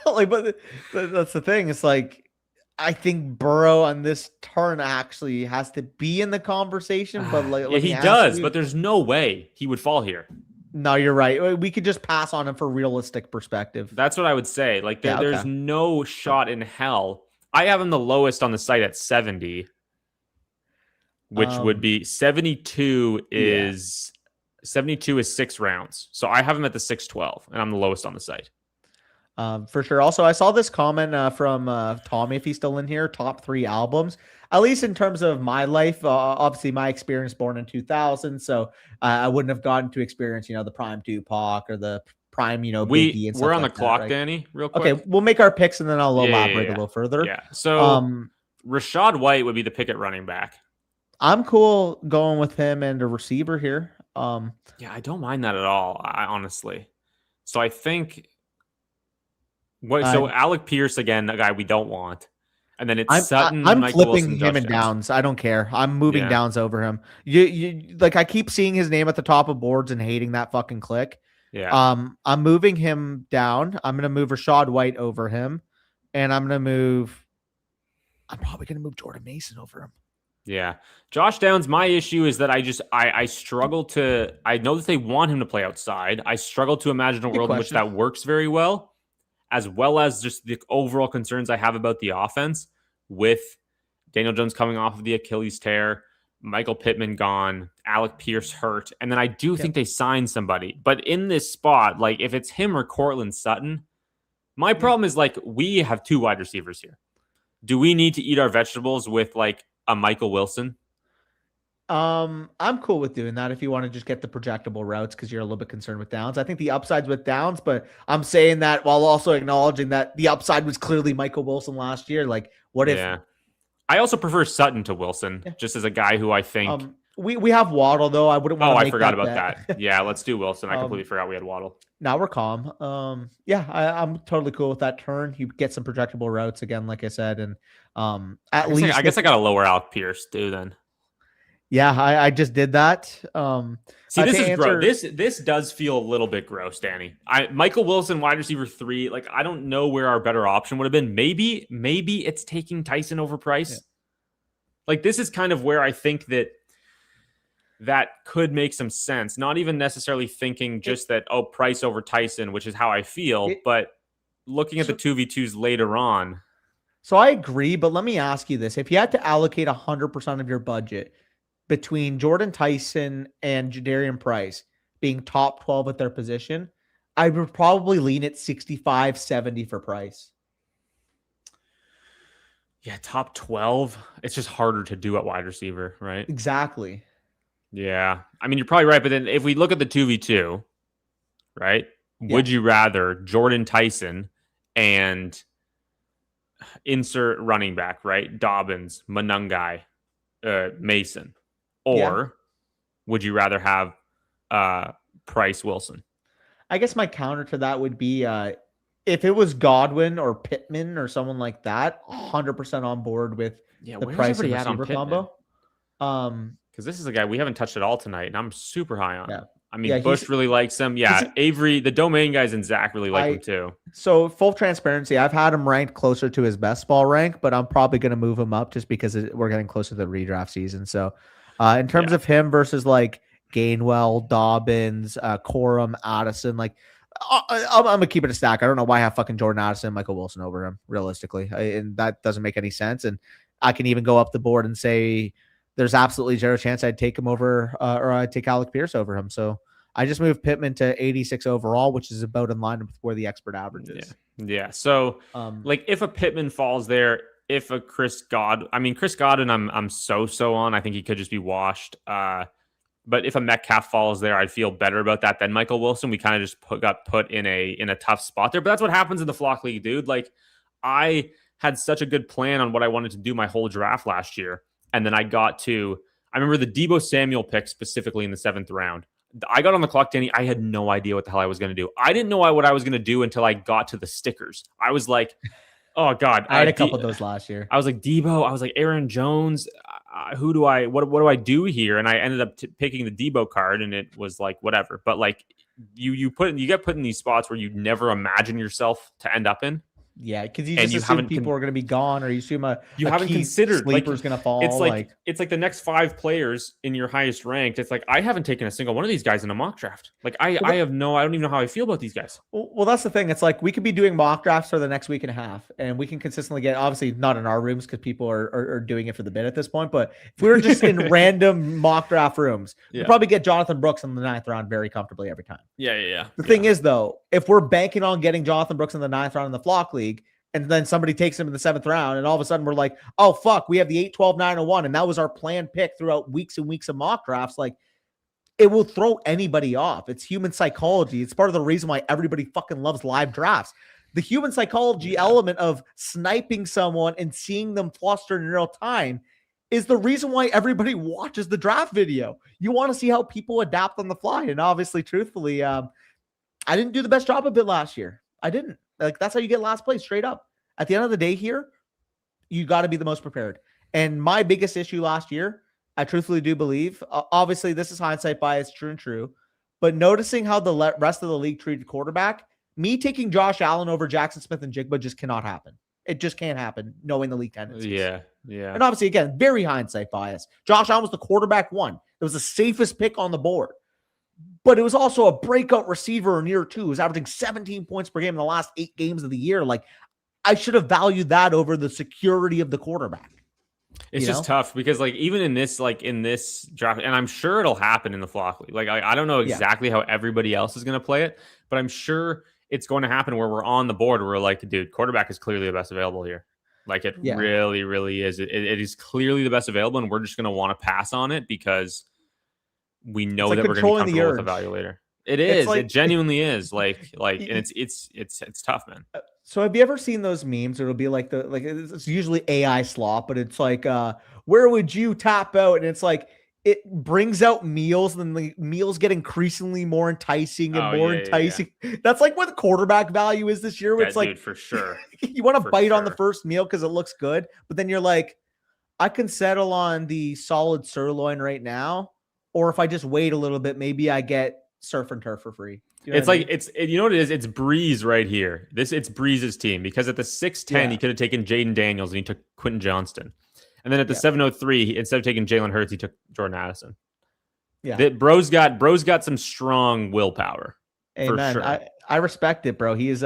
But that's the thing. It's like I think Burrow on this turn actually has to be in the conversation, but he does. But there's no way he would fall here. No, you're right. We could just pass on him for realistic perspective. That's what I would say. Like there's no shot in hell. I have him the lowest on the site at 70, which would be 72 is 6 rounds. So I have him at the 612, and I'm the lowest on the site. For sure. Also, I saw this comment from Tommy, if he's still in here, top 3 albums, at least in terms of my life. Obviously, my experience born in 2000, so I wouldn't have gotten to experience, the prime Tupac or the prime, Biggie and stuff we're on like the clock, right? Danny, real quick. Okay, we'll make our picks, and then I'll elaborate a little further. Yeah, so Rachaad White would be the pick at running back. I'm cool going with him and a receiver here. Yeah, I don't mind that at all, honestly. So I think... So Alec Pierce again, a guy we don't want, and then it's Sutton. I'm Michael flipping Wilson, him in Downs. I don't care. I'm moving Downs over him. You like I keep seeing his name at the top of boards and hating that fucking click. Yeah. I'm moving him down. I'm going to move Rashad White over him, and I'm probably going to move Jordan Mason over him. Yeah. Josh Downs, my issue is that I struggle to, I know that they want him to play outside. I struggle to imagine a Good world in which question. that works very well as just the overall concerns I have about the offense with Daniel Jones coming off of the Achilles tear, Michael Pittman gone, Alec Pierce hurt. And then I do think they signed somebody. But in this spot, like if it's him or Cortland Sutton, my problem is like we have 2 wide receivers here. Do we need to eat our vegetables with like a Michael Wilson? I'm cool with doing that if you want to just get the projectable routes because you're a little bit concerned with Downs. I think the upside's with Downs, but I'm saying that while also acknowledging that the upside was clearly Michael Wilson last year. Like, what if? I also prefer Sutton to Wilson, just as a guy who I think. We have Waddle though. I wouldn't want to. I forgot about that. Yeah, let's do Wilson. I completely forgot we had Waddle. Now we're calm. Yeah, I'm totally cool with that turn. You get some projectable routes again, like I said, and I guess I got to lower Alec Pierce too then. Yeah, I just did that. See, this is gross. This does feel a little bit gross, Danny. Michael Wilson, wide receiver 3. Like, I don't know where our better option would have been. Maybe it's taking Tyson over Price. Yeah. Like, this is kind of where I think that could make some sense. Not even necessarily thinking just that, Price over Tyson, which is how I feel, but looking at the 2v2s later on. So I agree, but let me ask you this. If you had to allocate 100% of your budget between Jordan Tyson and Jadarian Price being top 12 at their position, I would probably lean at 65-70 for Price. Yeah, top 12. It's just harder to do at wide receiver, right? Exactly. Yeah. I mean, you're probably right. But then if we look at the 2v2, right? Yeah. Would you rather Jordan Tyson and insert running back, right? Dobbins, Monungai, Mason. Or would you rather have Price Wilson? I guess my counter to that would be if it was Godwin or Pittman or someone like that, 100% on board with the Price and receiver combo. Because this is a guy we haven't touched at all tonight, and I'm super high on him. I mean, Bush really likes him. Yeah, Avery, the domain guys, and Zach really like him too. So full transparency, I've had him ranked closer to his best ball rank, but I'm probably going to move him up just because we're getting closer to the redraft season. So in terms of him versus like Gainwell, Dobbins, Corum, Addison, like I'm going to keep it a stack. I don't know why I have fucking Jordan Addison, Michael Wilson over him, realistically. And that doesn't make any sense. And I can even go up the board and say there's absolutely zero chance I'd take him over or I'd take Alec Pierce over him. So I just moved Pittman to 86 overall, which is about in line with where the expert average is. Yeah. So like if a Pittman falls there, if a Chris Godwin, I'm so on. I think he could just be washed. But if a Metcalf falls there, I'd feel better about that than Michael Wilson. We kind of just got put in a tough spot there. But that's what happens in the Flock League, dude. Like I had such a good plan on what I wanted to do my whole draft last year. And then I remember the Deebo Samuel pick specifically in the 7th round. I got on the clock, Danny. I had no idea what the hell I was going to do. I didn't know what I was going to do until I got to the stickers. I was like, oh God. I had a couple of those last year. I was like, Deebo. I was like, Aaron Jones. What do I do here? And I ended up picking the Deebo card, and it was like, whatever. But like you get put in these spots where you never imagine yourself to end up in. Yeah, because you just assume people are going to be gone, or you assume you haven't considered sleeper's going to fall. It's like the next 5 players in your highest ranked. It's like I haven't taken a single one of these guys in a mock draft. Like I don't even know how I feel about these guys. Well, that's the thing. It's like we could be doing mock drafts for the next week and a half, and we can consistently get, obviously not in our rooms because people are doing it for the bid at this point. But if we were just in random mock draft rooms, we'd probably get Jonathan Brooks in the 9th round very comfortably every time. Yeah. The thing is, though, if we're banking on getting Jonathan Brooks in the 9th round in the Flock League, and then somebody takes him in the 7th round, and all of a sudden we're like, oh, fuck, we have the 8, 12, 9, 1. And that was our planned pick throughout weeks and weeks of mock drafts. Like, it will throw anybody off. It's human psychology. It's part of the reason why everybody fucking loves live drafts. The human psychology element of sniping someone and seeing them flustered in real time is the reason why everybody watches the draft video. You want to see how people adapt on the fly. And obviously, truthfully, I didn't do the best job of it last year. I didn't. Like, that's how you get last place, straight up. At the end of the day here, you got to be the most prepared. And my biggest issue last year, I truthfully do believe, obviously this is hindsight bias, true and true. but noticing how the rest of the league treated quarterback, me taking Josh Allen over Jackson Smith and Jigba just cannot happen. It just can't happen, knowing the league tendencies. Yeah. And obviously, again, very hindsight bias. Josh Allen was the quarterback one. It was the safest pick on the board. But it was also a breakout receiver in year 2. He was averaging 17 points per game in the last 8 games of the year. Like, I should have valued that over the security of the quarterback. It's just tough because, like, even in this draft, and I'm sure it'll happen in the Flock League. Like, I don't know exactly how everybody else is going to play it, but I'm sure it's going to happen where we're on the board where we're like, dude, quarterback is clearly the best available here. Like, it really, really is. It is clearly the best available, and we're just going to want to pass on it because we know that we're going to be comfortable with Evaluator. It is. Like, it genuinely is. Like, and it's tough, man. So have you ever seen those memes? It'll be like it's usually AI slop, but it's like, where would you tap out? And it's like, it brings out meals, and the meals get increasingly more enticing and more enticing. Yeah. That's like what the quarterback value is this year. It's like, for sure. You want to bite on the first meal because it looks good, but then you're like, I can settle on the solid sirloin right now, or if I just wait a little bit, maybe I get surf and turf for free. You know what it is? It's Breeze right here. It's Breeze's team, because at the 6'10", he could have taken Jaden Daniels and he took Quentin Johnston. And then at the 703, instead of taking Jalen Hurts, he took Jordan Addison. Yeah. Bro's got some strong willpower. Amen. For sure. I respect it, bro. He is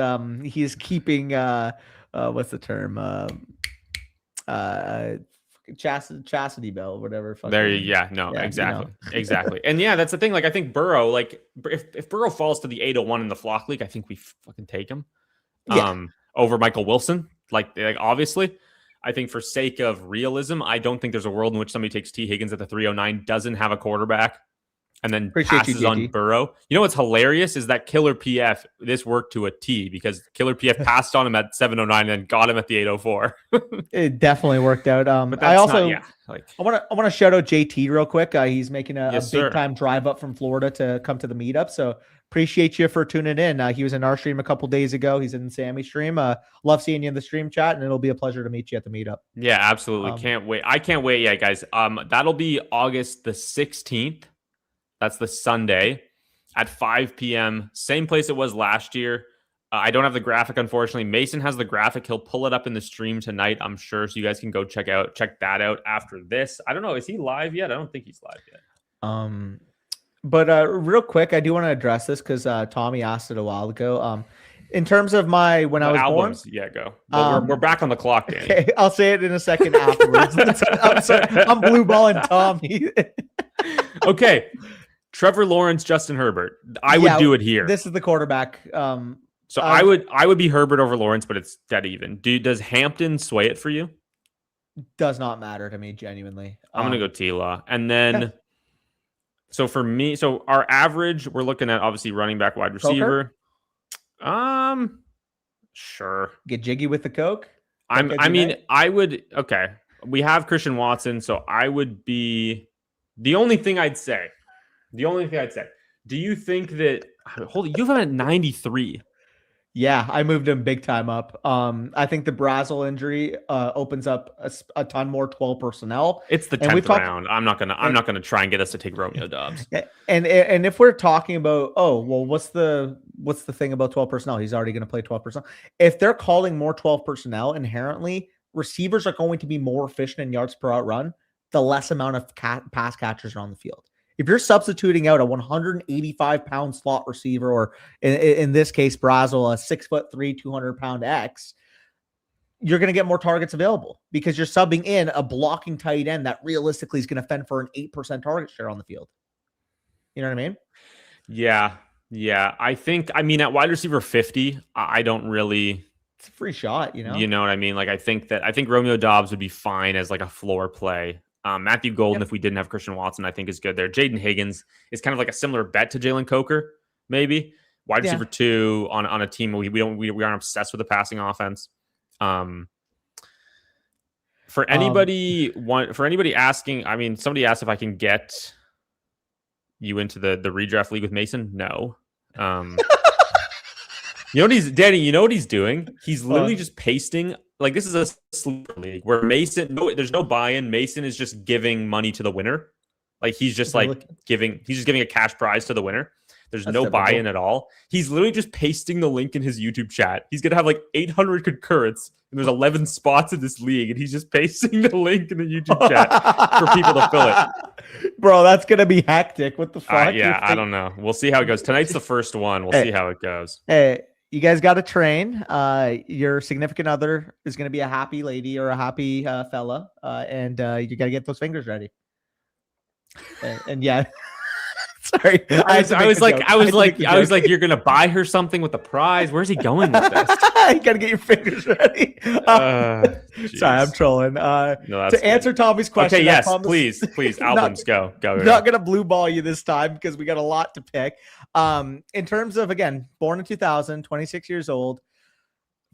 keeping what's the term? Chastity belt, whatever. Exactly. Exactly. And that's the thing. Like, I think Burrow, like, if Burrow falls to the 801 in the Flock League, I think we fucking take him over Michael Wilson. Like obviously, I think for sake of realism, I don't think there's a world in which somebody takes T. Higgins at the 309, doesn't have a quarterback, and then passes on Burrow. You know what's hilarious is that Killer PF, this worked to a T, because Killer PF passed on him at 709 and then got him at the 804. It definitely worked out. But I also I want to shout out JT real quick. He's making a big time drive up from Florida to come to the meetup. So appreciate you for tuning in. He was in our stream a couple days ago. He's in Sammy's stream. Love seeing you in the stream chat, and it'll be a pleasure to meet you at the meetup. Yeah, absolutely. Can't wait. I can't wait. Yeah, guys. That'll be August the 16th. That's the Sunday at 5 p.m. Same place it was last year. I don't have the graphic, unfortunately. Mason has the graphic. He'll pull it up in the stream tonight, I'm sure. So you guys can go check that out after this. I don't know. Is he live yet? I don't think he's live yet. But real quick, I do want to address this because Tommy asked it a while ago. In terms of I was albums, born, go. But we're back on the clock, Danny. Okay, I'll say it in a second afterwards. I'm sorry, I'm blue balling Tommy. Okay, Trevor Lawrence, Justin Herbert. I would do it here. This is the quarterback. So I would be Herbert over Lawrence, but it's dead even. Does Hampton sway it for you? Does not matter to me, genuinely. I'm gonna go T-Law, and then. So for me, our average, we're looking at obviously running back, wide receiver. Coker? Sure. Get jiggy with the Coke. I would. Okay, we have Christian Watson, so I would be. The only thing I'd say. Do you think that? You have him at 93. Yeah, I moved him big time up. I think the Brazel injury opens up a ton more 12 personnel. It's the 10th round. I'm not gonna try and get us to take Romeo Doubs. And if we're talking about, what's the thing about 12 personnel? He's already going to play 12 personnel. If they're calling more 12 personnel, inherently receivers are going to be more efficient in yards per out run. The less amount of pass catchers are on the field. If you're substituting out a 185-pound slot receiver, or in this case, Brazel, a 6'3", 200-pound X, you're going to get more targets available because you're subbing in a blocking tight end that realistically is going to fend for an 8% target share on the field. You know what I mean? Yeah. At wide receiver 50, I don't really. It's a free shot, you know. You know what I mean? Like I think Romeo Doubs would be fine as like a floor play. Matthew Golden, if we didn't have Christian Watson, I think is good there. Jaden Higgins is kind of like a similar bet to Jalen Coker, maybe wide receiver 2 on a team we aren't obsessed with the passing offense. For anybody asking, somebody asked if I can get you into the redraft league with Mason. No. You know what he's doing? He's literally just pasting. Like, this is a sleeper league where Mason, there's no buy-in. Mason is just giving money to the winner. Like, he's just giving a cash prize to the winner. There's That's no typical. buy-in at all. He's literally just pasting the link in his YouTube chat. He's gonna have like 800 concurrents, and there's 11 spots in this league, and he's just pasting the link in the YouTube chat for people to fill it. Bro, that's gonna be hectic. What the fuck? Yeah, I don't know. We'll see how it goes. Tonight's the first one. We'll see how it goes. Hey, you guys got to train. Your significant other is going to be a happy lady or a happy fella, and you got to get those fingers ready. And yeah, sorry, I was like, you're gonna buy her something with a prize. Where's he going with this? You got to get your fingers ready. Sorry, I'm trolling. No, to answer Tommy's question, okay, yes, please, albums, go. Not gonna blue ball you this time because we got a lot to pick. In terms of, again, born in 2000, 26 years old.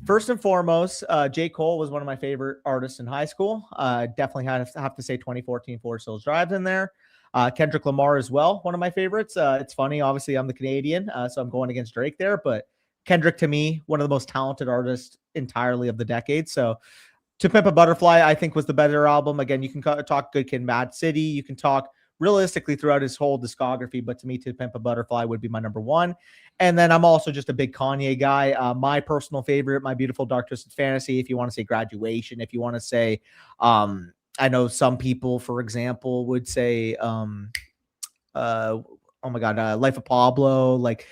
First and foremost, J. Cole was one of my favorite artists in high school. Definitely have to say 2014 Forest Hills Drive's in there. Kendrick Lamar as well, one of my favorites. It's funny, obviously I'm the Canadian, so I'm going against Drake there, but Kendrick, to me, one of the most talented artists entirely of the decade. So To Pimp a Butterfly, I think, was the better album. Again, you can talk Good Kid, Mad City. You can talk realistically throughout his whole discography, but to me, To Pimp a Butterfly would be my number one. And then I'm also just a big Kanye guy. My personal favorite, My Beautiful Dark Twisted Fantasy, if you want to say Graduation, if you want to say, I know some people, for example, would say, oh my God, Life of Pablo, like,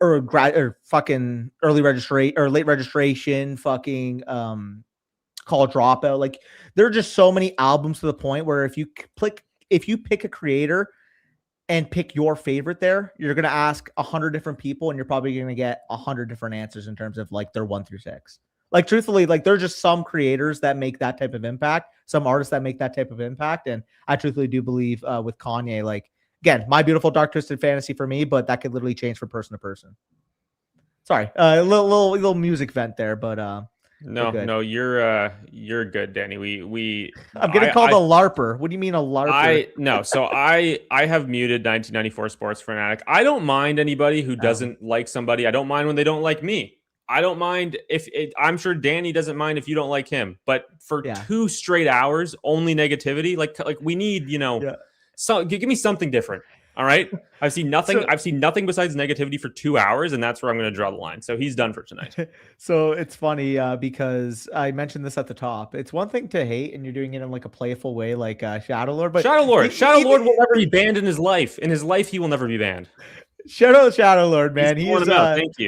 or fucking early registration or late registration, fucking Call Dropout. Like, there are just so many albums to the point where if you pick a creator and pick your favorite there, you're going to ask 100 different people and you're probably going to get 100 different answers in terms of like their 1 through 6. Like, truthfully, like, there's just some creators that make that type of impact, some artists that make that type of impact. And I truthfully do believe with Kanye, like, again, My Beautiful Dark Twisted Fantasy for me, but that could literally change from person to person. Sorry, a little music vent there, but no, you're good, Danny. I'm getting called a LARPer. What do you mean a LARPer? So I have muted 1994 Sports Fanatic. I don't mind anybody who doesn't like somebody. I don't mind when they don't like me. I don't mind I'm sure Danny doesn't mind if you don't like him. But for 2 straight hours, only negativity, like we need, so give me something different. All right. I've seen nothing. I've seen nothing besides negativity for 2 hours, and that's where I'm going to draw the line. So he's done for tonight. So it's funny because I mentioned this at the top. It's one thing to hate, and you're doing it in like a playful way, like Shadow Lord. But Shadow Lord will never be banned in his life. In his life, he will never be banned. Shadow Lord, man. He's thank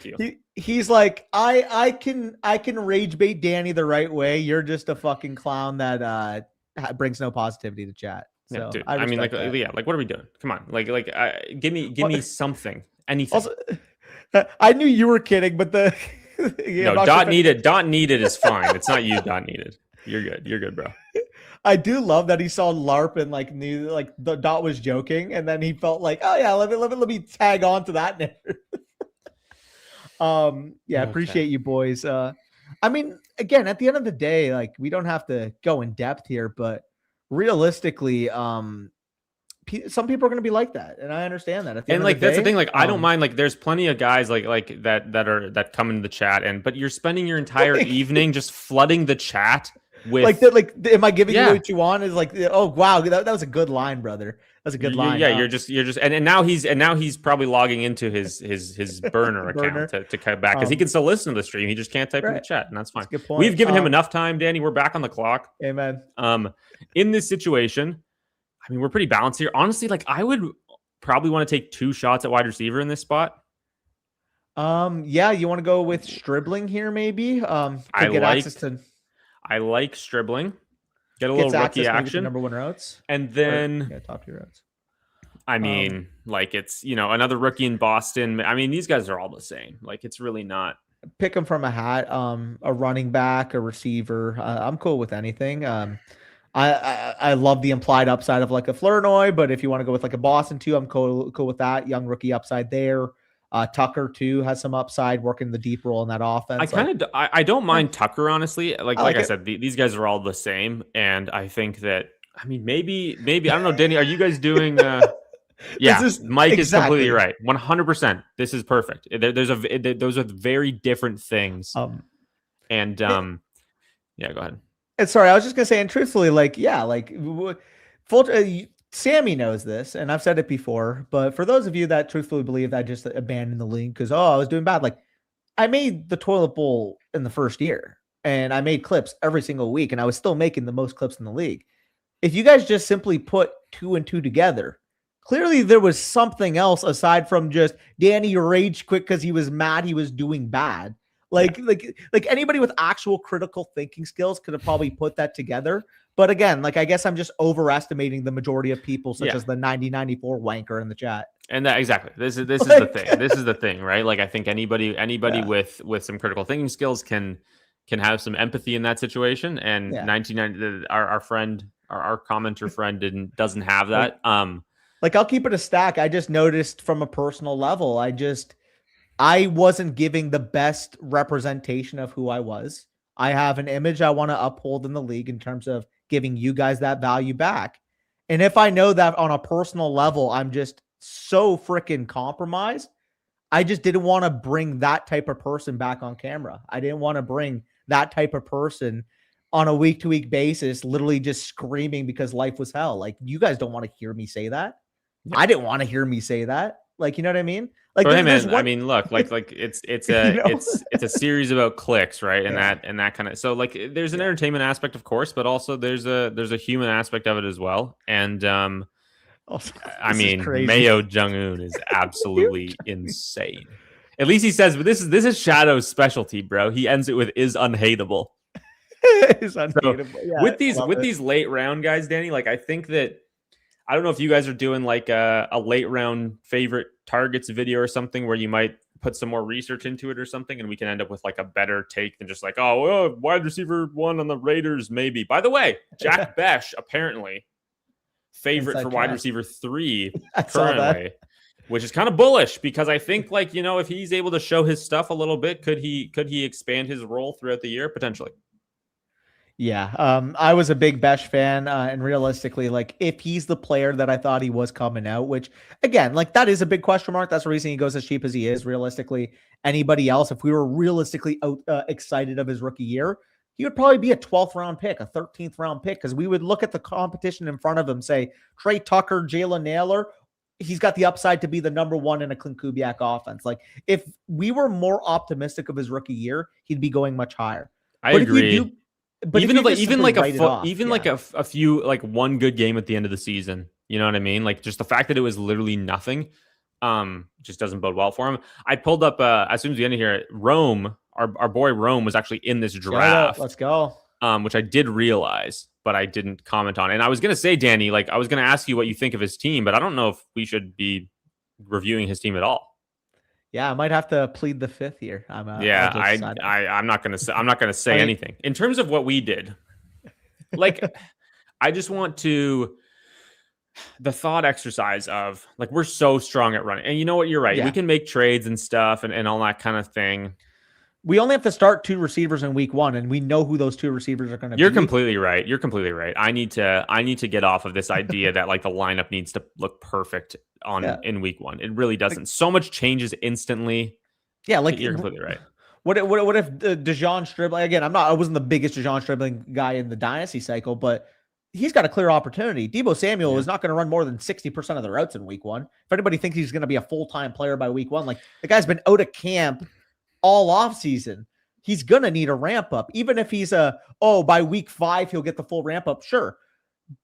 you. He's like, I can rage bait Danny the right way. You're just a fucking clown that brings no positivity to chat. So, yeah, dude. I mean, like, what are we doing? Come on, give me something, anything. Also, I knew you were kidding, but no, dot needed is fine. It's not you, dot needed. You're good, bro. I do love that he saw LARP and like knew like the dot was joking, and then he felt like, oh yeah, let me tag on to that narrative. Okay. Appreciate you boys. I mean, again, at the end of the day, like, we don't have to go in depth here, but realistically, some people are going to be like that, and I understand that. That's the thing. Like, I don't mind. Like, there's plenty of guys like that come into the chat, but you're spending your entire evening just flooding the chat with am I giving you what you want? Is like, oh wow, that was a good line, brother. That's a good line. Yeah, you're just and now he's probably logging into his burner account to cut back because he can still listen to the stream. He just can't type in the chat, and that's fine. That's a good point. We've given him enough time, Danny. We're back on the clock. Amen. In this situation, I mean, we're pretty balanced here. Honestly, like, I would probably want to take 2 shots at wide receiver in this spot. You want to go with Stribling here, maybe? I like Stribling. Get a little rookie action. Number 1 routes. And then top 2 routes. I mean, like, it's, another rookie in Boston. I mean, these guys are all the same. Like, it's really not. Pick them from a hat. A running back, a receiver. I'm cool with anything. I love the implied upside of like a Flournoy, but if you want to go with like a Boston too, I'm cool with that. Young rookie upside there. Tucker too has some upside working the deep role in that offense. I don't mind Tucker, honestly. Like I said, these guys are all the same, and I think that, I mean, maybe I don't know, Danny. Are you guys doing? Mike is completely right. 100%. This is perfect. Those are very different things. Go ahead. And sorry, I was just gonna say, and truthfully, Sammy knows this, and I've said it before, but for those of you that truthfully believe that I just abandoned the league because, I was doing bad, like, I made the toilet bowl in the first year and I made clips every single week and I was still making the most clips in the league. If you guys just simply put 2 and 2 together, clearly there was something else aside from just Danny rage quit because he was mad he was doing bad. Like anybody with actual critical thinking skills could have probably put that together. But again, like, I guess I'm just overestimating the majority of people, such as the 9094 wanker in the chat. And that exactly. This is the thing. This is the thing, right? Like, I think anybody with some critical thinking skills can have some empathy in that situation. And 1990, our friend, our commenter friend doesn't have that. Like, I'll keep it a stack. I just noticed from a personal level, I wasn't giving the best representation of who I was. I have an image I want to uphold in the league in terms of giving you guys that value back. And if I know that on a personal level, I'm just so freaking compromised, I just didn't want to bring that type of person back on camera. I didn't want to bring that type of person on a week-to-week basis, literally just screaming because life was hell. Like, you guys don't want to hear me say that. Yeah. I didn't want to hear me say that. Like, you know what I mean? Like, hey man, I mean, look, like it's a it's a series about clicks, right? And that kind of, so like, there's an entertainment aspect, of course, but also there's a human aspect of it as well. And also, I mean, Mayo Jung-un is absolutely insane. At least he says, but this is Shadow's specialty, bro. He ends it with "is unhateable." Is unhateable. So, with these late round guys, Danny, like, I think that, I don't know if you guys are doing like a late round favorite targets video or something where you might put some more research into it or something, and we can end up with like a better take than just like, wide receiver 1 on the Raiders, maybe. By the way, Jack Besh apparently favorite for wide receiver 3 currently, which is kind of bullish, because I think, like, if he's able to show his stuff a little bit, could he expand his role throughout the year potentially? Yeah, I was a big Besh fan, and realistically, like, if he's the player that I thought he was coming out, which, again, like, that is a big question mark. That's the reason he goes as cheap as he is. Realistically, anybody else, if we were realistically excited of his rookie year, he would probably be a 12th round pick, a 13th round pick, because we would look at the competition in front of him, say, Trey Tucker, Jalen Naylor, he's got the upside to be the number 1 in a Clint Kubiak offense. Like, if we were more optimistic of his rookie year, he'd be going much higher. I agree. But even like a few, like, one good game at the end of the season, you know what I mean? Like, just the fact that it was literally nothing, just doesn't bode well for him. I pulled up as soon as we ended here, Rome, our boy Rome was actually in this draft. Let's go. Which I did realize, but I didn't comment on. And I was gonna say, Danny, like, I was gonna ask you what you think of his team, but I don't know if we should be reviewing his team at all. Yeah, I might have to plead the fifth here. I'm not gonna say anything in terms of what we did. Like, I just want the thought exercise of, like, we're so strong at running, and you know what? You're right. Yeah. We can make trades and stuff and all that kind of thing. We only have to start 2 receivers in week 1, and we know who those 2 receivers are going to be. You're completely right. I need to get off of this idea that, like, the lineup needs to look perfect in week 1. It really doesn't. Like, so much changes instantly. Yeah, like, you're completely right. What if DeJon Stribling, again, I wasn't the biggest DeJon Stribling guy in the dynasty cycle, but he's got a clear opportunity. Deebo Samuel is not going to run more than 60% of the routes in week 1. If anybody thinks he's going to be a full-time player by week 1, like, the guy's been out of camp all off season. He's going to need a ramp up. Even if he's by week 5, he'll get the full ramp up. Sure.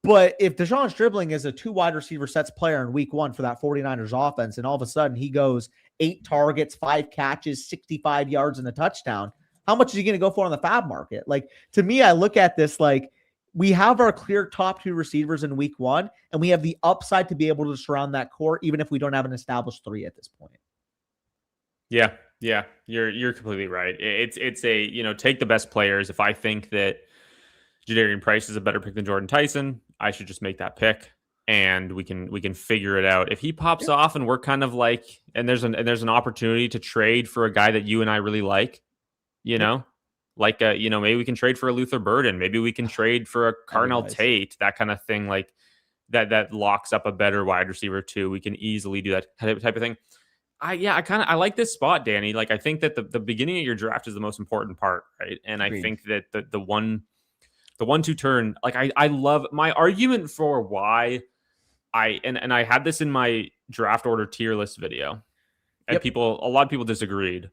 But if DeJon Stribling is a 2 wide receiver sets player in week 1 for that 49ers offense, and all of a sudden he goes 8 targets, 5 catches, 65 yards and a touchdown, how much is he going to go for on the fab market? Like, to me, I look at this like, we have our clear top 2 receivers in week 1, and we have the upside to be able to surround that core, even if we don't have an established 3 at this point. Yeah. Yeah, you're completely right. It's a, take the best players. If I think that Jadarian Price is a better pick than Jordan Tyson, I should just make that pick, and we can figure it out. If he pops off and we're kind of like, and there's an opportunity to trade for a guy that you and I really like, like maybe we can trade for a Luther Burden, maybe we can trade for a Carnell Tate, that kind of thing, like that locks up a better wide receiver too. We can easily do that type of thing. I like this spot, Danny. Like, I think that the beginning of your draft is the most important part, right? And I think that the 1-2 turn, like, I love my argument for why I had this in my draft order tier list video, and Yep. a lot of people disagreed.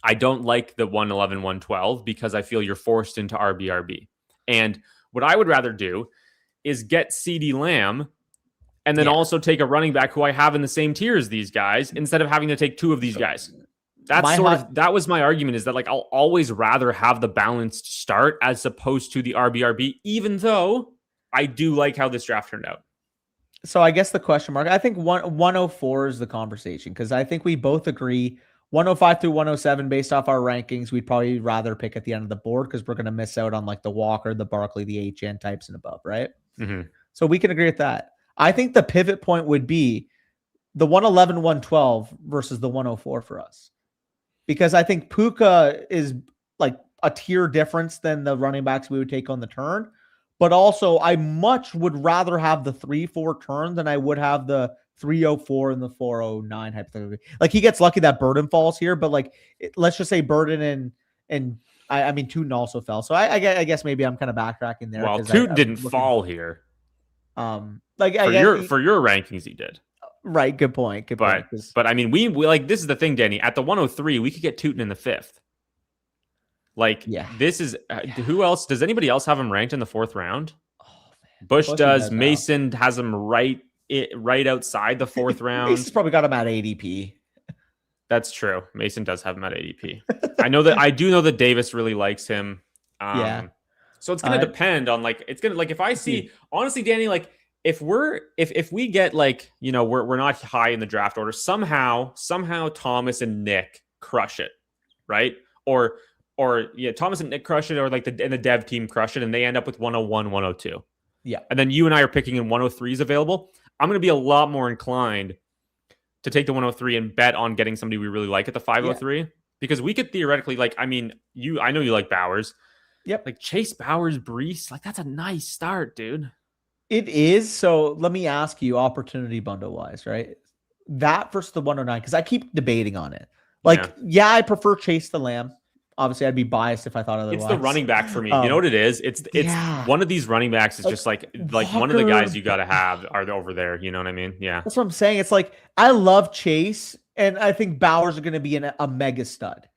I don't like the 111, 112 because I feel you're forced into RBRB. And what I would rather do is get CeeDee Lamb and then also take a running back who I have in the same tier as these guys instead of having to take two of these guys. That was my argument, is that like I'll always rather have the balanced start as opposed to the RBRB, even though I do like how this draft turned out. So I guess the question mark, I think 104 is the conversation, because I think we both agree 105 through 107 based off our rankings, we'd probably rather pick at the end of the board because we're going to miss out on like the Walker, the Barkley, the HN types and above, right? Mm-hmm. So we can agree with that. I think the pivot point would be the 111, 112 versus the 104 for us. Because I think Puka is like a tier difference than the running backs we would take on the turn. But also, I much would rather have the 3-4 turn than I would have the 304 and the 409 hypothetically. Like, he gets lucky that Burden falls here, but like, let's just say Burden and I mean Tootin also fell. So I guess maybe I'm kind of backtracking there. Well, Tootin didn't fall here. Like for your rankings, he did. Right, good point. But I mean, we like, this is the thing, Danny. At the 103, we could get Tootin in the 5th. Like, this is who else? Does anybody else have him ranked in the 4th round? Oh, man. Bush does. Mason has him right outside the 4th round. Mason's probably got him at ADP. That's true. Mason does have him at ADP. I do know that Davis really likes him. So it's gonna depend on like, it's gonna, like, if I see, honestly, Danny, like, if we get like, you know, we're not high in the draft order, somehow Thomas and Nick crush it, right? Or Thomas and Nick crush it, or like the dev team crush it, and they end up with 101, 102. Yeah. And then you and I are picking in 103s available. I'm going to be a lot more inclined to take the 103 and bet on getting somebody we really like at the 503, because we could theoretically, like, I mean, I know you like Bowers. Yep. Like Chase, Bowers, Brees, like that's a nice start, dude. It is. So let me ask you, opportunity bundle wise, right? That versus the 109, because I keep debating on it. Like, I prefer Chase the Lamb. Obviously, I'd be biased if I thought otherwise. It's the running back for me. You know what it is? It's one of these running backs is just like Walker, one of the guys you got to have are over there. You know what I mean? Yeah. That's what I'm saying. It's like, I love Chase, and I think Bowers are going to be a mega stud.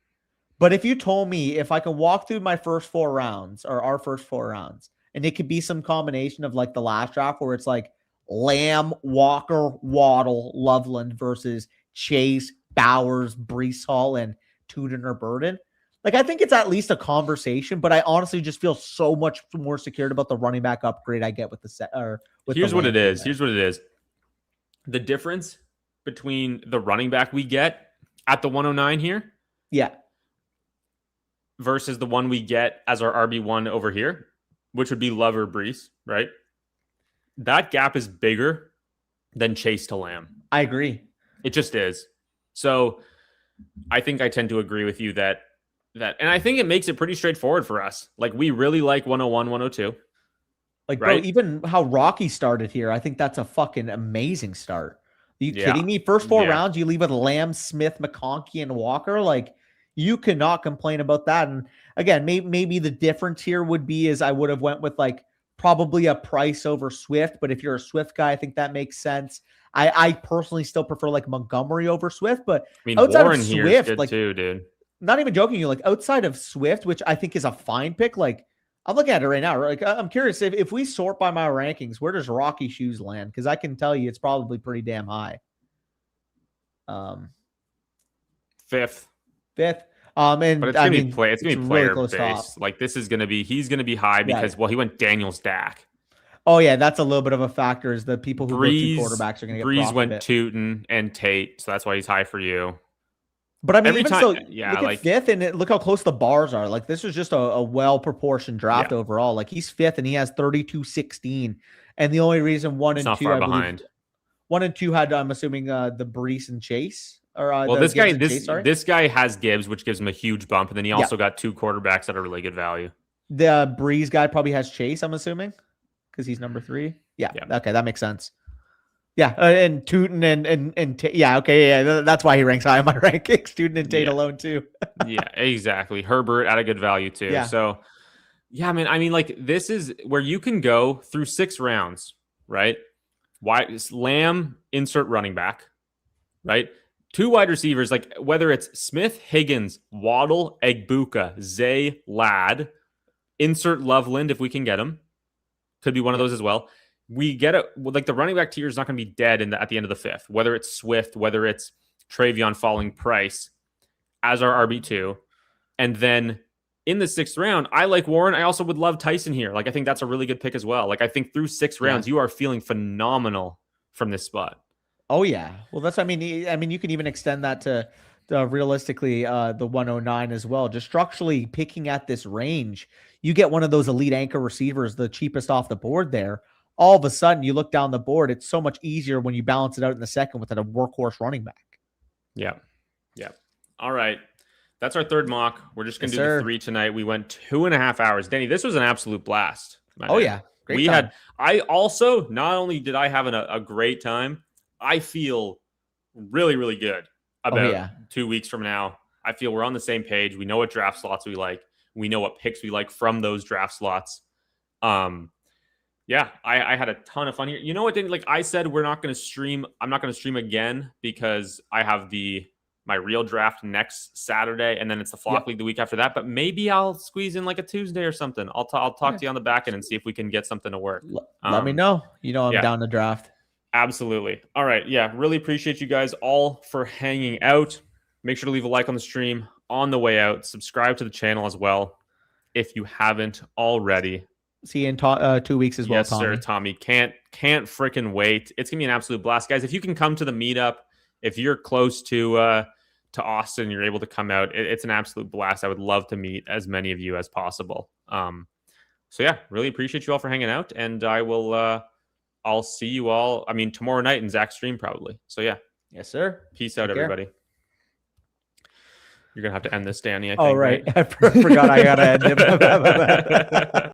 But if you told me if I can walk through my first 4 rounds, or our first 4 rounds, and it could be some combination of like the last draft where it's like Lamb, Walker, Waddle, Loveland versus Chase, Bowers, Brees Hall, and Tootin or Burden. Like, I think it's at least a conversation, but I honestly just feel so much more secured about the running back upgrade I get with the set. Here's what it is. Here's what it is. The difference between the running back we get at the 109 here, versus the one we get as our RB1 over here, which would be Love or Brees, right? That gap is bigger than Chase to Lamb. I agree. It just is. So I think I tend to agree with you that, and I think it makes it pretty straightforward for us. Like, we really like 101, 102. Like, right? Bro, even how Rocky started here, I think that's a fucking amazing start. Are you kidding me? First 4 rounds, you leave with Lamb, Smith, McConkey, and Walker. Like, you cannot complain about that. And again, maybe the difference here would be is I would have went with like probably a Price over Swift. But if you're a Swift guy, I think that makes sense. I personally still prefer like Montgomery over Swift. But I mean, outside Warren of Swift, here is good like, too, dude. Not even joking you, like outside of Swift, which I think is a fine pick, like I'm looking at it right now. Like, I'm curious if we sort by my rankings, where does Rocky Shoes land? Because I can tell you it's probably pretty damn high. 5th. And but it's gonna be player really based. Like, this is gonna be, he's gonna be high because he went Daniels Dak. Oh yeah, that's a little bit of a factor. Is the people who Breeze, go 2 quarterbacks are gonna get Breeze went Tootin and Tate, so that's why he's high for you. But I mean, look at 5th, and look how close the bars are. Like, this is just a well-proportioned draft overall. Like, he's 5th, and he has 32-16. And the only reason 1 and 2, behind. 1 and 2 had, I'm assuming, the Brees and Chase. Or this guy has Gibbs, which gives him a huge bump, and then he also got 2 quarterbacks at a really good value. The Brees guy probably has Chase, I'm assuming, because he's number 3. Yeah. Okay, that makes sense. Yeah, and Tootin and that's why he ranks high on my rankings. Tootin and Tate alone too. Yeah, exactly. Herbert at a good value too. Yeah. So, I mean, like, this is where you can go through 6 rounds, right? Why Lamb insert running back, right? 2 wide receivers, like whether it's Smith, Higgins, Waddle, Egbuka, Zay, Lad, insert Loveland if we can get him. Could be one of those as well. We get it. Like the running back tier is not going to be dead at the end of the 5th, whether it's Swift, whether it's Travion falling Price as our RB2. And then in the 6th round, I like Warren. I also would love Tyson here. Like, I think that's a really good pick as well. Like, I think through 6 rounds, you are feeling phenomenal from this spot. Oh yeah. Well, that's, I mean, you can even extend that to realistically the 109 as well. Just structurally picking at this range, you get one of those elite anchor receivers, the cheapest off the board there. All of a sudden, you look down the board, it's so much easier when you balance it out in the 2nd with a workhorse running back. Yeah. Yeah. All right. That's our 3rd mock. We're just going to do the 3 tonight. We went 2.5 hours. Danny, this was an absolute blast. Oh, yeah. Great time. I also, not only did I have a great time, I feel really, really good about 2 weeks from now. I feel we're on the same page. We know what draft slots we like. We know what picks we like from those draft slots. Yeah, I had a ton of fun here. You know what, Danny? Like I said, we're not going to stream. I'm not going to stream again because I have my real draft next Saturday, and then it's the Flock League the week after that. But maybe I'll squeeze in like a Tuesday or something. I'll talk to you on the back end and see if we can get something to work. Let me know. You know I'm down to draft. Absolutely. All right. Yeah, really appreciate you guys all for hanging out. Make sure to leave a like on the stream on the way out. Subscribe to the channel as well if you haven't already. See you in 2 weeks as well, yes, Tommy. Yes, sir, Tommy. Can't freaking wait. It's going to be an absolute blast. Guys, if you can come to the meetup, if you're close to Austin, you're able to come out. It's an absolute blast. I would love to meet as many of you as possible. So, yeah, really appreciate you all for hanging out. And I'll see you all, tomorrow night in Zach's stream probably. So, yeah. Yes, sir. Peace out, everybody. You're going to have to end this, Danny, I think. Oh, right. I forgot I got to end it.